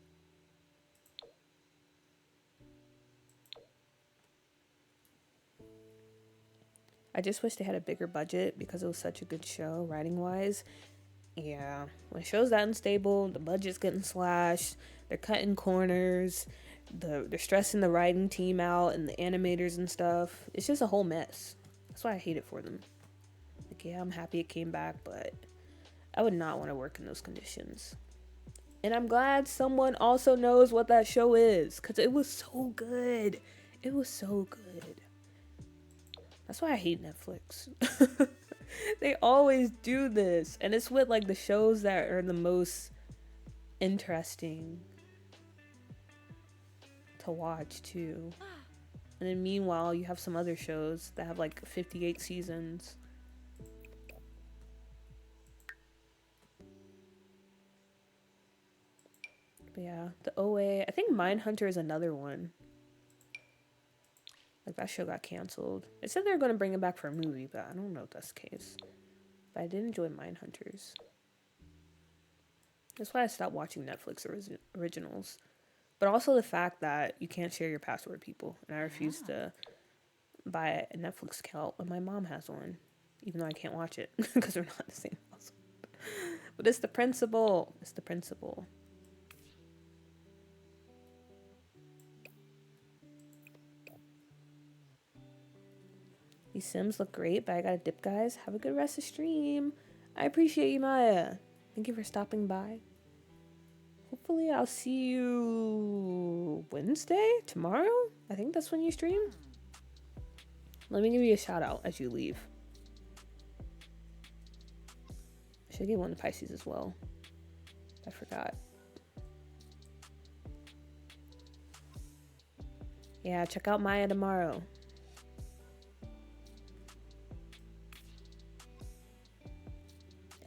I just wish they had a bigger budget because it was such a good show, writing-wise. Yeah, when show's that unstable, the budget's getting slashed, they're cutting corners, they're stressing the writing team out and the animators and stuff. It's just a whole mess. That's why I hate it for them. Like, yeah, I'm happy it came back, but I would not want to work in those conditions. And I'm glad someone also knows what that show is, because it was so good. It was so good. That's why I hate Netflix. They always do this. And it's with like the shows that are the most interesting to watch too. And then meanwhile, you have some other shows that have like 58 seasons. But yeah, the OA, I think Mindhunter is another one. Like, that show got canceled. It said they were going to bring it back for a movie, but I don't know if that's the case. But I did enjoy Mindhunters. That's why I stopped watching Netflix originals. But also the fact that you can't share your password, people. And I refuse to buy a Netflix account when my mom has one. Even though I can't watch it because we're not the same household. But it's the principle. It's the principle. These Sims look great, but I gotta dip, guys. Have a good rest of stream. I appreciate you, Maya. Thank you for stopping by. Hopefully I'll see you Wednesday? Tomorrow? I think that's when you stream. Let me give you a shout out as you leave. I should give one to Pisces as well. I forgot. Yeah, check out Maya tomorrow.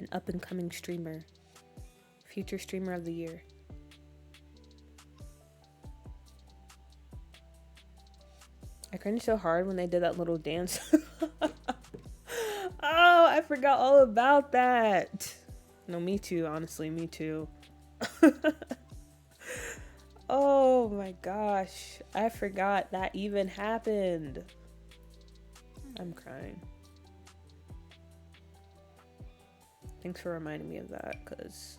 An up-and-coming streamer. Future streamer of the year. I cringed so hard when they did that little dance. Oh, I forgot all about that. No, me too, honestly, me too. Oh my gosh, I forgot that even happened. I'm crying. Thanks for reminding me of that, because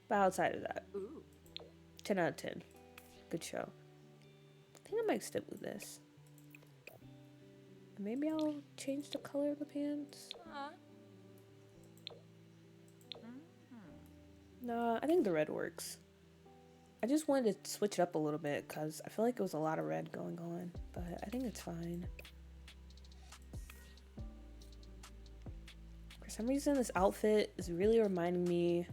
but outside of that, Ooh. 10 out of 10. Good show. I think I might stick with this. Maybe I'll change the color of the pants. Nah, I think the red works. I just wanted to switch it up a little bit because I feel like it was a lot of red going on, but I think it's fine. For some reason, this outfit is really reminding me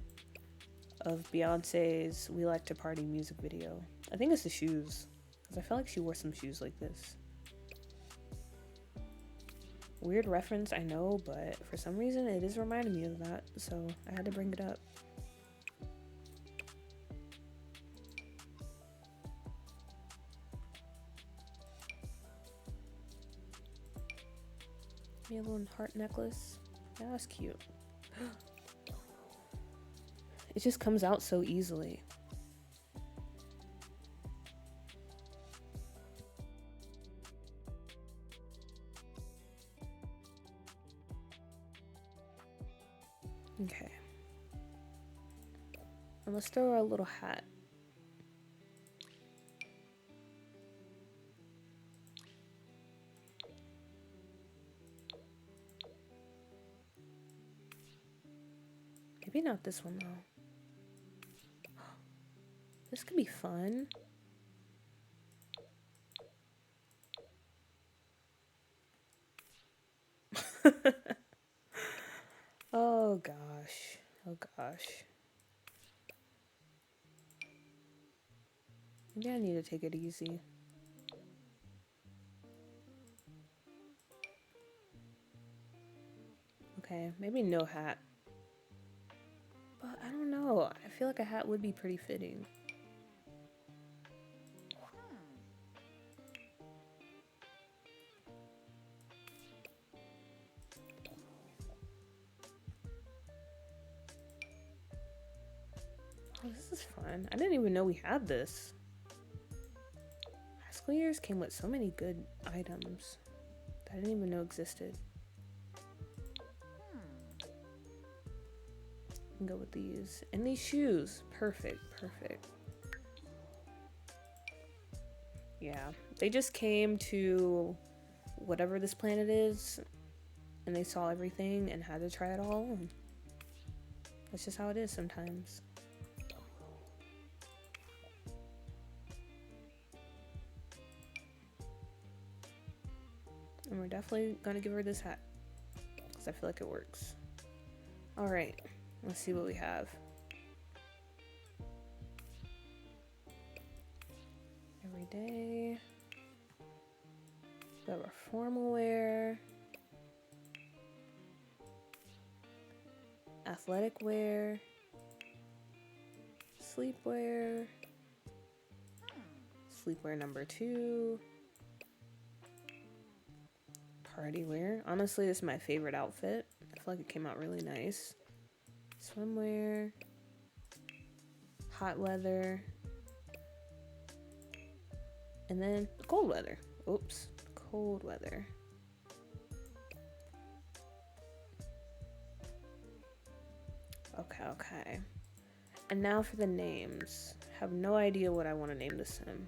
of Beyonce's We Like to Party music video. I think it's the shoes, because I feel like she wore some shoes like this. Weird reference, I know, but for some reason it is reminding me of that, so I had to bring it up. Me a little heart necklace. Yeah, that's cute. It just comes out so easily. Okay. And let's throw her a little hat. Maybe not this one though. This could be fun. Oh gosh. Oh gosh. Maybe I need to take it easy. Okay, maybe no hat. But I don't know. I feel like a hat would be pretty fitting. Oh, this is fun. I didn't even know we had this. High School School years came with so many good items that I didn't even know existed. And go with these. And these shoes. Perfect, perfect. Yeah, they just came to whatever this planet is and they saw everything and had to try it all. And that's just how it is sometimes. And we're definitely gonna give her this hat because I feel like it works. All right, let's see what we have. Every day. We have our formal wear. Athletic wear. Sleepwear. Sleepwear number 2. Party wear. Honestly, this is my favorite outfit. I feel like it came out really nice. Swimwear. Hot weather. And then cold weather. Oops. Cold weather. Okay. And now for the names. Have no idea what I want to name the sim.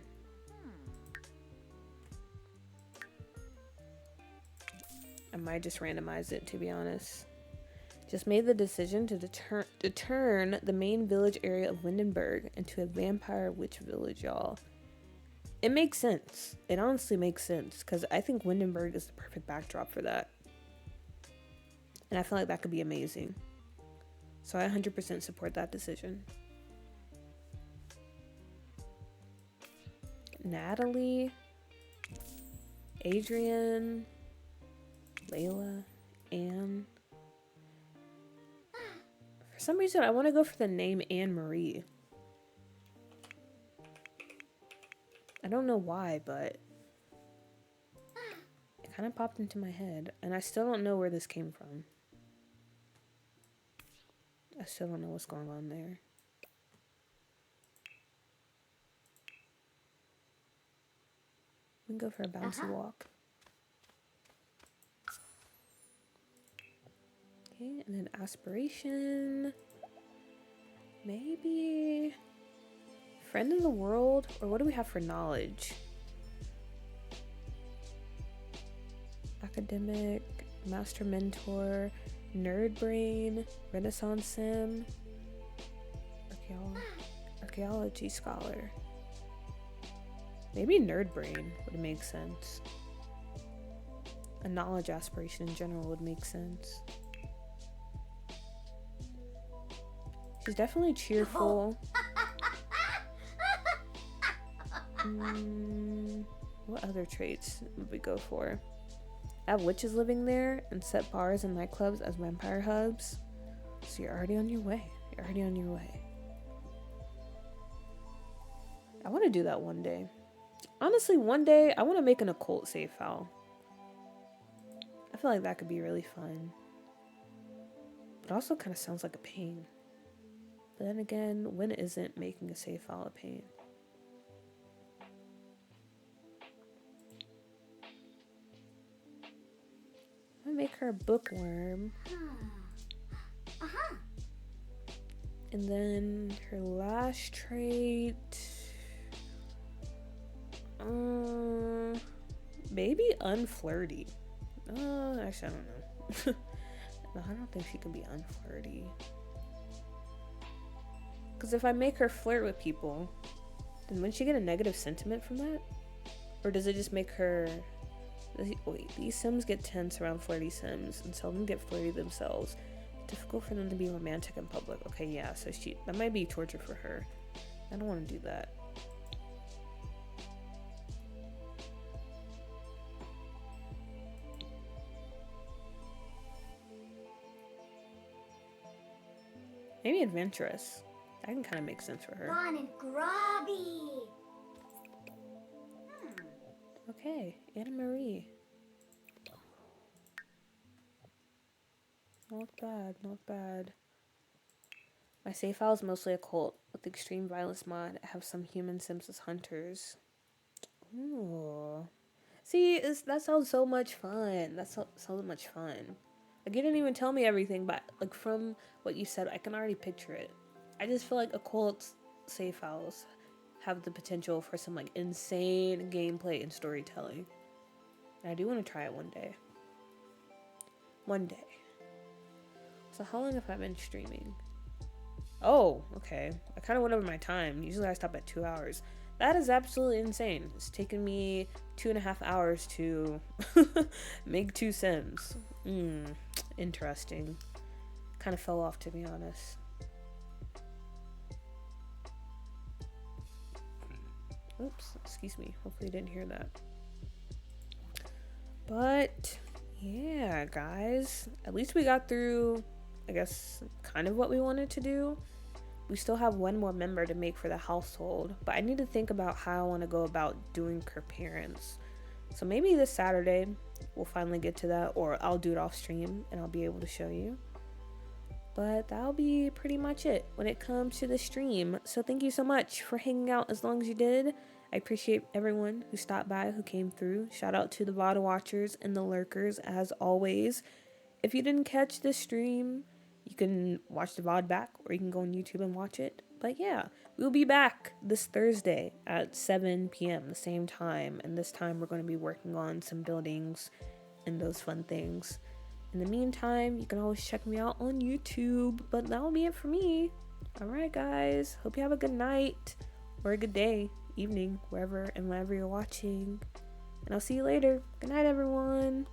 I might just randomize it, to be honest. Just made the decision to turn the main village area of Windenburg into a vampire witch village, y'all. It makes sense. It honestly makes sense, because I think Windenburg is the perfect backdrop for that. And I feel like that could be amazing. So I 100% support that decision. Natalie, Adrian, Layla, Anne. For some reason, I want to go for the name Anne Marie. I don't know why, but it kind of popped into my head. And I still don't know where this came from. I still don't know what's going on there. We can go for a bouncy walk. Okay, and then aspiration. Maybe friend of the world, or what do we have for knowledge? Academic, master mentor, nerd brain, renaissance sim, archaeology scholar. Maybe nerd brain would make sense. A knowledge aspiration in general would make sense. She's definitely cheerful. What other traits would we go for? Have witches living there and set bars and nightclubs as vampire hubs. So you're already on your way. You're already on your way. I want to do that one day. Honestly, one day I want to make an occult save file. I feel like that could be really fun. But also kind of sounds like a pain. But then again, when isn't making a save file a pain? I'm gonna make her a bookworm. And then her last trait... maybe unflirty. Actually, I don't know. No, I don't think she can be unflirty. Because if I make her flirt with people, then wouldn't she get a negative sentiment from that? Or does it just make her... Wait, these sims get tense around flirty sims, and some of them get flirty themselves. Difficult for them to be romantic in public. Okay, yeah, so that might be torture for her. I don't want to do that. Maybe adventurous. That can kind of make sense for her. Fun and grubby. Okay, Anna Marie. Not bad, not bad. My save file is mostly occult. With the extreme violence mod, I have some human sims as hunters. Ooh. See, that sounds so much fun. That sounds much fun. Like, you didn't even tell me everything, but like from what you said, I can already picture it. I just feel like Occult's save files have the potential for some like insane gameplay and storytelling. And I do want to try it one day. One day. So how long have I been streaming? Oh, okay. I kind of went over my time. Usually I stop at 2 hours. That is absolutely insane. It's taken me 2.5 hours to make 2 Sims. Interesting. Kind of fell off, to be honest. Oops, excuse me. Hopefully you didn't hear that. But yeah, guys, at least we got through, I guess, kind of what we wanted to do. We still have one more member to make for the household, but I need to think about how I want to go about doing her parents. So maybe this Saturday we'll finally get to that, or I'll do it off stream and I'll be able to show you. But that'll be pretty much it when it comes to the stream. So thank you so much for hanging out as long as you did. I appreciate everyone who stopped by, who came through. Shout out to the VOD watchers and the lurkers as always. If you didn't catch this stream, you can watch the VOD back, or you can go on YouTube and watch it. But yeah, we'll be back this Thursday at 7 p.m. the same time. And this time we're going to be working on some buildings and those fun things. In the meantime, you can always check me out on YouTube. But that'll be it for me. Alright, guys. Hope you have a good night or a good day, evening, wherever and whenever you're watching. And I'll see you later. Good night, everyone.